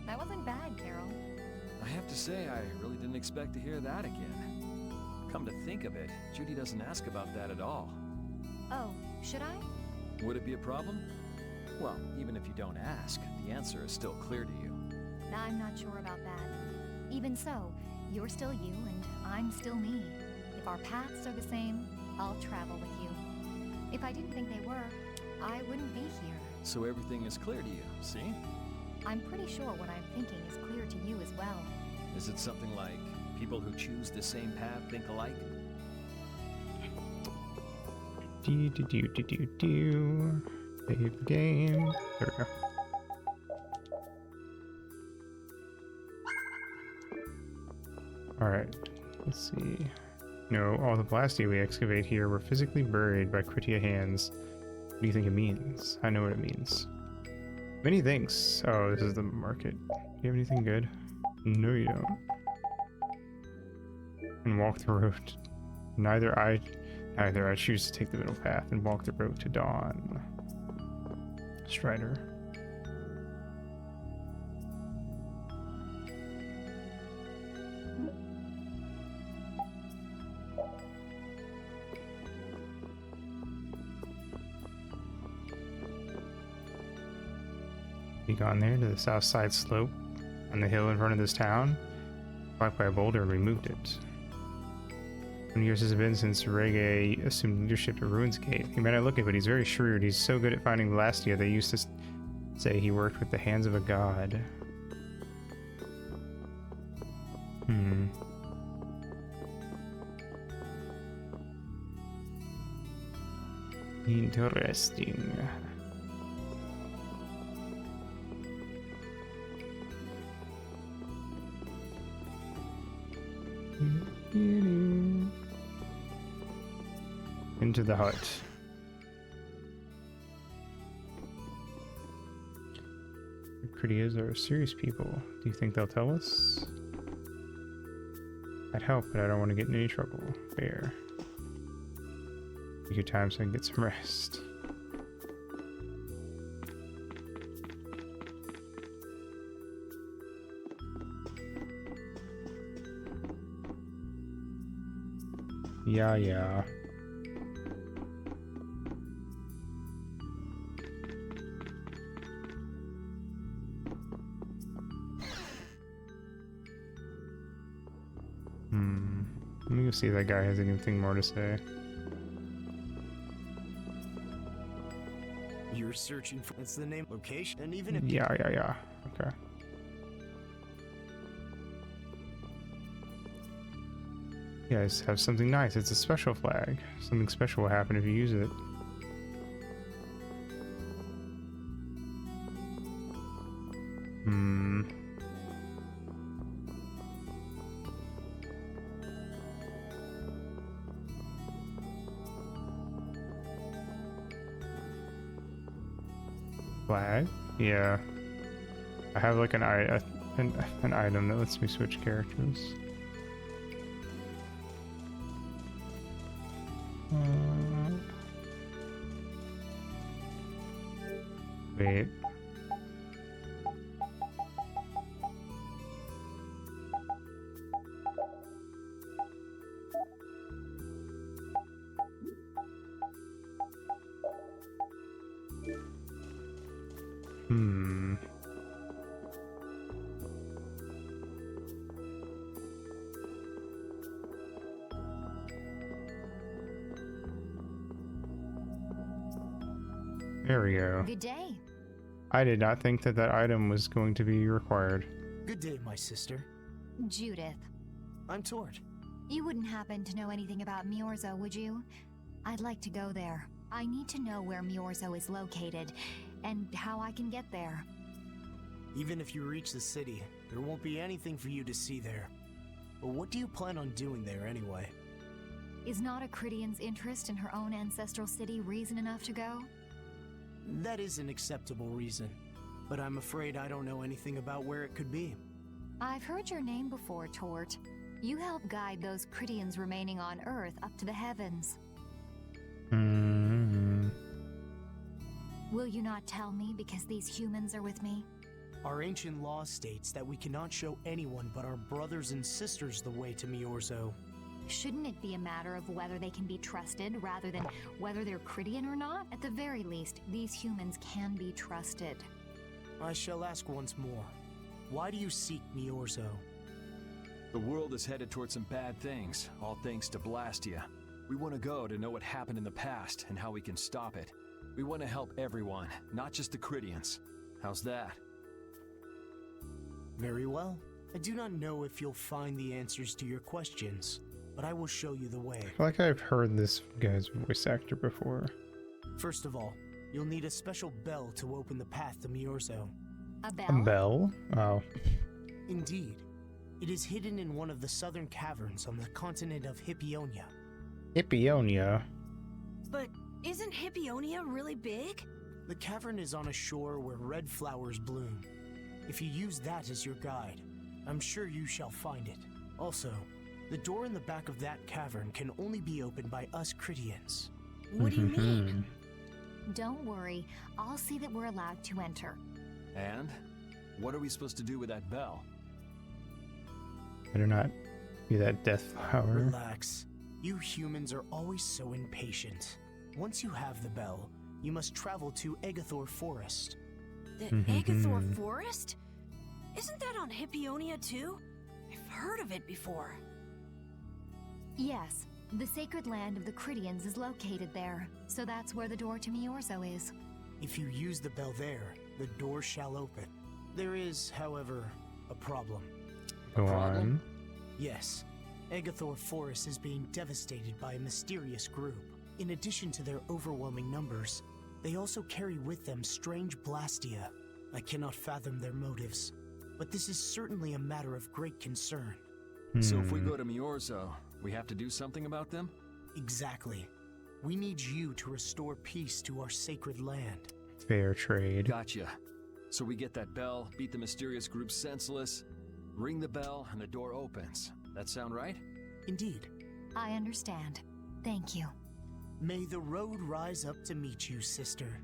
That wasn't bad, Carol. I have to say, I really didn't expect to hear that again. Come to think of it, Judy doesn't ask about that at all. Oh, should I? Would it be a problem? Well, even if you don't ask, the answer is still clear to you. I'm not sure about that. Even so, you're still you and I'm still me. If our paths are the same, I'll travel with you. If I didn't think they were, I wouldn't be here. So everything is clear to you, see? I'm pretty sure what I'm thinking is clear to you as well. Is it something like people who choose the same path think alike? Save game. There we go. Alright, let's see. No, all the Blastia we excavate here were physically buried by Critia hands. What do you think it means? I know what it means. Many thanks. Oh, this is the market. Do you have anything good? No, you don't. And walk the road. Neither I choose to take the middle path and walk the road to dawn. Strider. You gone there to the south side slope on the hill in front of this town? Blocked by a boulder and removed it. How many years has it been since Reggae assumed leadership at Ruins Gate? He may not look it, but he's very shrewd. He's so good at finding Blastia, they used to say he worked with the hands of a god. Interesting. Into the hut. The Critias are serious people. Do you think they'll tell us? I'd help, but I don't want to get in any trouble. Fair. Take your time so I can get some rest. Yeah. Let me go see if that guy has anything more to say. You're searching for... That's the name, location, and even if... Yeah. Okay. You guys have something nice. It's a special flag. Something special will happen if you use it. Flag? Yeah. I have like an item that lets me switch characters. Wait. Hmm. There we go. Good day. I did not think that that item was going to be required. Good day, my sister. Judith. I'm Tord. You wouldn't happen to know anything about Miorzo, would you? I'd like to go there. I need to know where Miorzo is located, and how I can get there. Even if you reach the city, there won't be anything for you to see there. But what do you plan on doing there anyway? Is not a Cridian's interest in her own ancestral city reason enough to go? That is an acceptable reason, but I'm afraid I don't know anything about where it could be. I've heard your name before, Tort. You help guide those Cridians remaining on Earth up to the heavens. Will you not tell me because these humans are with me? Our ancient law states that we cannot show anyone but our brothers and sisters the way to Miorzo. Shouldn't it be a matter of whether they can be trusted rather than whether they're Cridian or not? At the very least, these humans can be trusted. I shall ask once more. Why do you seek Miorzo? The world is headed towards some bad things, all thanks to Blastia. We want to go to know what happened in the past and how we can stop it. We want to help everyone, not just the Cridians. How's that? Very well. I do not know if you'll find the answers to your questions, but I will show you the way. I feel like I've heard this guy's voice actor before. First of all, you'll need a special bell to open the path to Miorzo. A bell? A bell? Oh. Indeed. It is hidden in one of the southern caverns on the continent of Hippionia. Hippionia? But isn't Hippionia really big? The cavern is on a shore where red flowers bloom. If you use that as your guide, I'm sure you shall find it. Also, the door in the back of that cavern can only be opened by us Cridians. What do you mean? Don't worry, I'll see that we're allowed to enter. And? What are we supposed to do with that bell? Better not be that death flower. Relax. You humans are always so impatient. Once you have the bell, you must travel to Egathor Forest. The Egathor Forest? Isn't that on Hippionia too? I've heard of it before. Yes, the sacred land of the Cridians is located there, so that's where the door to Miorzo is. If you use the bell there, the door shall open. There is, however, a problem. Go on. Yes. Egathor Forest is being devastated by a mysterious group. In addition to their overwhelming numbers, they also carry with them strange Blastia. I cannot fathom their motives, but this is certainly a matter of great concern. So if we go to Miorzo, we have to do something about them? Exactly. We need you to restore peace to our sacred land. Fair trade. Gotcha. So we get that bell, beat the mysterious group senseless, ring the bell, and the door opens. That sound right? Indeed. I understand. Thank you. May the road rise up to meet you, sister.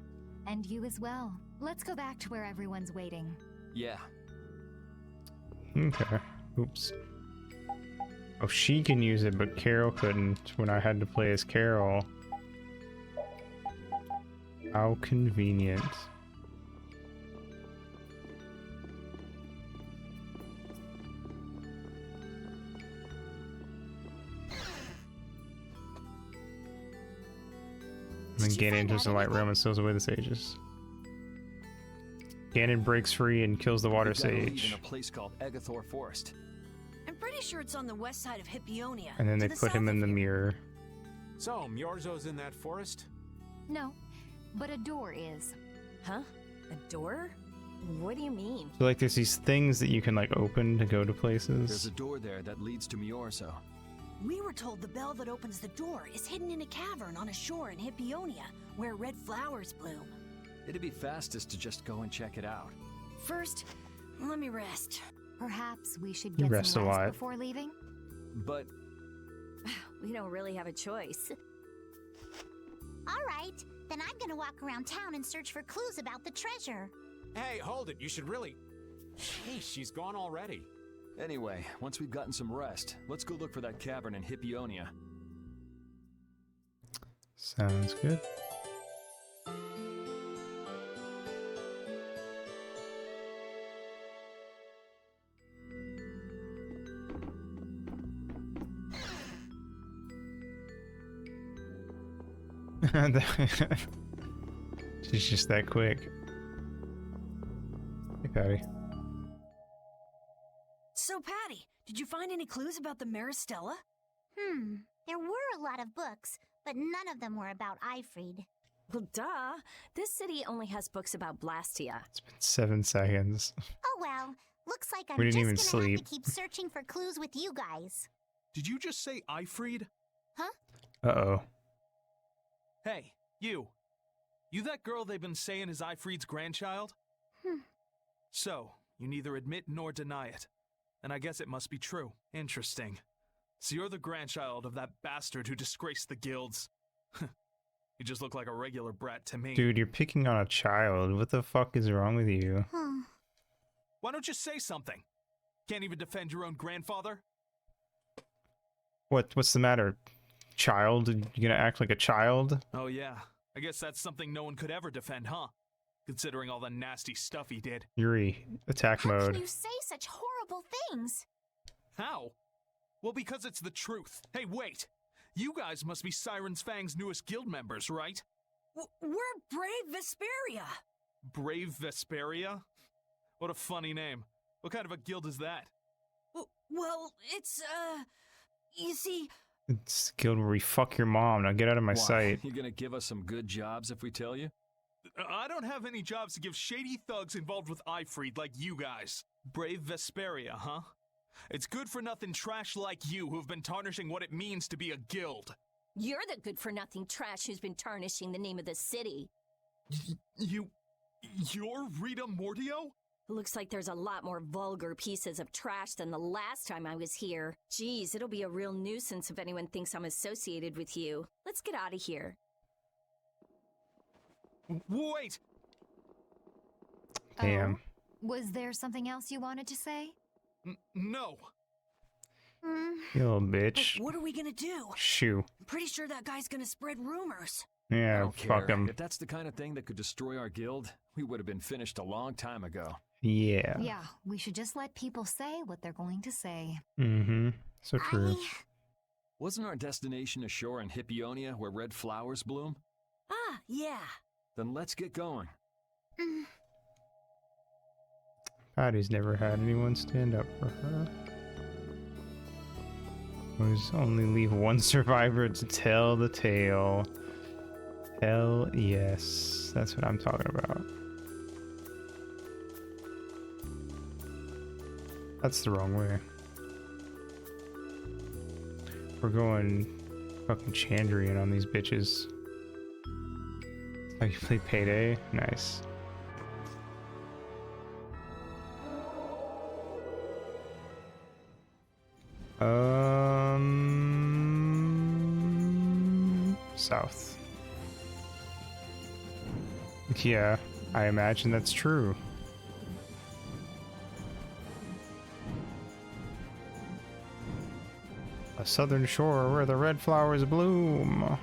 And you as well. Let's go back to where everyone's waiting. Yeah. Okay. Oops. Oh, she can use it, but Carol couldn't when I had to play as Carol. How convenient. And then Ganon enters the light realm and steals away the sages. Ganon breaks free and kills the water We've got to leave sage. in a place called Egathor Forest. I'm pretty sure it's on the west side of Hippionia. And then to they the put him south in of the here. mirror. So, Miorzo's in that forest? No, but a door is. Huh? A door? What do you mean? So like there's these things that you can like open to go to places. There's a door there that leads to Miorzo. We were told the bell that opens the door is hidden in a cavern on a shore in Hippionia, where red flowers bloom. It'd be fastest to just go and check it out. First, let me rest. Perhaps we should You get rest some a rest lot. before leaving? But We don't really have a choice. All right, Then I'm gonna walk around town and search for clues about the treasure. Hey, hold it. You should really... Jeez, she's gone already. Anyway, once we've gotten some rest, let's go look for that cavern in Hippionia. Sounds good. She's just that quick. Hey, Patty. So, Patty, did you find any clues about the Maristella? There were a lot of books, but none of them were about Ifrid. Well, duh. This city only has books about Blastia. 7 seconds. Oh well, looks like I'm We didn't just even gonna sleep. have to keep searching for clues with you guys. Did you just say Ifrid? Huh? Uh-oh. Hey, you. You that girl they've been saying is Ifrid's grandchild? So, you neither admit nor deny it. And I guess it must be true. Interesting. So you're the grandchild of that bastard who disgraced the guilds. You just look like a regular brat to me. Dude, you're picking on a child. What the fuck is wrong with you? Why don't you say something? Can't even defend your own grandfather? What's the matter? Child? You gonna act like a child? Oh yeah, I guess that's something no one could ever defend, huh? Considering all the nasty stuff he did. Yuri, attack How mode. can you say such horrible things? How? Well, because it's the truth. Hey, wait! You guys must be Siren's Fang's newest guild members, right? We're Brave Vesperia! Brave Vesperia? What a funny name. What kind of a guild is that? Well, it's, you see... It's a guild where we fuck your mom. Now get out of my Why, sight. You gonna give us some good jobs if we tell you? I don't have any jobs to give shady thugs involved with Ifrid like you guys. Brave Vesperia, huh? It's good-for-nothing trash like you who've been tarnishing what it means to be a guild. You're the good-for-nothing trash who's been tarnishing the name of the city. You're Rita Mortio? Looks like there's a lot more vulgar pieces of trash than the last time I was here. Geez, it'll be a real nuisance if anyone thinks I'm associated with you. Let's get out of here. Wait! Damn. Oh? Was there something else you wanted to say? No. You little bitch. What are we gonna do? Shoo. I'm pretty sure that guy's gonna spread rumors. I Yeah, don't fuck care. him. If that's the kind of thing that could destroy our guild, we would have been finished a long time ago. Yeah. Yeah, we should just let people say what they're going to say. Mm-hmm. So true. Wasn't our destination ashore in Hippionia where red flowers bloom? Ah, yeah. Then let's get going. Patty's never had anyone stand up for her. Always only leave one survivor to tell the tale. Hell yes. That's what I'm talking about. That's the wrong way. We're going fucking Chandrian on these bitches. Oh, you play Payday? Nice. South. Yeah, I imagine that's true. A southern shore where the red flowers bloom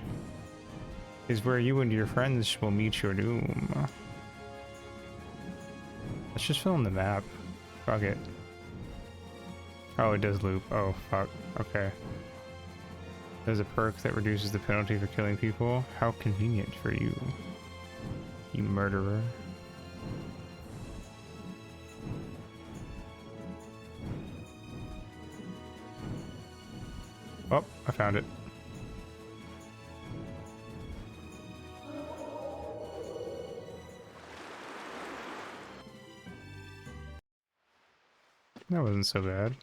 is where you and your friends will meet your doom. Let's just fill in the map. Fuck it. Oh, it does loop. Oh, fuck. Okay. There's a perk that reduces the penalty for killing people. How convenient for you, you murderer. Oh, I found it. That wasn't so bad.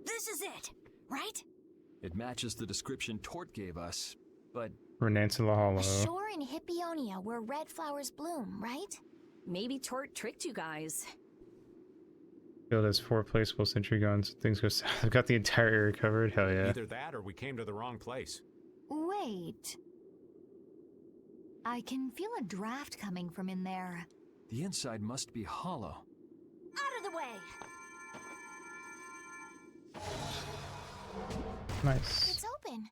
This is it, right? It matches the description Tort gave us, but... Renansula Hollow. A shore in Hippionia where red flowers bloom, right? Maybe Tort tricked you guys. Field has 4 placeable sentry guns. Things go south. I've got the entire area covered. Hell yeah. Either that or we came to the wrong place. Wait, I can feel a draft coming from in there. The inside must be hollow. Out of the way! Nice. It's open.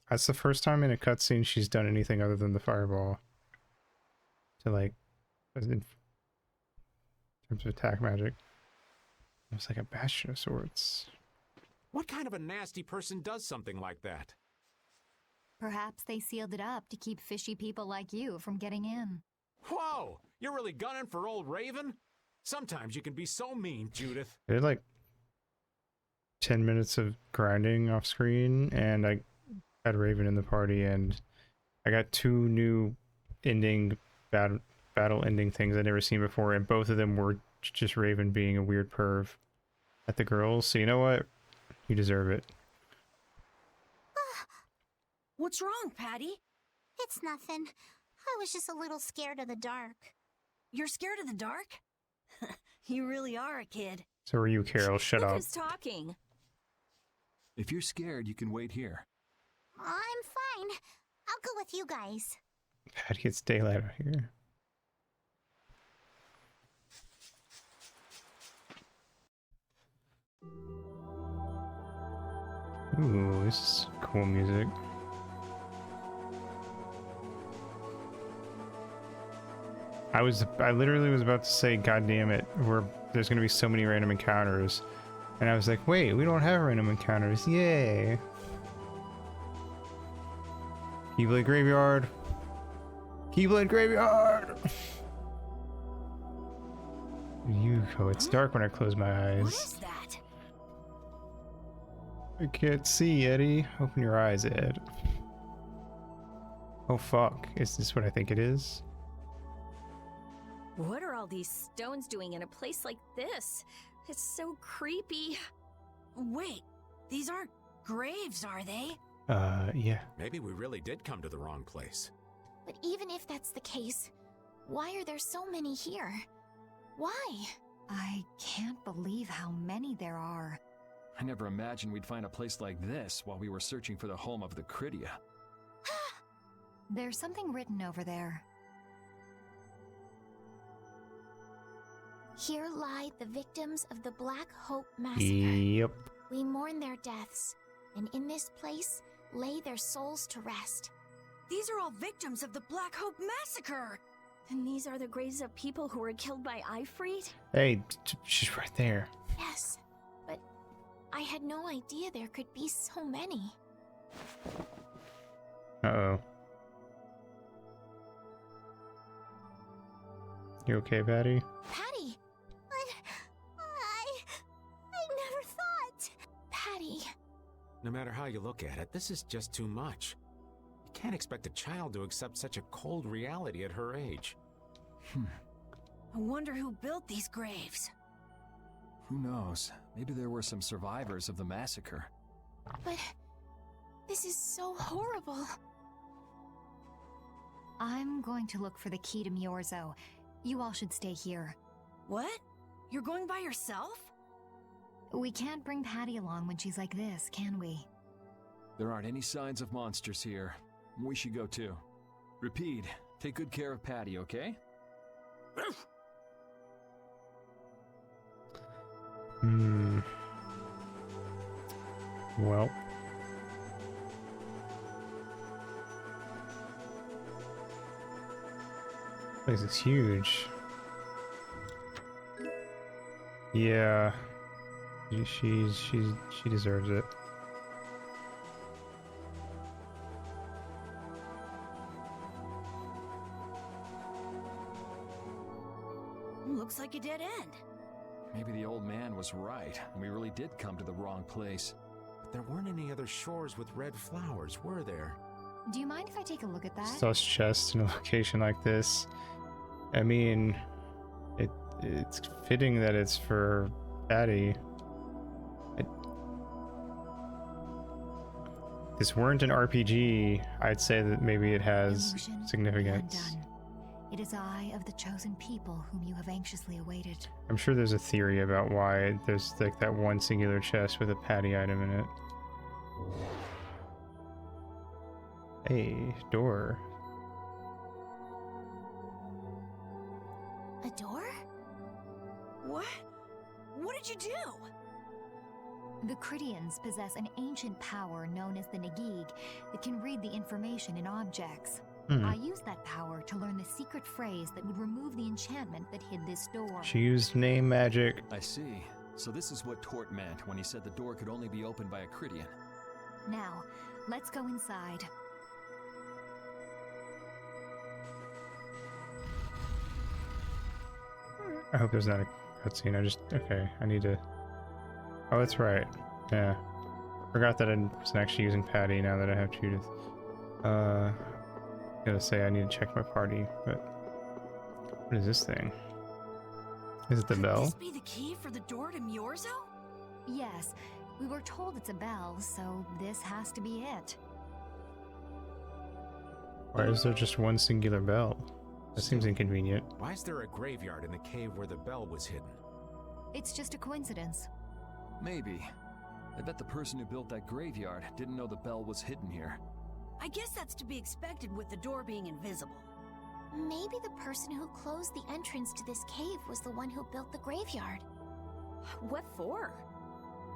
That's the first time in a cutscene she's done anything other than the fireball. To like, in terms of attack magic. It's like a bastion of sorts. What kind of a nasty person does something like that? Perhaps they sealed it up to keep fishy people like you from getting in. Whoa! You're really gunning for old Raven? Sometimes you can be so mean, Judith. I did like 10 minutes of grinding off screen, and I had Raven in the party, and I got 2 new ending battle ending things I'd never seen before, and both of them were just Raven being a weird perv at the girls. So you know what? You deserve it. What's wrong, Patty? It's nothing. I was just a little scared of the dark. You're scared of the dark? You really are a kid. So are you, Carol. Shut Look up. who's talking. If you're scared, you can wait here. I'm fine. I'll go with you guys. Patty, it's daylight out here. Ooh, this is cool music. I literally was about to say, God damn it, there's gonna be so many random encounters. And I was like, wait, we don't have random encounters, yay! Keyblade Graveyard! Keyblade Graveyard! Yuko, it's dark when I close my eyes. What is that? I can't see, Eddie. Open your eyes, Ed. Oh fuck, is this what I think it is? What are all these stones doing in a place like this? It's so creepy. Wait, these aren't graves, are they? Yeah. Maybe we really did come to the wrong place. But even if that's the case, why are there so many here? Why? I can't believe how many there are. I never imagined we'd find a place like this while we were searching for the home of the Critia. There's something written over there. Here lie the victims of the Black Hope Massacre. Yep. We mourn their deaths, and in this place lay their souls to rest. These are all victims of the Black Hope Massacre! And these are the graves of people who were killed by Ifrit? Hey, she's right there. Yes, but I had no idea there could be so many. Uh-oh. You okay, Patty? Patty! I never thought. Patty. No matter how you look at it, this is just too much. You can't expect a child to accept such a cold reality at her age. I wonder who built these graves. Who knows? Maybe there were some survivors of the massacre. But this is so horrible. I'm going to look for the key to Miorzo. You all should stay here. What? You're going by yourself? We can't bring Patty along when she's like this, can we? There aren't any signs of monsters here. We should go too. Repeat, take good care of Patty, okay? Well. This is huge. Yeah. She deserves it. Looks like a dead end. Maybe the old man was right, and we really did come to the wrong place. But there weren't any other shores with red flowers, were there? Do you mind if I take a look at that? Sus chest in a location like this. I mean, it's fitting that it's for Patty. If this weren't an RPG, I'd say that maybe it has Illusion, significance. undone. It is I of the chosen people whom you have anxiously awaited. I'm sure there's a theory about why there's like that one singular chest with a Patty item in it. Hey, door. A door? What? What did you do? The Cridians possess an ancient power known as the Nagig that can read the information in objects. I used that power to learn the secret phrase that would remove the enchantment that hid this door. She used name magic. I see. So this is what Tort meant when he said the door could only be opened by a Cridian. Now, let's go inside. I hope there's not a cutscene. Okay, I need to... Oh, that's right. Yeah. Forgot that I wasn't actually using Patty now that I have Judith. Gotta say, I need to check my party, but... What is this thing? Is it the bell? Could this be the key for the door to Myorzo? Yes, we were told it's a bell, so this has to be it. Why is there just one singular bell? That seems inconvenient. Why is there a graveyard in the cave where the bell was hidden? It's just a coincidence. Maybe. I bet the person who built that graveyard didn't know the bell was hidden here. I guess that's to be expected with the door being invisible. Maybe the person who closed the entrance to this cave was the one who built the graveyard. What for?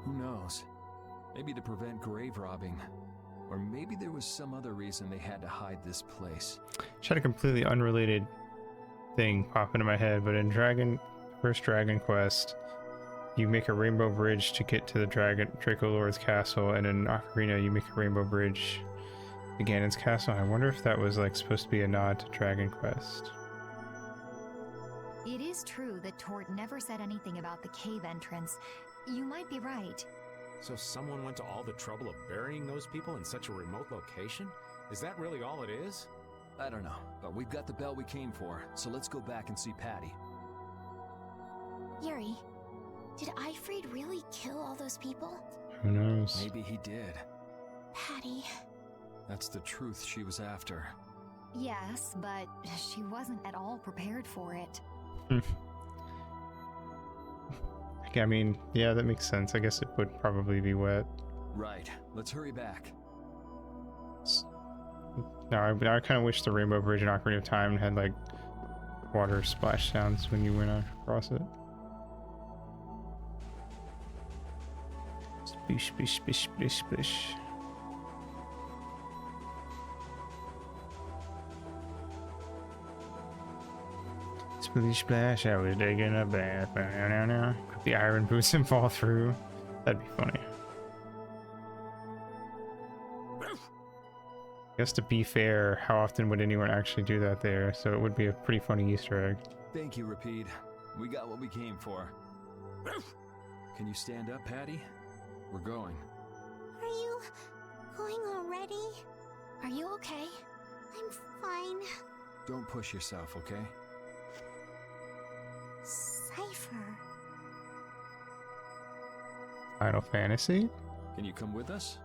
Who knows? Maybe to prevent grave robbing. Or maybe there was some other reason they had to hide this place. Just had a completely unrelated thing pop into my head, but in first Dragon Quest, you make a rainbow bridge to get to the Draco Lord's castle, and in Ocarina you make a rainbow bridge to Ganon's castle. I wonder if that was like supposed to be a nod to Dragon Quest. It is true that Tort never said anything about the cave entrance. You might be right. So someone went to all the trouble of burying those people in such a remote location? Is that really all it is? I don't know, but we've got the bell we came for, so let's go back and see Patty. Yuri, did Aifrid really kill all those people? Who knows? Maybe he did. Patty. That's the truth she was after. Yes, but she wasn't at all prepared for it. I mean, yeah, that makes sense. I guess it would probably be wet. Right. Let's hurry back. Now, I kind of wish the Rainbow Bridge in Ocarina of Time had, like, water splash sounds when you went across it. Splish, splish, splish, splish, splish. Splish splash, I was digging a bath. Put the iron boots and fall through. That'd be funny. I guess to be fair, how often would anyone actually do that there? So it would be a pretty funny Easter egg. Thank you, Rapide. We got what we came for. Can you stand up, Patty? We're going. Are you going already? Are you okay? I'm fine. Don't push yourself, okay? Cypher. Final Fantasy? Can you come with us?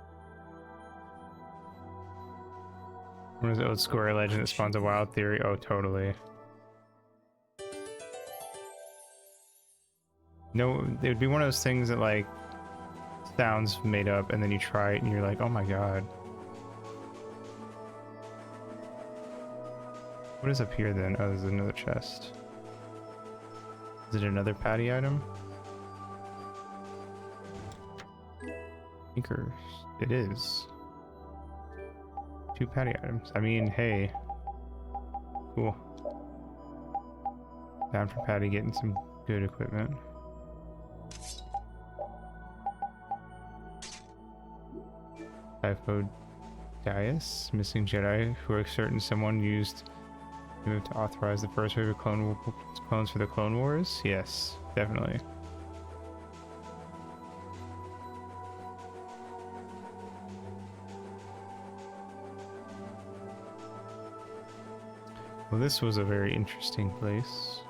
What is the old square legend that spawns a wild theory? Oh, totally. No, it would be one of those things that, like, sounds made up, and then you try it, and you're like, oh my god. What is up here, then? Oh, there's another chest. Is it another Patty item? Anchors. It is. 2 Patty items. I mean, hey. Cool. Down for Patty getting some good equipment. Typho Dias, missing Jedi who are certain someone used to authorize the first wave of clones for the Clone Wars? Yes, definitely. Well, this was a very interesting place.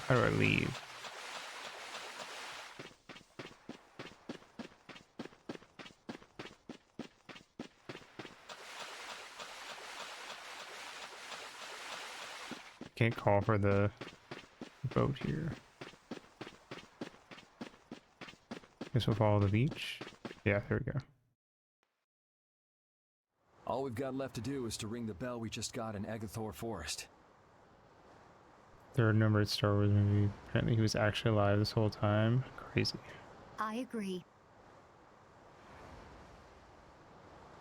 How do I leave? can't call for the boat here. Guess we'll follow the beach. Yeah, there we go. All we've got left to do is to ring the bell we just got in Agathor Forest. Third numbered Star Wars movie. Apparently he was actually alive this whole time. Crazy. I agree.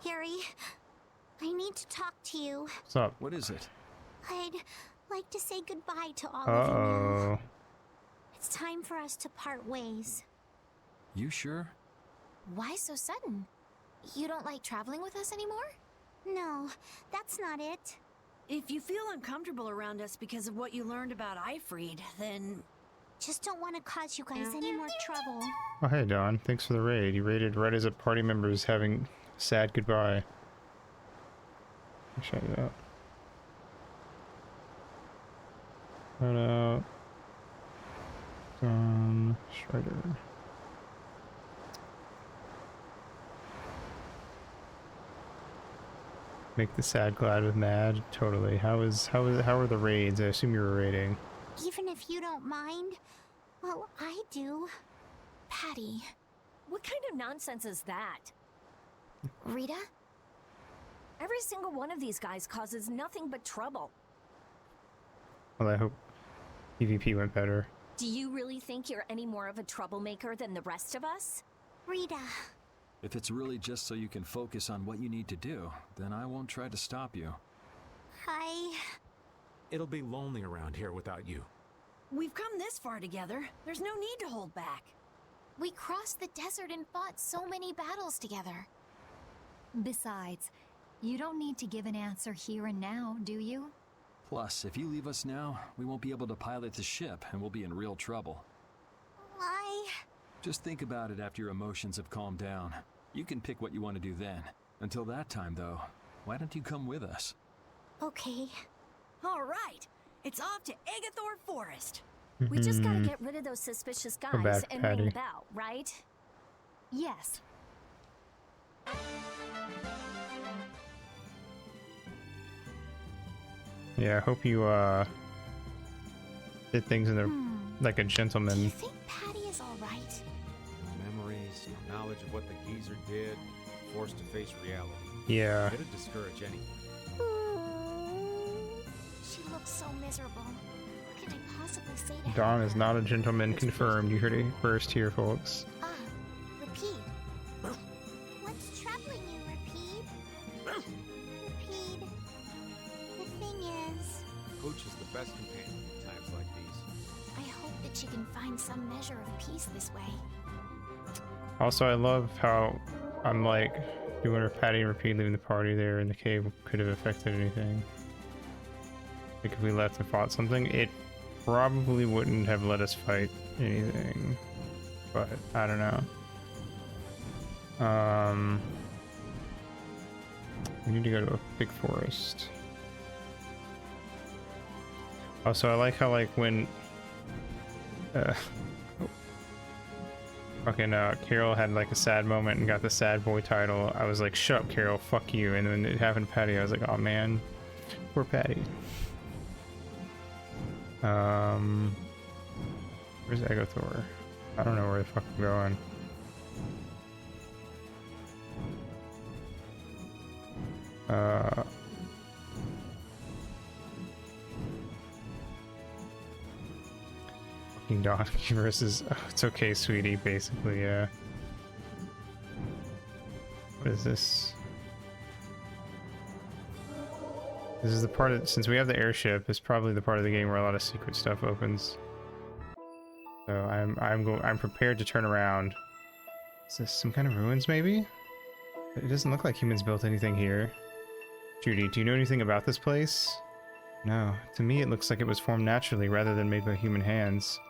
Harry, I need to talk to you. What's up? What is it? I'd like to say goodbye to all of you now. It's time for us to part ways. You sure? Why so sudden? You don't like traveling with us anymore? No, that's not it. If you feel uncomfortable around us because of what you learned about Ifried, then... Just don't want to cause you guys any more trouble. Oh, hey, Don. Thanks for the raid. You raided right as a party member is having a sad goodbye. Shout it out. Shout out. Don Strider. Make the sad glad with mad. Totally. How are the raids? I assume you were raiding. Even if you don't mind, well, I do. Patty. What kind of nonsense is that? Rita? Every single one of these guys causes nothing but trouble. Well, I hope PvP went better. Do you really think you're any more of a troublemaker than the rest of us? Rita. If it's really just so you can focus on what you need to do, then I won't try to stop you. It'll be lonely around here without you. We've come this far together. There's no need to hold back. We crossed the desert and fought so many battles together. Besides, you don't need to give an answer here and now, do you? Plus, if you leave us now, we won't be able to pilot the ship and we'll be in real trouble. Just think about it after your emotions have calmed down. You can pick what you want to do then. Until that time, though, why don't you come with us? Okay. All right. It's off to Agathor Forest. We just gotta get rid of those suspicious guys back, and Patty. ring the bell, right? Yes. Yeah, I hope you did things in the like a gentleman. Do you think Patty is all right? No memories, no knowledge of what the geezer did, forced to face reality. Yeah. It'd discourage anyone. She looks so miserable. What can I possibly say to her? Don is not a gentleman confirmed. You heard it first here, folks. Repeat. What's troubling you, Rapide? Rapide, the thing is... Pooch is the best companion in times like these. I hope that she can find some measure of peace this way. Also, I love how I'm like, you wonder if Patty and Repeat leaving the party there in the cave could have affected anything. Like if we left and fought something, it probably wouldn't have let us fight anything. But I don't know. We need to go to a big forest. Also, I like how like when fucking Carol had like a sad moment and got the sad boy title. I was like, shut up, Carol, fuck you. And when it happened to Patty, I was like, oh man, poor Patty. Where's Agathor? I don't know where the fuck I'm going. Fucking Don versus, oh, it's okay, sweetie, basically, yeah. What is this? This is the part of, since we have the airship, it's probably the part of the game where a lot of secret stuff opens. So I'm prepared to turn around. Is this some kind of ruins, maybe? It doesn't look like humans built anything here. Judy, do you know anything about this place? No. To me, it looks like it was formed naturally rather than made by human hands.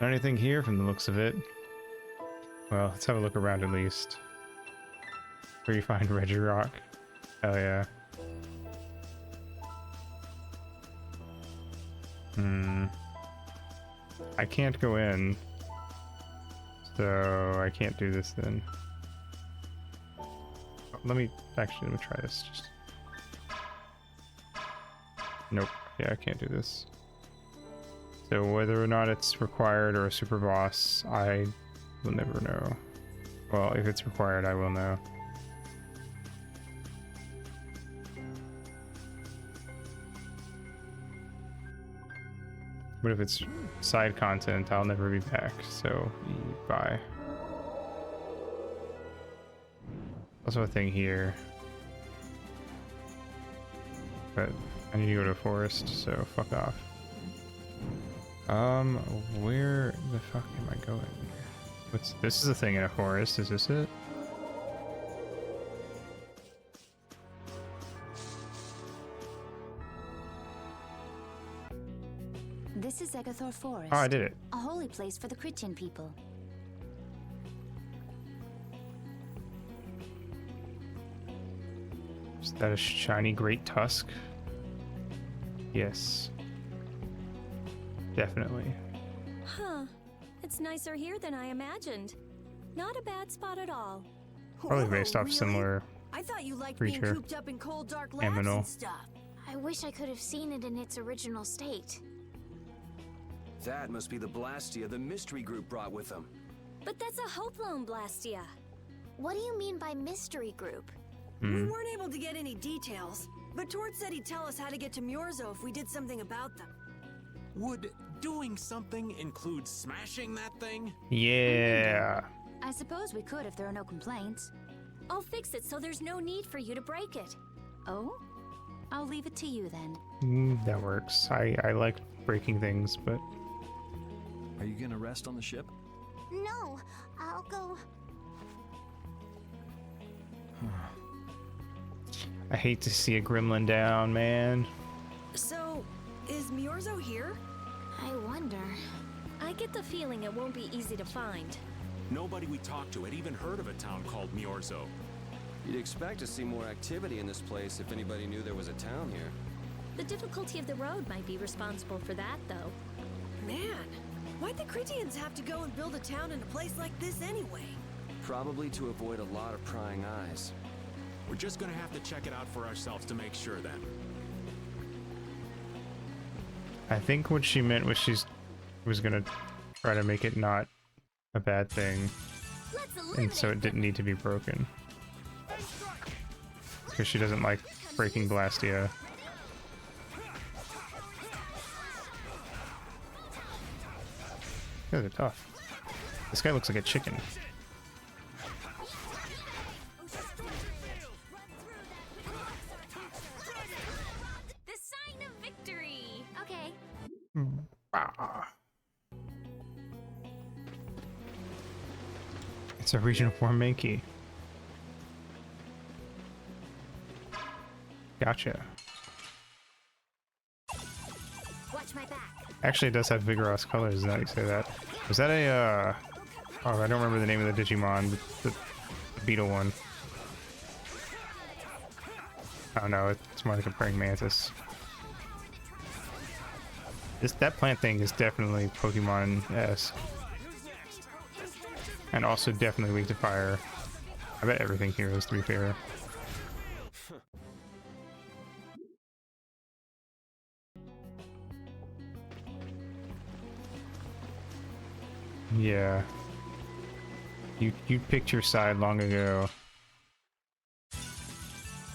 Not anything here from the looks of it. Well, let's have a look around at least. Where you find Reggie Rock? Oh yeah. I can't go in. So I can't do this then. Let me try this. Just... Nope. Yeah, I can't do this. So whether or not it's required or a super boss, I will never know. Well, if it's required, I will know. But if it's side content, I'll never be back, so bye. Also a thing here. But I need to go to a forest, so fuck off. Where the fuck am I going? This is a thing in a forest, is this it? This is Egathor Forest. Oh, I did it. A holy place for the Christian people. Is that a shiny great tusk? Yes. Definitely. Huh. It's nicer here than I imagined. Not a bad spot at all. Probably based off similar I thought you liked being creature. cooped up in cold, dark labs Aminal. and stuff. I wish I could have seen it in its original state. That must be the Blastia the mystery group brought with them. But that's a Hope Loan Blastia. What do you mean by mystery group? We weren't able to get any details, but Tord said he'd tell us how to get to Myorzo if we did something about them. Would doing something include smashing that thing? Yeah. I suppose we could if there are no complaints. I'll fix it so there's no need for you to break it. Oh? I'll leave it to you then. That works. I like breaking things, but... Are you gonna rest on the ship? No, I'll go. I hate to see a gremlin down, man. So, is Myorzo here? I wonder. I get the feeling it won't be easy to find. Nobody we talked to had even heard of a town called Myorzo. You'd expect to see more activity in this place if anybody knew there was a town here. The difficulty of the road might be responsible for that, though. Man, why'd the Critians have to go and build a town in a place like this anyway? Probably to avoid a lot of prying eyes. We're just gonna have to check it out for ourselves to make sure then. I think what she meant was was gonna try to make it not a bad thing. And so it didn't need to be broken. Because she doesn't like breaking Blastia. These guys are tough. This guy looks like a chicken. The sign of victory! Okay. It's a regional form Mankey. Gotcha. Watch my back. Actually, it does have Vigorous colors, now you say that. Was that a, oh, I don't remember the name of the Digimon, the beetle one. Oh no, it's more like a praying mantis. That plant thing is definitely Pokemon-esque. And also definitely weak to fire. I bet everything here is, to be fair. Yeah. You picked your side long ago.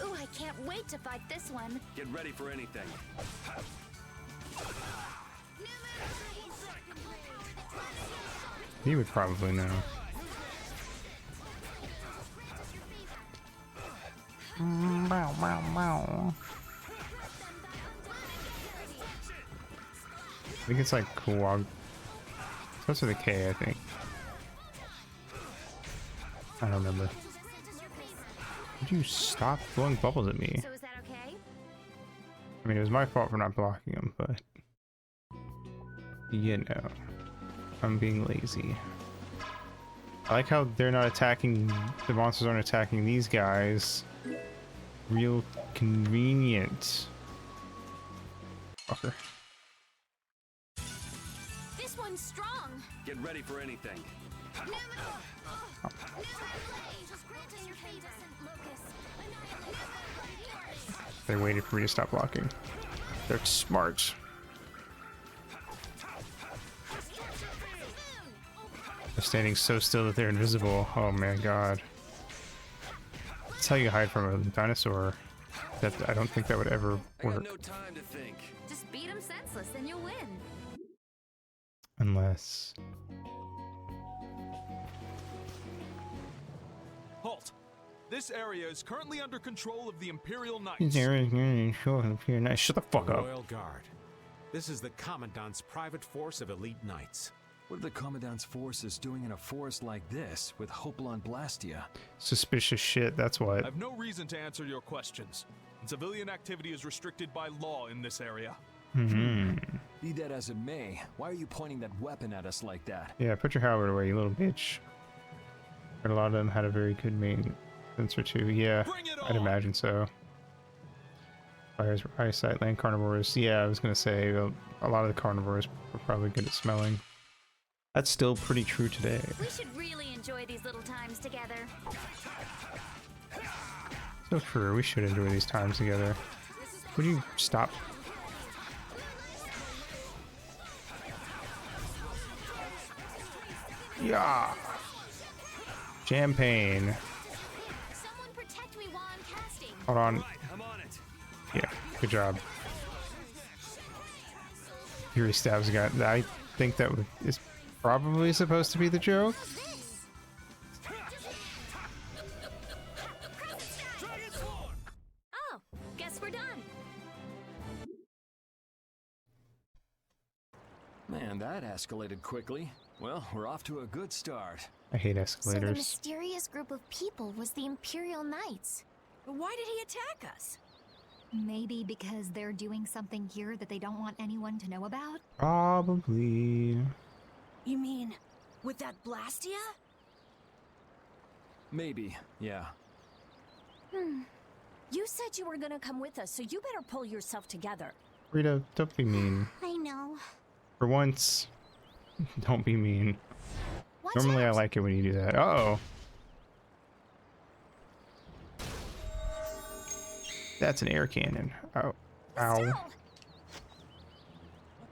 Ooh, I can't wait to fight this one. Get ready for anything. You would probably know. I think it's like Kuwag. Starts with a K, I think. I don't remember. Would you stop blowing bubbles at me? So is that okay? I mean, it was my fault for not blocking them, but... You know. I'm being lazy. I like how they're not attacking... The monsters aren't attacking these guys. Real convenient. Fucker. This one's strong. Get ready for anything. They waited for me to stop blocking. They're smart. They're standing so still that they're invisible. Oh my god. That's how you hide from a dinosaur. That I don't think that would ever work. No time to think. Just beat him senseless and you'll win. Unless... Halt! This area is currently under control of the Imperial Knights. Shut the fuck up. Royal Guard. This is the Commandant's private force of elite knights. What are the Commandant's forces doing in a forest like this with Hopalon Blastia? Suspicious shit, that's I what. have no reason to answer your questions. And civilian activity is restricted by law in this area. Be that as it may, why are you pointing that weapon at us like that? Yeah, put your halberd away, you little bitch. But a lot of them had a very good main sensor too. Yeah, I'd imagine so. Fires, eyesight, land carnivores. Yeah, I was gonna say a lot of the carnivores were probably good at smelling. That's still pretty true today. We should really enjoy these little times together. So true. We should enjoy these times together. Would you stop? Yeah. Champagne. Someone protect me while I'm casting. Hold on. Right, I'm on it. Yeah. Good job. Fury stabs guy. I think that is probably supposed to be the joke. Oh, guess we're done. Man, that escalated quickly. Well, we're off to a good start. I hate So the escalators. mysterious group of people was the Imperial Knights. But why did he attack us? Maybe because they're doing something here that they don't want anyone to know about? Probably. You mean, with that Blastia? Maybe, yeah. You said you were gonna come with us, so you better pull yourself together. Rita, don't be mean. I know. For once, don't be mean. Watch Normally I out. like it when you do that. Uh-oh. That's an air cannon. Oh. Ow.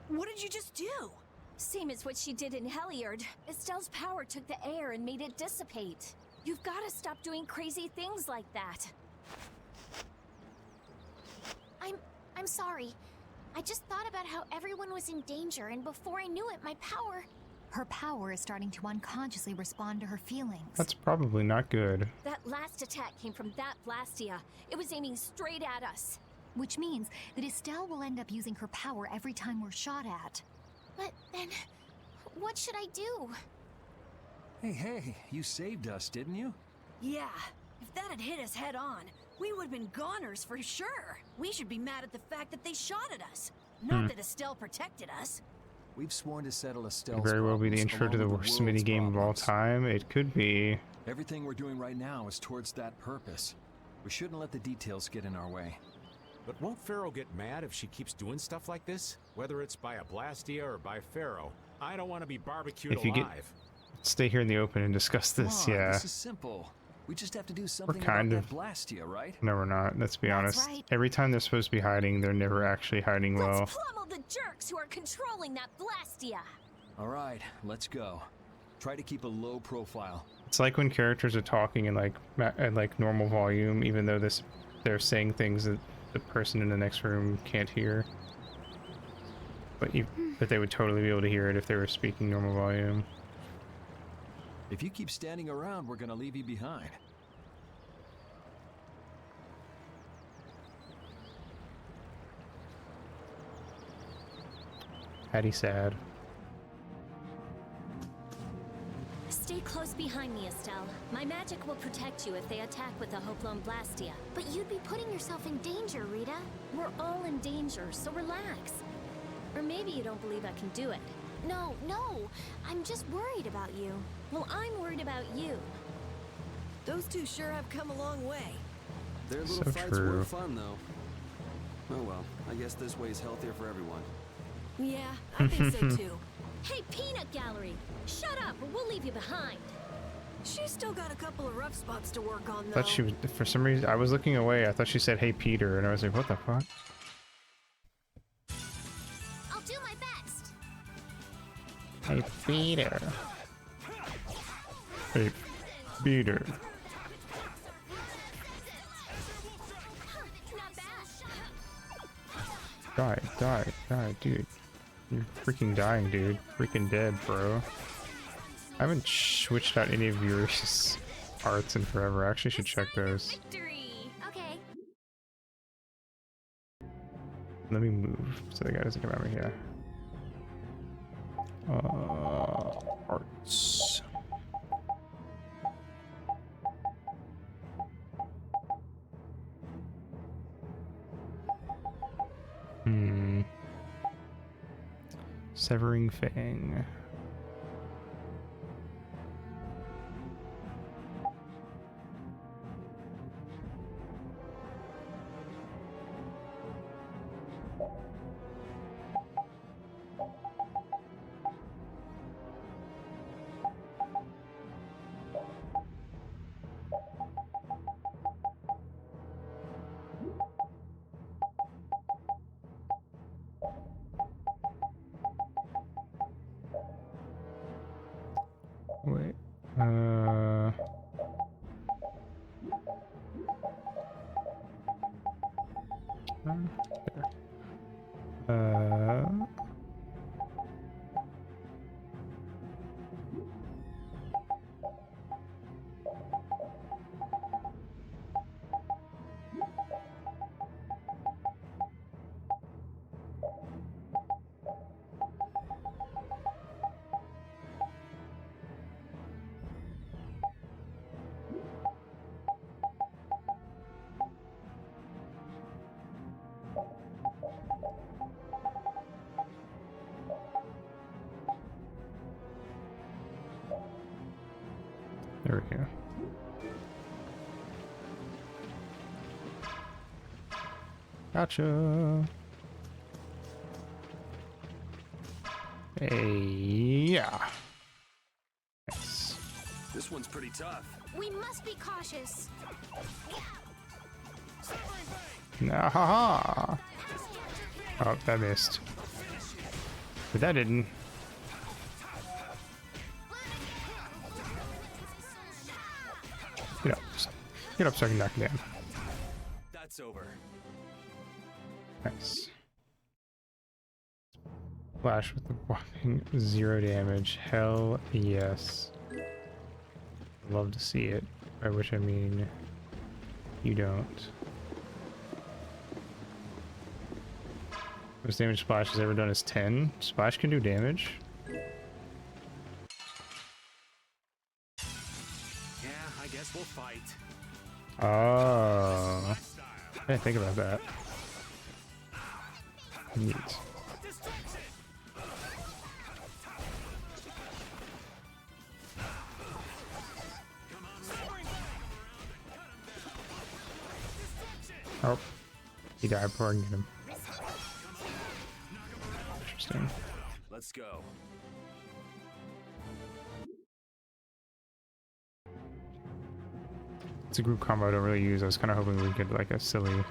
What did you just do? Same as what she did in Heliard. Estelle's power took the air and made it dissipate. You've got to stop doing crazy things like that. I'm sorry. I just thought about how everyone was in danger, and before I knew it, my power... Her power is starting to unconsciously respond to her feelings. That's probably not good. That last attack came from that Blastia. It was aiming straight at us. Which means that Estelle will end up using her power every time we're shot at. But then, what should I do? Hey, you saved us, didn't you? Yeah, if that had hit us head on, we would have been goners for sure. We should be mad at the fact that they shot at us, not that Estelle protected us. We've sworn to settle Estelle's Could very well be the problems intro to the along with worst world's minigame of all problems. time. It could be. Everything we're doing right now is towards that purpose. We shouldn't let the details get in our way. But won't Pharaoh get mad if she keeps doing stuff like this? Whether it's by a Blastia or by Pharaoh. I don't want to be barbecued If you get- alive. Stay here in the open and discuss this, Come on, yeah. This is simple. We just have to do something kind about of- that Blastia, right? No, we're not. Let's be honest. right. Every time they're supposed to be hiding, they're never actually hiding well. Let's pummel the jerks who are controlling that Blastia. All right, let's go. Try to keep a low profile. It's like when characters are talking in like normal volume, even though they're saying things that the person in the next room can't hear. But they would totally be able to hear it if they were speaking normal volume. If you keep standing around, we're gonna leave you behind. Patty sad. Stay close behind me, Estelle. My magic will protect you if they attack with a Hoplon Blastia. But you'd be putting yourself in danger, Rita. We're all in danger, so relax. Or maybe you don't believe I can do it. No, I'm just worried about you. Well, I'm worried about you. Those two sure have come a long way. Their little So fights true. were fun, though. Oh well, I guess this way is healthier for everyone. Yeah, I think so too. Hey, Peanut Gallery! Shut up, or we'll leave you behind. She's still got a couple of rough spots to work on, I though. thought she was, for some reason, I was looking away. I thought she said, "Hey, Peter," and I was like, "What the fuck?" Hey, Peter. Hey, Peter. Die, dude. You're freaking dying, dude. Freaking dead, bro. I haven't switched out any of your arts in forever. I actually should check those. Okay. Let me move so the guy doesn't come over here. Arts. Severing Fang. Wait. There. There we go. Gotcha. Hey, yeah. Nice. This one's pretty tough. We must be cautious. Nah, haha. Oh, that missed. But that didn't. Get up. Get up so I can knock it down. That's over. Nice. Flash with the whopping 0 damage. Hell yes. Love to see it. By which I mean you don't. Most damage Splash has ever done is 10. Splash can do damage. Yeah, I guess we'll fight. Oh. I didn't think about that. Neat. Oh. He died before I can get him. Interesting. Let's go. It's a group combo I don't really use. I was kind of hoping we'd get like a silly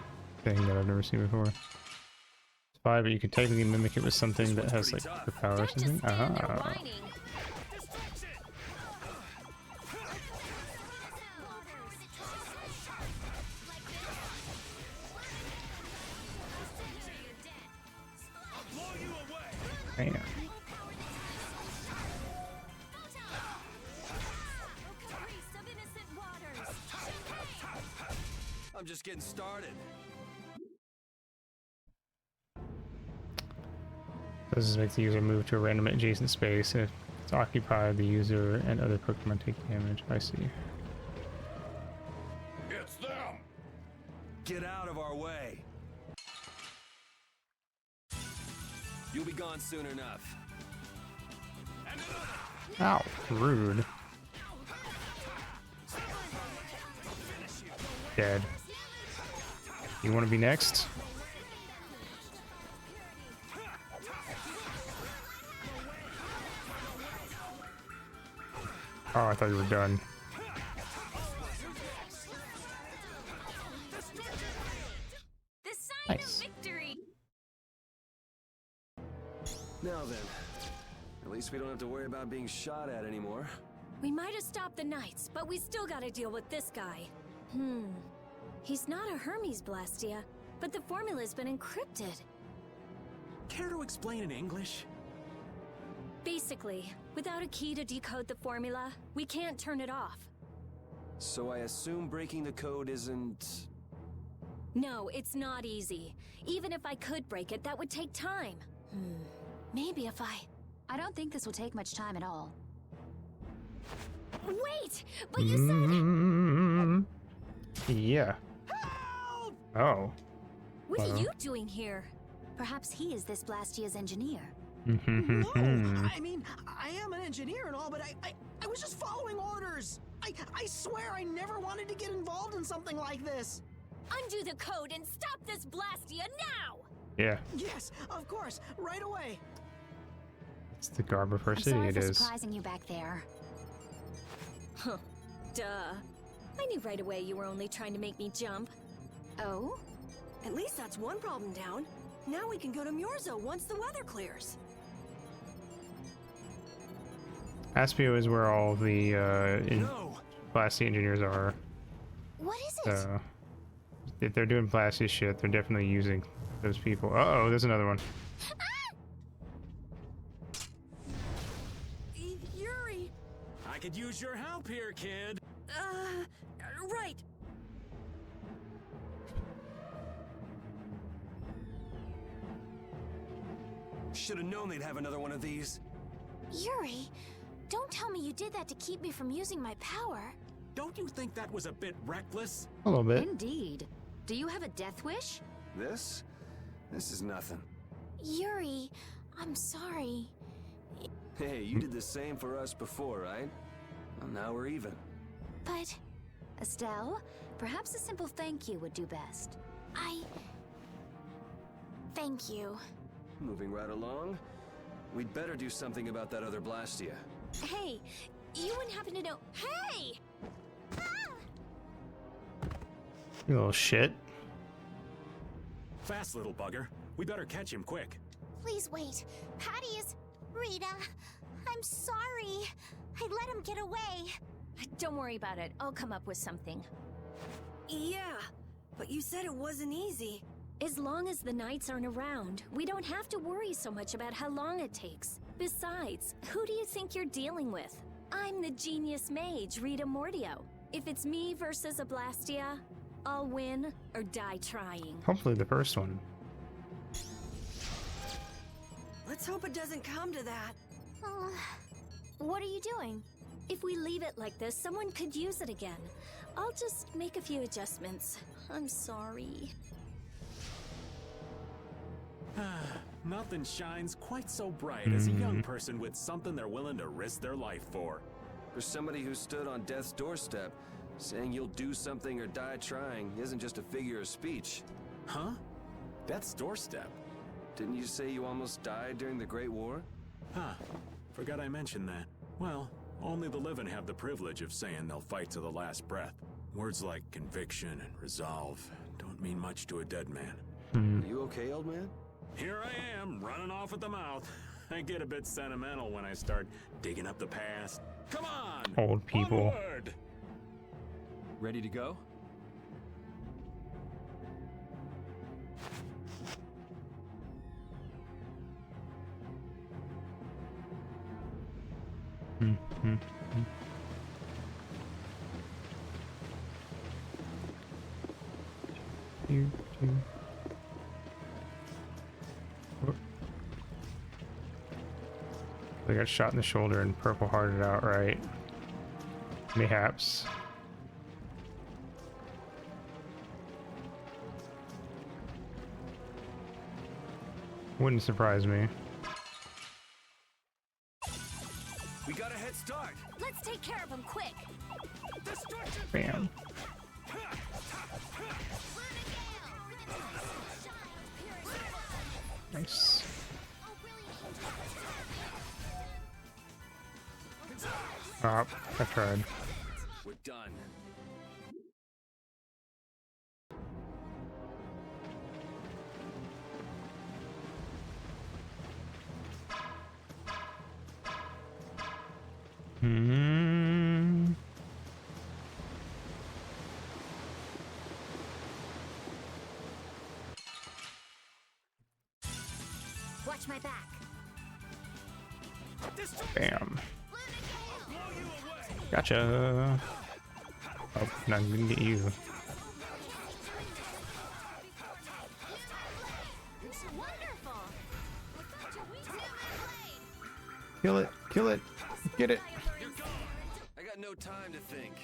thing that I've never seen before. It's 5, but you can technically mimic it with something that has like the power or something. Ah. Damn. I'm just getting started. This is make the user move to a random adjacent space. If it's occupied, the user and other Pokemon take damage. I see. It's them! Get out of our way. You'll be gone soon enough. Ow, rude. Dead. You want to be next? Oh, I thought you were done. The sign of victory. Now then, At least we don't have to worry about being shot at anymore. We might have stopped the Knights, but we still gotta deal with this guy. He's not a Hermes Blastia, but the formula's been encrypted. Care to explain in English? Basically, without a key to decode the formula, we can't turn it off. So I assume breaking the code isn't... No, it's not easy. Even if I could break it, that would take time. Maybe if I don't think this will take much time at all. Wait! But you said... Yeah. Oh. What are Well. you doing here? Perhaps he is this Blastia's engineer. No, I mean, I am an engineer and all, but I was just following orders. I swear I never wanted to get involved in something like this. Undo the code and stop this Blastia now! Yeah. Yes, of course, right away. It's the Garber I'm First City, sorry it for is. surprising you back there. Huh. Duh. I knew right away you were only trying to make me jump. Oh? At least that's one problem down. Now we can go to Myorzo once the weather clears. Aspio is where all the Blasty engineers are. What is it? So, if they're doing Blasty shit, they're definitely using those people. Uh-oh, there's another one. Yuri! I could use your help here, kid. Right. Should have known they'd have another one of these. Yuri, don't tell me you did that to keep me from using my power. Don't you think that was a bit reckless? A little bit. Indeed. Do you have a death wish? This? This is nothing. Yuri, I'm sorry. Hey, you did the same for us before, right? Well, now we're even. But... Estelle, perhaps a simple thank you would do best. Thank you. Moving right along. We'd better do something about that other Blastia. Hey, you wouldn't happen to know... Hey! You little shit. Fast, little bugger. We better catch him quick. Please wait. Patty is... Rita, I'm sorry. I let him get away. Don't worry about it. I'll come up with something. Yeah, but you said it wasn't easy. As long as the Knights aren't around, we don't have to worry so much about how long it takes. Besides, who do you think you're dealing with? I'm the genius mage, Rita Mordio. If it's me versus a Blastia, I'll win or die trying. Hopefully the first one. Let's hope it doesn't come to that. What are you doing? If we leave it like this, someone could use it again. I'll just make a few adjustments. I'm sorry. Nothing shines quite so bright as a young person with something they're willing to risk their life for. For somebody who stood on death's doorstep, saying you'll do something or die trying isn't just a figure of speech. Huh? Death's doorstep? Didn't you say you almost died during the Great War? Huh. Forgot I mentioned that. Well, only the living have the privilege of saying they'll fight to the last breath. Words like conviction and resolve don't mean much to a dead man. You okay, old man? Here I am, running off at the mouth. I get a bit sentimental when I start digging up the past. Come on! Old people. Onward! Ready to go? They got shot in the shoulder and purple hearted outright. Mayhaps. Wouldn't surprise me. We got a head start. Let's take care of him quick. Bam. Nice. Ah, I tried. We're done. Hmm. Watch my back. Bam. Gotcha. Oh, now I'm gonna get you. Kill it! Kill it! Get it! I got no time to think.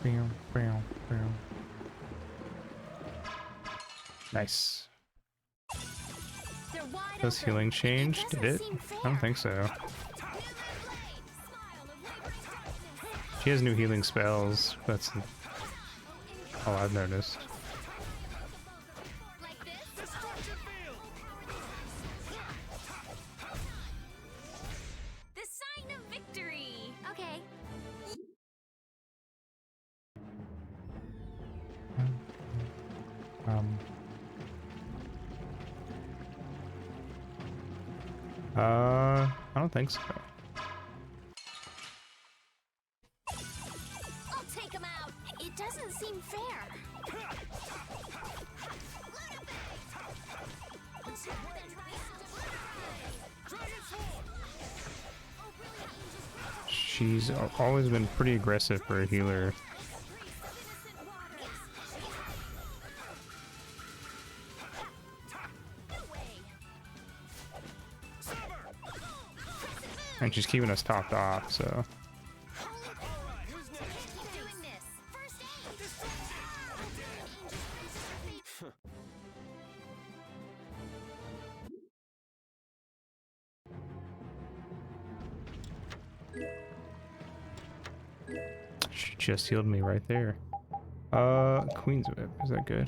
Bam, bam, bam. Nice. Does healing change? Did it? I don't think so. She has new healing spells. That's all I've noticed. The sign of victory. Okay. I don't think so. I'll take him out. It doesn't seem fair. She's always been pretty aggressive for a healer. And she's keeping us topped off, so. She just healed me right there. Queen's Whip, is that good?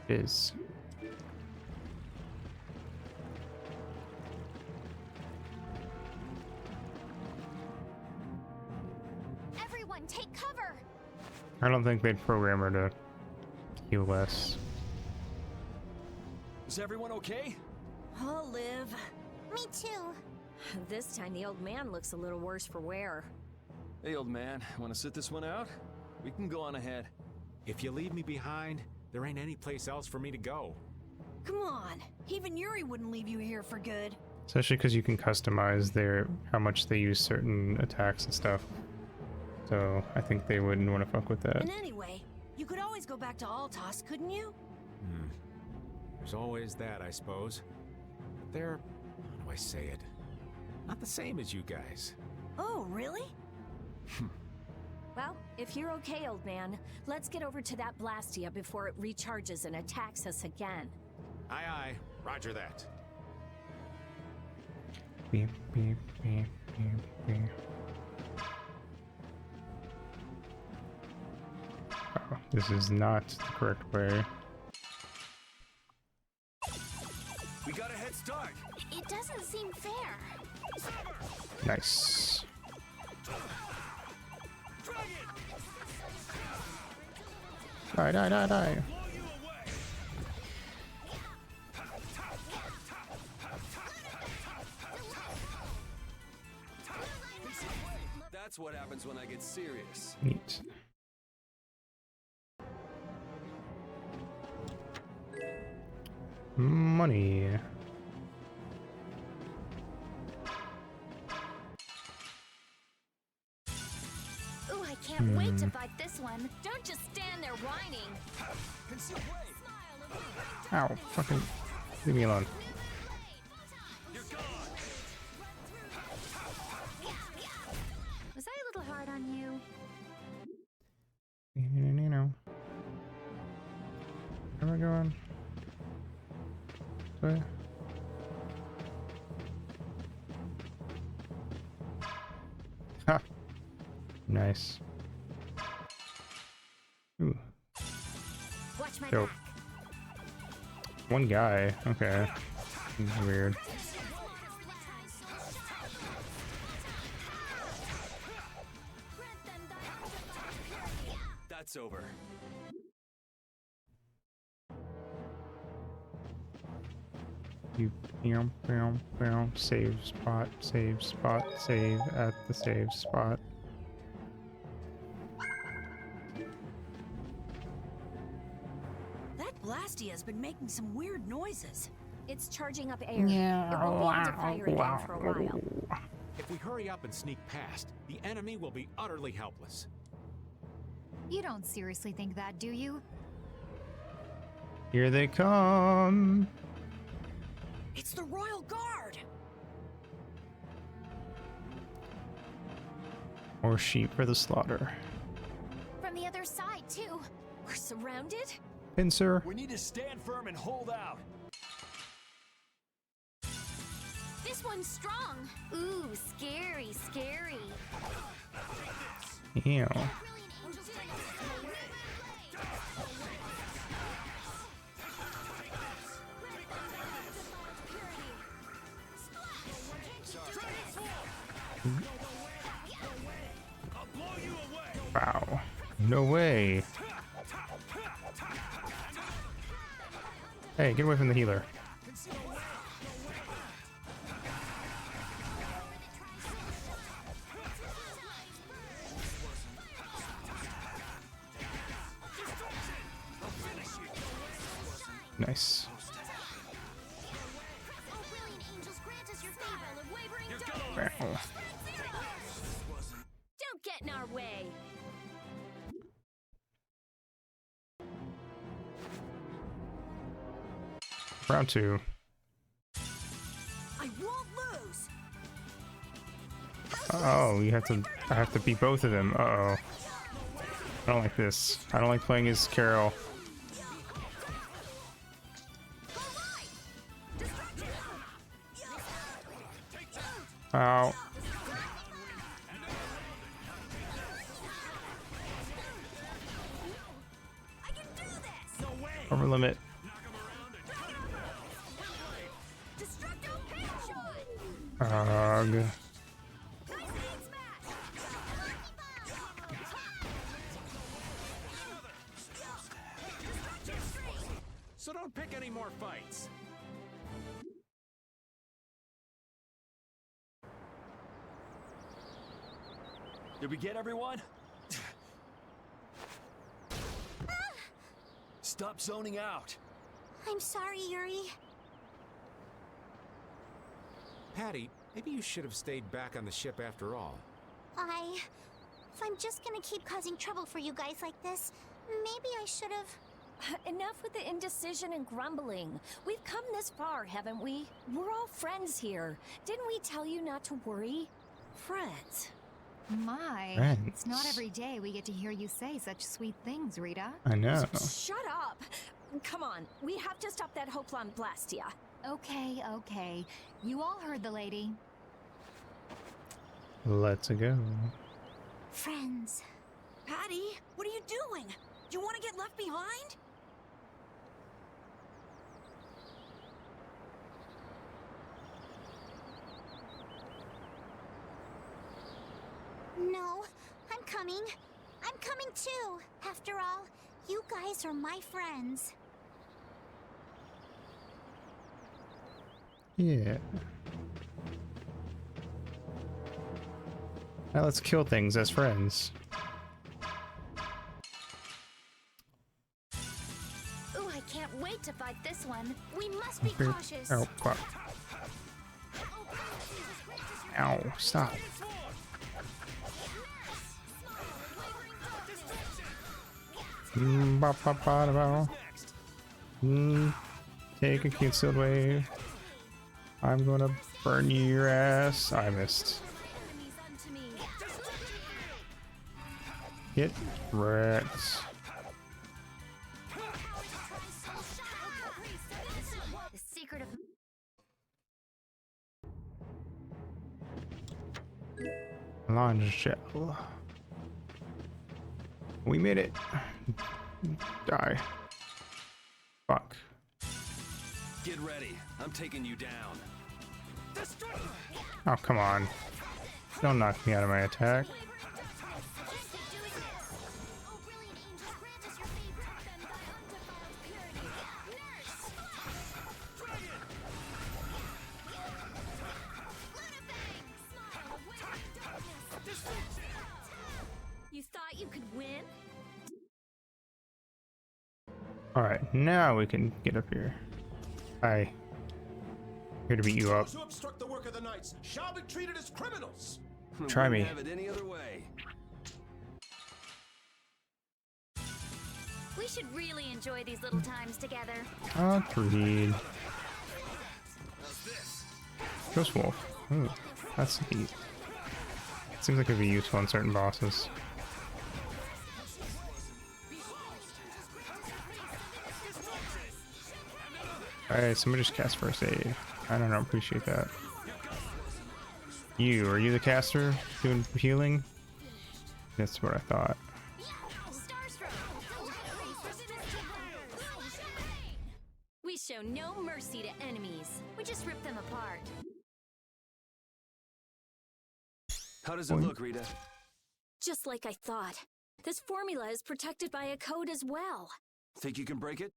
It is. Everyone, take cover. I don't think they'd program her to heal less. Is everyone okay? I'll live. Me too. This time the old man looks a little worse for wear. Hey, old man, want to sit this one out? We can go on ahead. If you leave me behind, there ain't any place else for me to go. Come on. Even Yuri wouldn't leave you here for good. Especially because you can customize how much they use certain attacks and stuff. So I think they wouldn't want to fuck with that. And anyway, you could always go back to Altos, couldn't you? There's always that, I suppose. But they're, how do I say it? Not the same as you guys. Oh, really? Well, if you're okay, old man, let's get over to that Blastia before it recharges and attacks us again. Aye, aye. Roger that. Beep, beep, beep, beep, beep. Oh, this is not the correct way. We got a head start. It doesn't seem fair. Nice. Die, die, die, die. That's what happens when I get serious. Neat. Money. Ooh, I can't wait to fight this one. Don't just stand there whining. Ow, fucking leave me alone. Was I a little hard on you? Where am I going? This way? Ha! Nice. Ooh. Watch my Dope. back. One guy. Okay. This is weird. That's over. Save spot, save spot, save at the save spot. That Blastia has been making some weird noises. It's charging up air. It won't be able to fire again for a while. If we hurry up and sneak past, the enemy will be utterly helpless. You don't seriously think that, do you? Here they come. It's the Royal Guard! More sheep for the slaughter. From the other side, too. We're surrounded? Pincer. We need to stand firm and hold out. This one's strong. Ooh, scary, scary. Ew. Wow. No way. Hey, get away from the healer. Nice. Wow. Don't get in our way. Round 2. I won't lose. Oh, I have to beat both of them. Uh-oh. I don't like this. I don't like playing as Carol. Ow. Over limit. Ugh. So don't pick any more fights. Did we get everyone? Stop zoning out. I'm sorry, Yuri. Patty, maybe you should have stayed back on the ship after all. If I'm just gonna keep causing trouble for you guys like this, maybe I should have... Enough with the indecision and grumbling. We've come this far, haven't we? We're all friends here. Didn't we tell you not to worry? Friends. My, Friends. It's not every day we get to hear you say such sweet things, Rita. I know. Shut up! Come on, we have to stop that Hoplon Blastia. Okay, okay. You all heard the lady. Let's go. Friends. Patty, what are you doing? Do you want to get left behind? No, I'm coming. I'm coming too. After all, you guys are my friends. Yeah. Now let's kill things as friends. Ooh, I can't wait to fight this one. We must be Weird. cautious. Oh, fuck. Ow, stop. Take a concealed wave. I'm gonna burn your ass. I missed. Get wrecked. The secret of Launch shell. We made it. Die. Fuck. Get ready. I'm taking you down. Oh, come on. Don't knock me out of my attack. Alright, now we can get up here. Hi. Here to beat you up. Those who obstruct the work of the knights shall be treated as criminals. Try me. Have it any other way. We should really enjoy these little times together. Agreed. Ghost Wolf. Ooh, that's neat. Seems like it'd be useful on certain bosses. Alright, somebody just cast first aid. I don't appreciate that. Are you the caster doing healing? That's what I thought. We show no mercy to enemies. We just rip them apart. How does it look, Rita? Just like I thought. This formula is protected by a code as well. Think you can break it?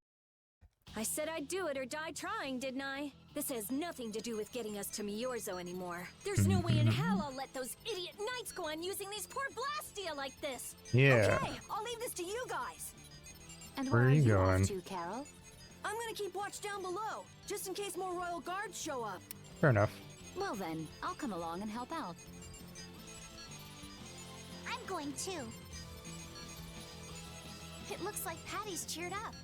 I said I'd do it or die trying, didn't I? This has nothing to do with getting us to Miorzo anymore. There's no way in hell I'll let those idiot knights go on using these poor Blastia like this. Yeah. Okay, I'll leave this to you guys. And where are you going? off to, Carol? I'm gonna keep watch down below, just in case more royal guards show up. Fair enough. Well then, I'll come along and help out. I'm going too. It looks like Patty's cheered up.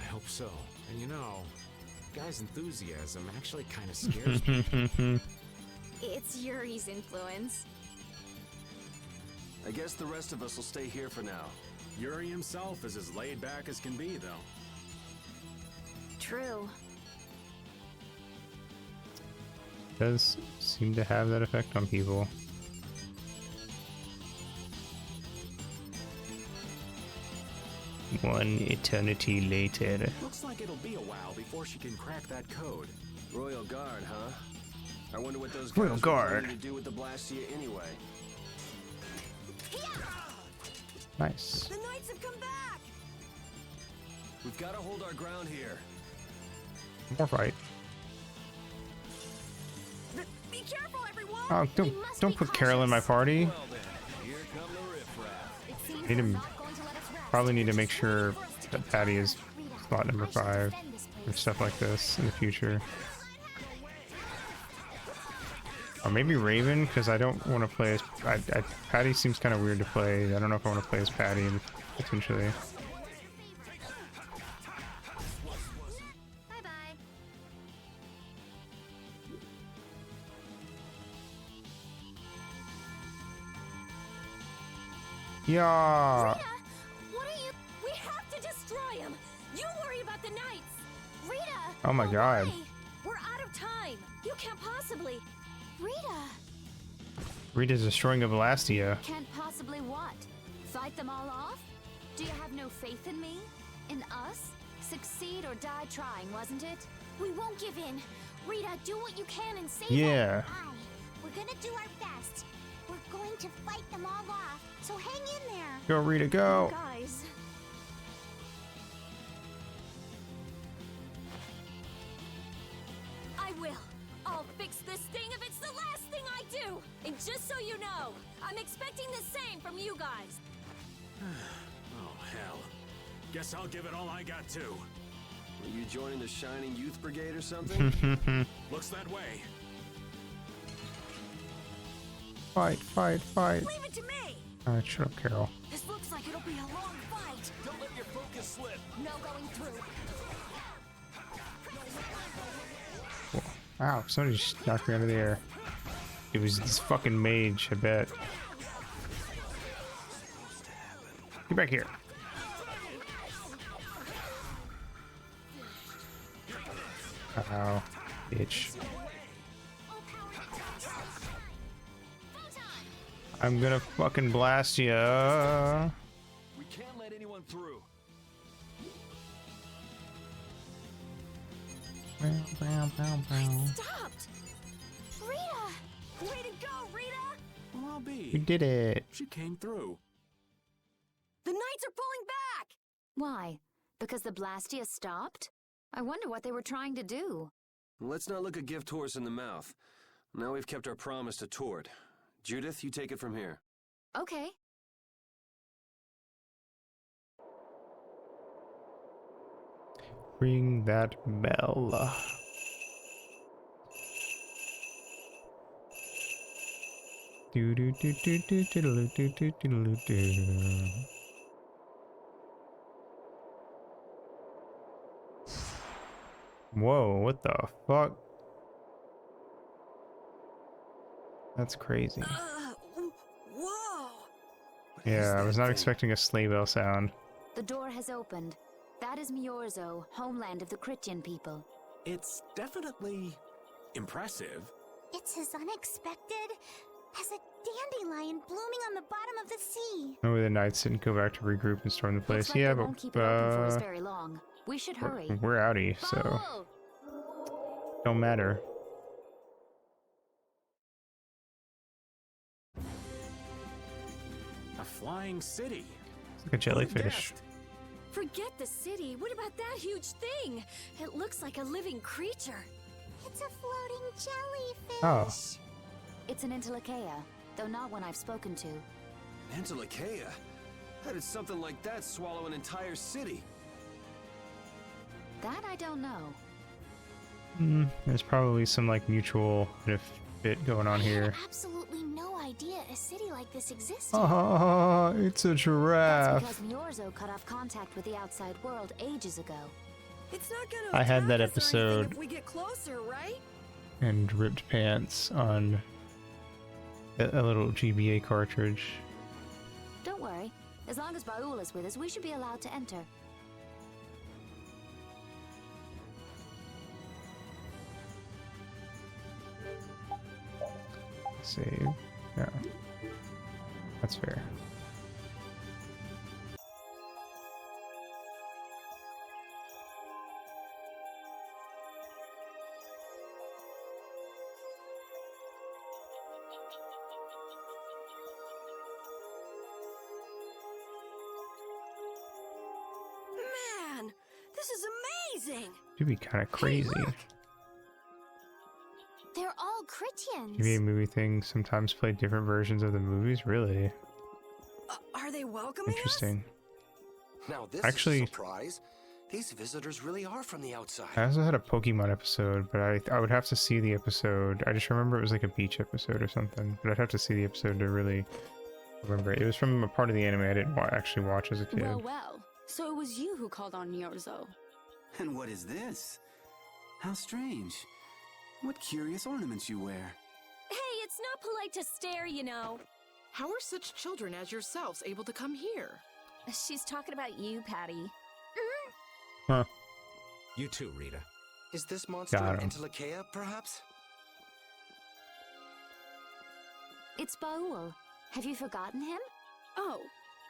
I hope so. And you know, guy's enthusiasm actually kind of scares me. It's Yuri's influence. I guess the rest of us will stay here for now. Yuri himself is as laid back as can be, though. True. Does seem to have that effect on people. One eternity later. Looks like it'll be a while before she can crack that code. Royal Guard, huh? I wonder what those Royal guys were Guard. planning to do with the Blastia anyway. Nice. The knights have come back. We've got to hold our ground here. More fight. Be careful, everyone. Oh, don't put Carol in my party. Probably need to make sure that Patty is slot number 5 or stuff like this in the future. Or maybe Raven, because I don't want to play as Patty seems kind of weird to play. I don't know if I want to play as Patty potentially. Yeah. Rita, what are you? We have to destroy him. You worry about the knights. Rita. Oh my God. Why? We're out of time. You can't possibly. Rita. Rita's destroying a Blastia. Can't possibly what? Fight them all off? Do you have no faith in me? In us? Succeed or die trying, wasn't it? We won't give in. Rita, do what you can and save Yeah. them. Aye. We're gonna do our best. We're going to fight them all off, so hang in there. Go, Rita, go. Guys. I will. I'll fix this thing if it's the last thing I do. And just so you know, I'm expecting the same from you guys. Oh, hell. Guess I'll give it all I got, too. Are you joining the Shining Youth Brigade or something? Looks that way. Fight, fight, fight. Leave it to me. Alright, shut up, Carol. This looks like it'll be a long fight. Don't let your focus slip. No going through. Wow, somebody just knocked me out of the air. It was this fucking mage, I bet. Get back here. Ow, bitch. I'm gonna fucking blast ya. We can't let anyone through. Stopped. Rita. Way to go, Rita. Well, I'll be. You did it. She came through. The knights are pulling back. Why? Because the Blastia stopped? I wonder what they were trying to do. Let's not look a gift horse in the mouth. Now we've kept our promise to Tord. Judith, you take it from here. Okay. Ring that bell. Do do do do do do do do do do do. Whoa, what the fuck? That's crazy. Whoa! Yeah, I was not expecting a sleigh bell sound. The door has opened. That is Miorzo, homeland of the Critian people. It's definitely impressive. It's as unexpected as a dandelion blooming on the bottom of the sea. Maybe the knights didn't go back to regroup and storm the place. Looks like Yeah, they won't keep it open for us very long. We should hurry. We're outie, so don't matter. A flying city. It's like a jellyfish. Forget the city. What about that huge thing? It looks like a living creature. It's a floating jellyfish. Oh. It's an Antilocheia, though not one I've spoken to. Antilocheia? How did something like that swallow an entire city? That I don't know. There's probably some like mutual kind of fit going on here. I had absolutely no idea a city like this existed. Oh, it's a giraffe. That's because Miorzo cut off contact with the outside world ages ago. It's not gonna I had that attack us or anything episode if we get closer, right? and ripped pants on a little GBA cartridge. Don't worry. As long as Baul is with us, we should be allowed to enter. Save. Yeah. That's fair. Man, this is amazing. It'd be kind of crazy. They're all Critians. GBA movie things sometimes play different versions of the movies. Really Are they welcoming interesting. Now this Actually, is a surprise. These visitors really are from the outside. I also had a Pokemon episode, but I would have to see the episode. I just remember it was like a beach episode or something, but I'd have to see the episode to really remember it. It was from a part of the anime I didn't actually watch as a kid. Well, so it was you who called on Miorzo. And what is this? How strange. What curious ornaments you wear. Hey, it's not polite to stare, you know. How are such children as yourselves able to come here? She's talking about you, Patty. Huh. You too, Rita. Is this monster Got him. Antilocheia, perhaps? It's Baul. Have you forgotten him? Oh,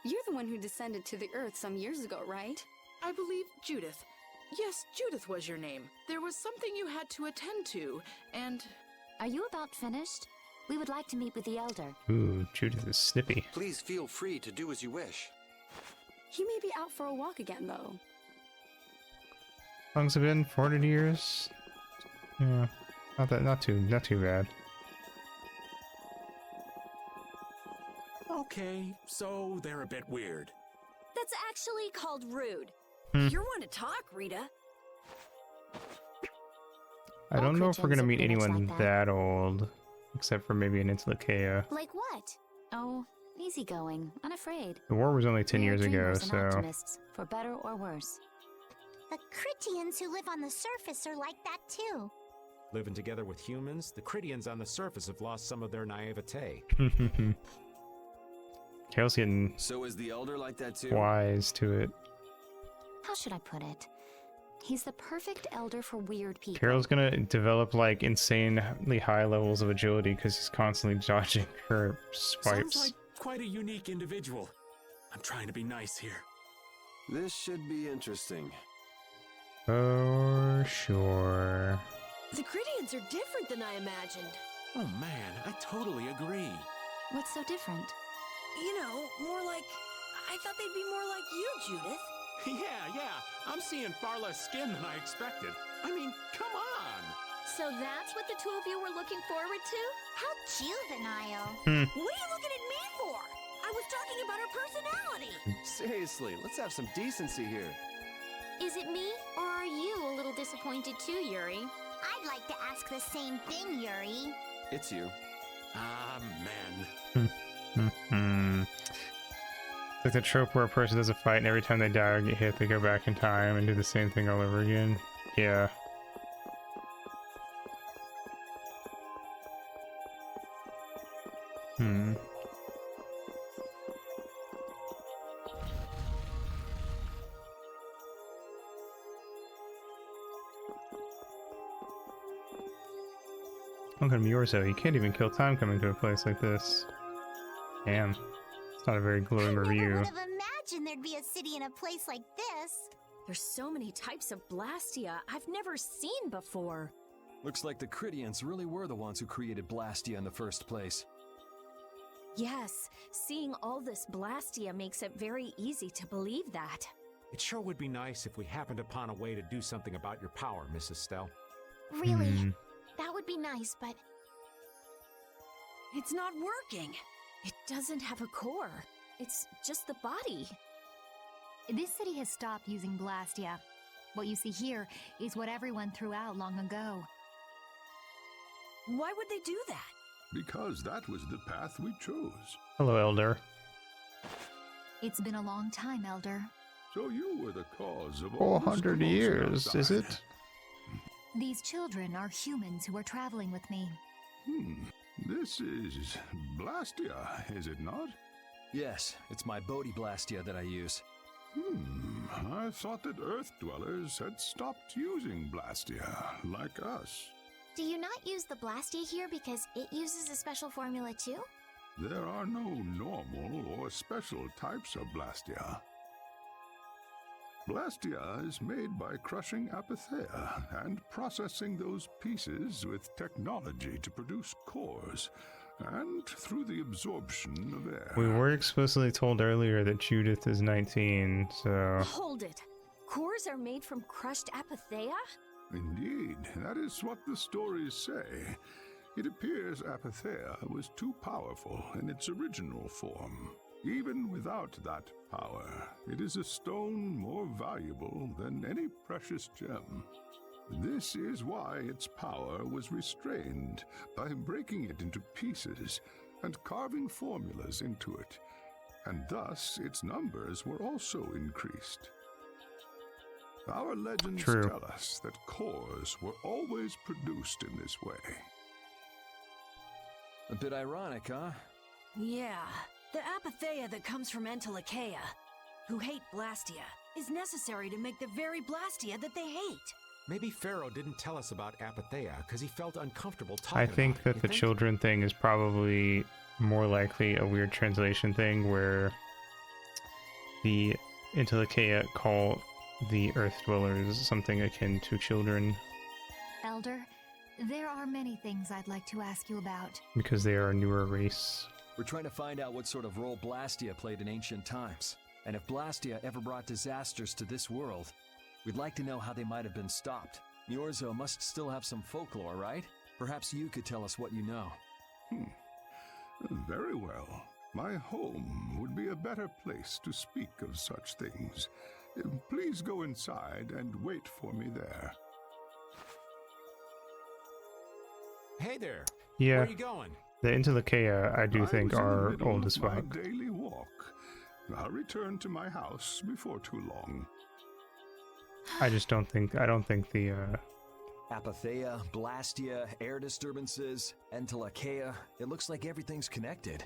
you're the one who descended to the Earth some years ago, right? I believe Judith. Yes, Judith was your name. There was something you had to attend to, and... Are you about finished? We would like to meet with the Elder. Ooh, Judith is snippy. Please feel free to do as you wish. He may be out for a walk again, though. How long's it been? 400 years? Yeah, not too bad. Okay, so they're a bit weird. That's actually called rude. You're one to talk, Rita. I don't know if we're gonna Cretans are meet pretty much anyone like that old, except for maybe an Antilocheia. Like what? Oh, easygoing, unafraid. The war was only 10 They are years ago, dreamers and so optimists, for better or worse. The Critians who live on the surface are like that too. Living together with humans, the Critians on the surface have lost some of their naivete. Carol's getting So is the Elder like that too? wise to it. How should I put it? He's the perfect elder for weird people. Carol's gonna develop like insanely high levels of agility because he's constantly dodging her swipes. Sounds like quite a unique individual. I'm trying to be nice here. This should be interesting. For sure. The Critians are different than I imagined. Oh man, I totally agree. What's so different? You know, more like... I thought they'd be more like you, Judith. Yeah, I'm seeing far less skin than I expected. I mean, come on! So that's what the two of you were looking forward to? How juvenile. What are you looking at me for? I was talking about her personality. Seriously, let's have some decency here. Is it me, or are you a little disappointed too, Yuri? I'd like to ask the same thing, Yuri. It's you. Ah, man. It's like the trope where a person does a fight and every time they die or get hit, they go back in time and do the same thing all over again. Yeah. Look at Miorzo, he can't even kill time coming to a place like this. Damn. It's not a very glowing review. I would have imagined there'd be a city in a place like this. There's so many types of Blastia I've never seen before. Looks like the Cridians really were the ones who created Blastia in the first place. Yes, seeing all this Blastia makes it very easy to believe that. It sure would be nice if we happened upon a way to do something about your power, Mrs. Stell. Really? That would be nice, but... It's not working. It doesn't have a core. It's just the body. This city has stopped using Blastia. What you see here is what everyone threw out long ago. Why would they do that? Because that was the path we chose. Hello, Elder. It's been a long time, Elder. So you were the cause of all this 400 commotion years, outside. is it? These children are humans who are traveling with me. This is Blastia, is it not? Yes, it's my Bodhi Blastia that I use. I thought that Earth dwellers had stopped using Blastia, like us. Do you not use the Blastia here because it uses a special formula too? There are no normal or special types of Blastia. Blastia is made by crushing Apatheia and processing those pieces with technology to produce cores, and through the absorption of air. We were explicitly told earlier that Judith is 19, so... Hold it. Cores are made from crushed Apatheia? Indeed, that is what the stories say. It appears Apatheia was too powerful in its original form. Even without that power, it is a stone more valuable than any precious gem. This is why its power was restrained by breaking it into pieces and carving formulas into it, and thus its numbers were also increased. Our legends tell us that cores were always produced in this way. A bit ironic, huh? Yeah. The Apatheia that comes from Entelekea, who hate Blastia, is necessary to make the very Blastia that they hate. Maybe Pharaoh didn't tell us about Apatheia because he felt uncomfortable talking I think about it. that the children thing is probably more likely a weird translation thing where the Entelekea call the Earth Dwellers something akin to children. Elder, there are many things I'd like to ask you about. Because they are a newer race. We're trying to find out what sort of role Blastia played in ancient times. And if Blastia ever brought disasters to this world, we'd like to know how they might have been stopped. Miorzo must still have some folklore, right? Perhaps you could tell us what you know. Very well. My home would be a better place to speak of such things. Please go inside and wait for me there. Hey there. Yeah. Where are you going? The Entelekea, I do think, are old as fuck. My daily walk. I'll return to my house before too long. I don't think the Apatheia, Blastia, air disturbances, Entelekea. It looks like everything's connected.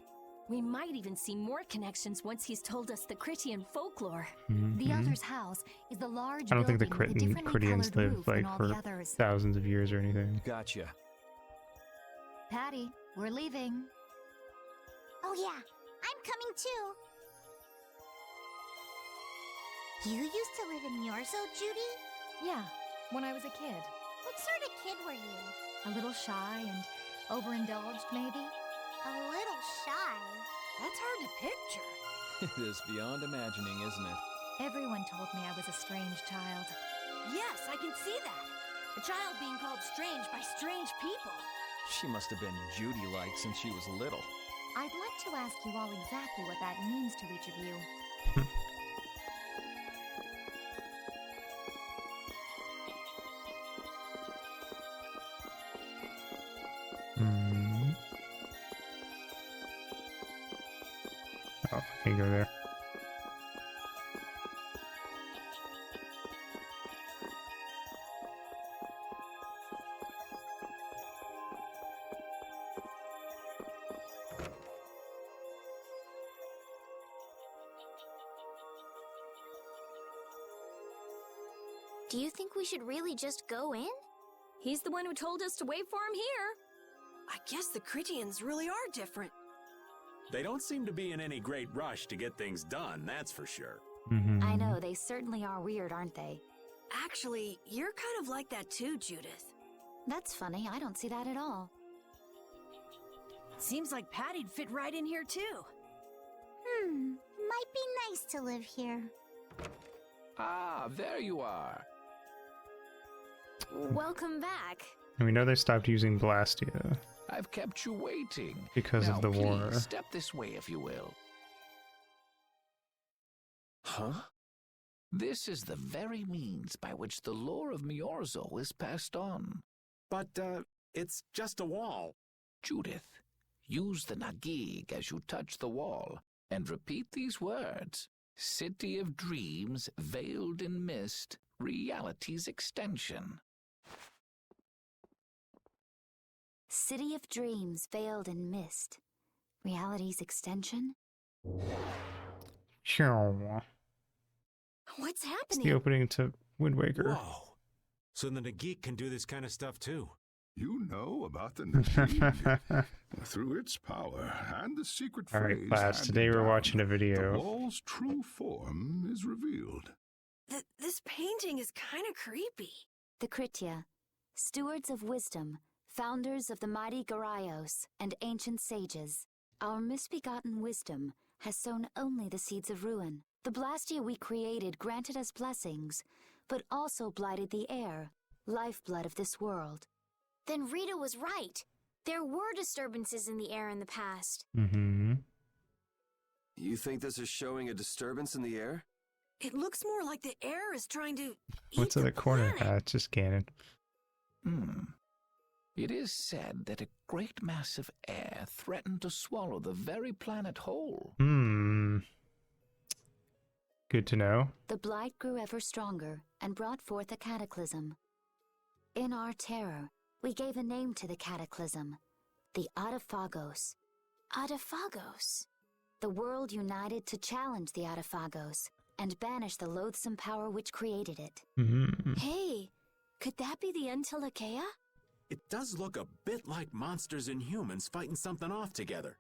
We might even see more connections once he's told us the Critian folklore. The Elder's house is the large I don't think the building with a differently Critians colored live roof than like all for the others. thousands of years or anything. Gotcha. Patty, we're leaving. Oh yeah, I'm coming too. You used to live in Miorzo, Judy? Yeah, when I was a kid. What sort of kid were you? A little shy and overindulged, maybe? A little shy. That's hard to picture. It is beyond imagining, isn't it? Everyone told me I was a strange child. Yes, I can see that. A child being called strange by strange people. She must have been Judy-like since she was little. I'd like to ask you all exactly what that means to each of you. Oh, I can't go there. Do you think we should really just go in? He's the one who told us to wait for him here. I guess the Critians really are different. They don't seem to be in any great rush to get things done, that's for sure. I know, they certainly are weird, aren't they? Actually, you're kind of like that too, Judith. That's funny, I don't see that at all. Seems like Patty'd fit right in here too. Might be nice to live here. Ah, there you are. Welcome back. And we know they stopped using Blastia I've kept you waiting. because Now, of the please, war. Step this way, if you will. Huh? This is the very means by which the lore of Miorzo is passed on. But, it's just a wall. Judith, use the Nagig as you touch the wall, and repeat these words. City of dreams, veiled in mist, reality's extension. City of dreams, veiled in mist. Reality's extension? Sure. What's It's happening? the opening to Wind Waker. Whoa. So the Nagik can do this kind of stuff too. You know about the Nagik. Through its power and the secret All right, phrase class. handed Today we're down, watching a the video. wall's true form is revealed. This painting is kind of creepy. The Kritia, stewards of wisdom, founders of the mighty Garaios and ancient sages. Our misbegotten wisdom has sown only the seeds of ruin. The Blastia we created granted us blessings, but also blighted the air, lifeblood of this world. Then Rita was right. There were disturbances in the air in the past. You think this is showing a disturbance in the air? It looks more like the air is trying to What's in the corner? It's just canon. It is said that a great mass of air threatened to swallow the very planet whole. Good to know. The blight grew ever stronger and brought forth a cataclysm. In our terror, we gave a name to the cataclysm, the Adaphagos. Adaphagos? The world united to challenge the Adaphagos and banish the loathsome power which created it. Hey, could that be the Entelakea? It does look a bit like monsters and humans fighting something off together.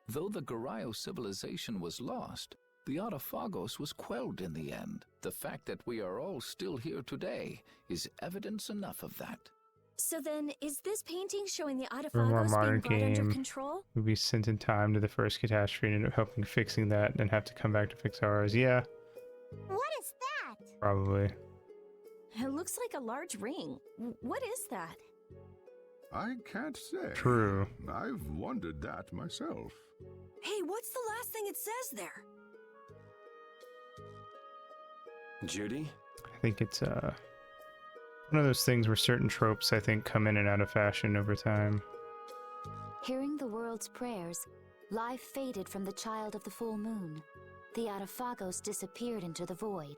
Though the Garayo civilization was lost, the Adaphagos was quelled in the end. The fact that we are all still here today is evidence enough of that. So then, is this painting showing the For a more Adaphagos modern being brought under game, control? we'll be sent in time to the first catastrophe and end up helping fixing that, and then have to come back to fix ours. Yeah, What is that? probably. It looks like a large ring. What is that? I can't say. True. I've wondered that myself. Hey, what's the last thing it says there? Judy? I think it's one of those things where certain tropes, I think, come in and out of fashion over time. Hearing the world's prayers, life faded from the child of the full moon. The Adaphagos disappeared into the void.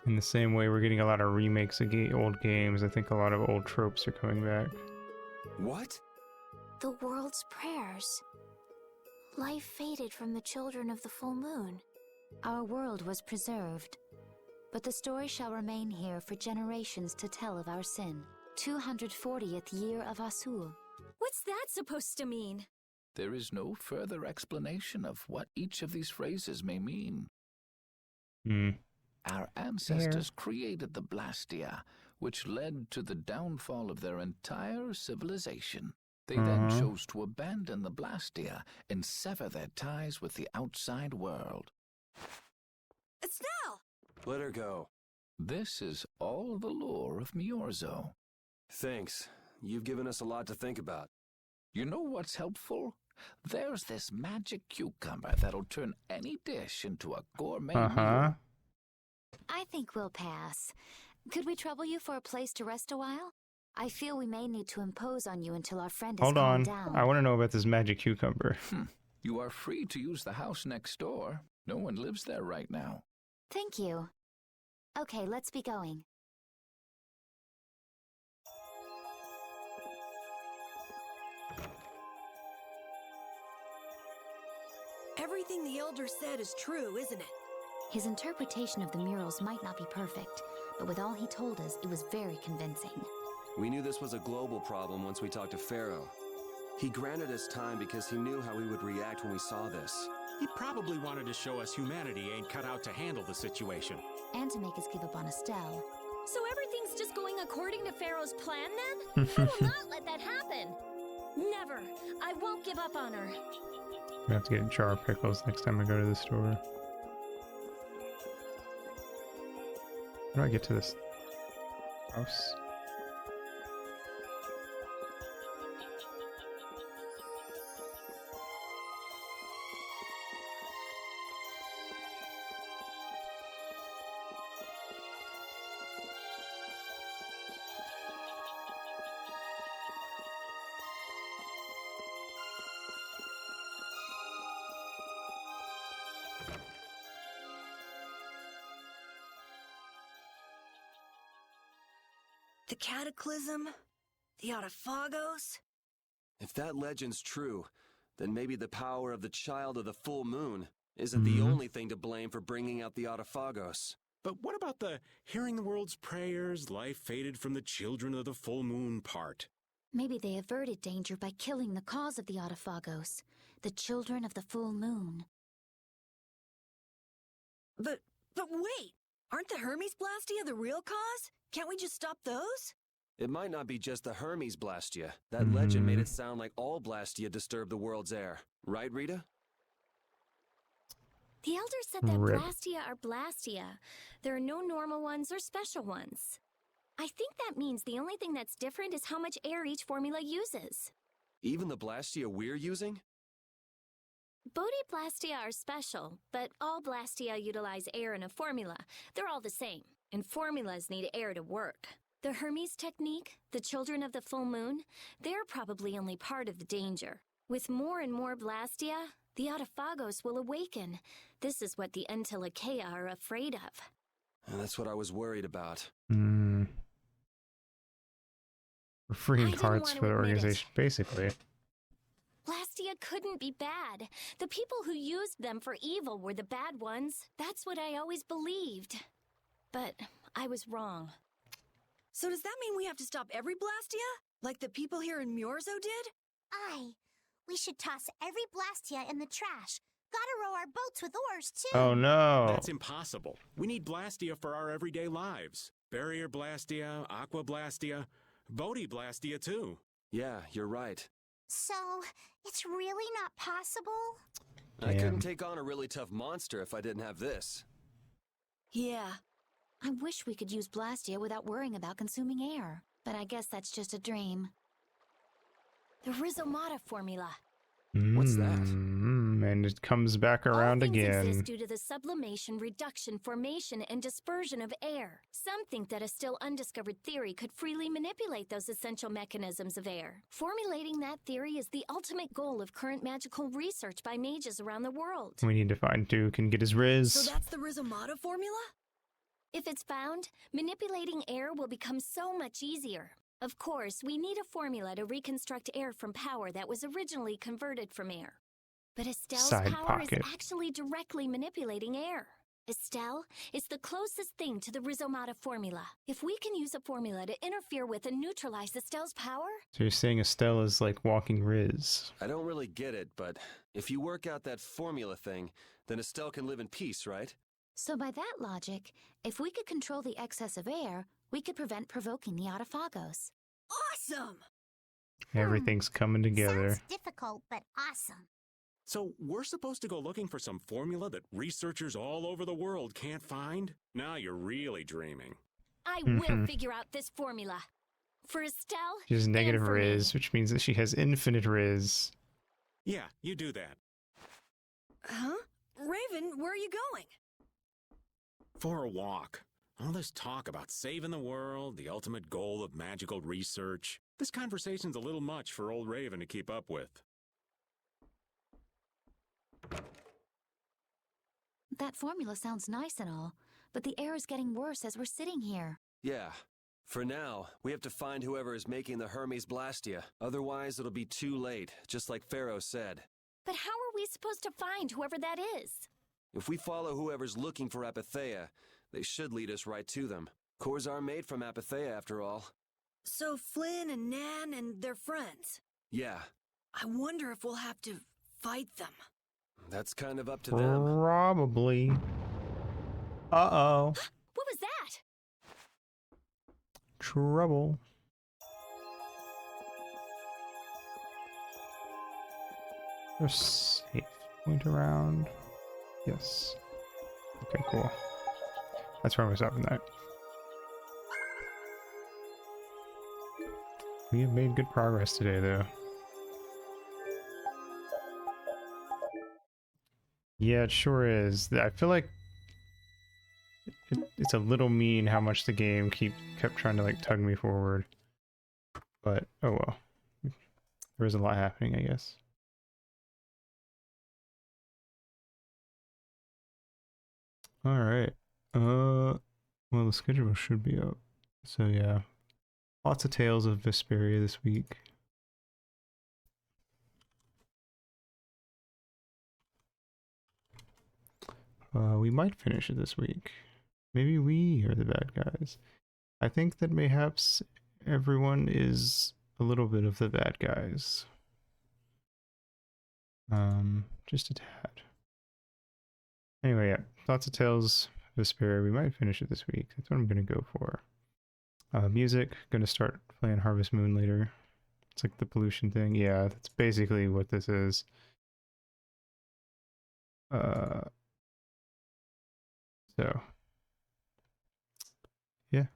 In the same way, we're getting a lot of remakes of old games. I think a lot of old tropes are coming back. What? The world's prayers. Life faded from the children of the full moon. Our world was preserved, but the story shall remain here for generations to tell of our sin. 240th year of Asul. What's that supposed to mean? There is no further explanation of what each of these phrases may mean. Our ancestors created the Blastia, which led to the downfall of their entire civilization. They then chose to abandon the Blastia and sever their ties with the outside world. Estelle! Let her go. This is all the lore of Miorzo. Thanks. You've given us a lot to think about. You know what's helpful? There's this magic cucumber that'll turn any dish into a gourmet meal. I think we'll pass. Could we trouble you for a place to rest a while? I feel we may need to impose on you until our friend is Hold on. calmed down. I want to know about this magic cucumber. You are free to use the house next door. No one lives there right now. Thank you. Okay, let's be going. Everything the Elder said is true, isn't it? His interpretation of the murals might not be perfect, but with all he told us, it was very convincing. We knew this was a global problem once we talked to Pharaoh. He granted us time because he knew how we would react when we saw this. He probably wanted to show us humanity ain't cut out to handle the situation. And to make us give up on Estelle. So everything's just going according to Pharaoh's plan then? I will not let that happen. Never. I won't give up on her. I have to get a jar of pickles next time I go to the store. How do I get to this house? The Cataclysm? The Autophagos? If that legend's true, then maybe the power of the Child of the Full Moon isn't the only thing to blame for bringing out the Autophagos. But what about the hearing the world's prayers, life faded from the children of the full moon part? Maybe they averted danger by killing the cause of the Autophagos, the children of the full moon. But wait! Aren't the Hermes Blastia the real cause? Can't we just stop those? It might not be just the Hermes Blastia. That legend made it sound like all Blastia disturb the world's air. Right, Rita? The Elder said that Blastia are Blastia. There are no normal ones or special ones. I think that means the only thing that's different is how much air each formula uses. Even the Blastia we're using? VOD Blastia are special, but all Blastia utilize air in a formula. They're all the same, and formulas need air to work. The Hermes technique, the children of the full moon, they're probably only part of the danger. With more and more Blastia, the Autophagos will awaken. This is what the Entelekea are afraid of. And that's what I was worried about. We're freeing hearts for the organization, basically. Blastia couldn't be bad. The people who used them for evil were the bad ones. That's what I always believed. But I was wrong. So does that mean we have to stop every Blastia? Like the people here in Myorzo did? Aye. We should toss every Blastia in the trash. Gotta row our boats with oars, too. Oh no. That's impossible. We need Blastia for our everyday lives. Barrier Blastia, Aqua Blastia, VOD Blastia too. Yeah, you're right. So, it's really not possible? I couldn't take on a really tough monster if I didn't have this. Yeah. I wish we could use Blastia without worrying about consuming air, but I guess that's just a dream. The Rhizomata formula. What's that? And it comes back around All things again. exist due to the sublimation, reduction, formation, and dispersion of air. Some think that a still undiscovered theory could freely manipulate those essential mechanisms of air. Formulating that theory is the ultimate goal of current magical research by mages around the world. We need to find Duke and get his Riz. So that's the Rhizomata formula? If it's found, manipulating air will become so much easier. Of course, we need a formula to reconstruct air from power that was originally converted from air. But Estelle's Side power pocket. is actually directly manipulating air. Estelle is the closest thing to the Rhizomata formula. If we can use a formula to interfere with and neutralize Estelle's power... So you're saying Estelle is like walking Riz. I don't really get it, but if you work out that formula thing, then Estelle can live in peace, right? So by that logic, if we could control the excess of air, we could prevent provoking the Autophagos. Awesome! Everything's coming together. Sounds difficult, but awesome. So we're supposed to go looking for some formula that researchers all over the world can't find? Now you're really dreaming. I will figure out this formula. For Estelle, She has negative and for me. Riz, which means that she has infinite Riz. Yeah, you do that. Huh? Raven, where are you going? For a walk. All this talk about saving the world, the ultimate goal of magical research. This conversation's a little much for old Raven to keep up with. That formula sounds nice and all, but the air is getting worse as we're sitting here. Yeah. For now, we have to find whoever is making the Hermes Blastia. Otherwise, it'll be too late, just like Pharaoh said. But how are we supposed to find whoever that is? If we follow whoever's looking for Apatheia, they should lead us right to them. Cores are made from Apatheia, after all. So Flynn and Nan and their friends. Yeah. I wonder if we'll have to fight them. That's kind of up to them. Probably. Uh-oh. What was that? Trouble. There's safe point around. Yes. Okay, cool. That's where I was up in that. We have made good progress today, though. Yeah, it sure is. I feel like it's a little mean how much the game kept trying to like tug me forward. But oh well. There is a lot happening, I guess. All right. Well, the schedule should be up. So yeah, lots of tales of Vesperia this week. We might finish it this week. Maybe we are the bad guys. I think that perhaps everyone is a little bit of the bad guys. Just a tad. Anyway, yeah, lots of tales of Vesperia. We might finish it this week. That's what I'm gonna go for. Music, gonna start playing Harvest Moon later. It's like the pollution thing. Yeah, that's basically what this is. So yeah,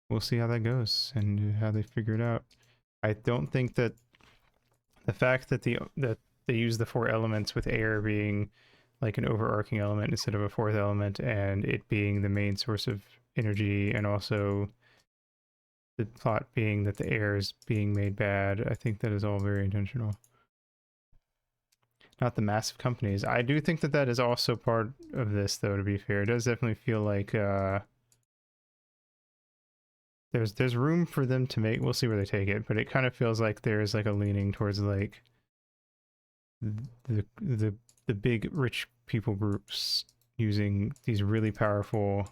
we'll see how that goes and how they figure it out. I don't think that the fact that they use the 4 elements with air being like an overarching element instead of a 4th element, and it being the main source of energy, and also the plot being that the air is being made bad, I think that is all very intentional. Not the massive companies. I do think that that is also part of this, though, to be fair. It does definitely feel like there's room for them to make, we'll see where they take it, but it kind of feels like there's like a leaning towards like the big rich people groups using these really powerful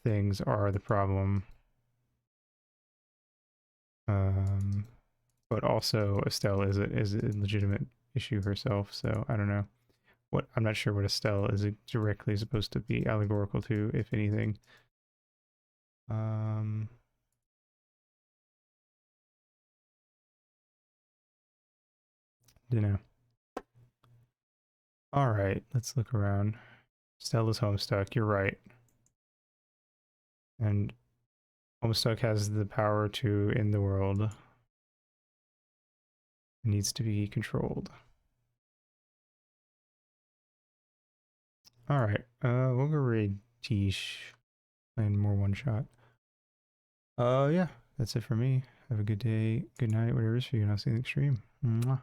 things are the problem. But also Estelle is a legitimate issue herself, so I don't know. I'm not sure what Estelle is directly supposed to be allegorical to, if anything. Don't know. All right, let's look around. Stella's Homestuck, you're right. And Homestuck has the power to end the world. It needs to be controlled. All right, we'll go raid Tish and more one shot. Yeah, that's it for me. Have a good day, good night, whatever it is for you, and I'll see you next stream. Mwah.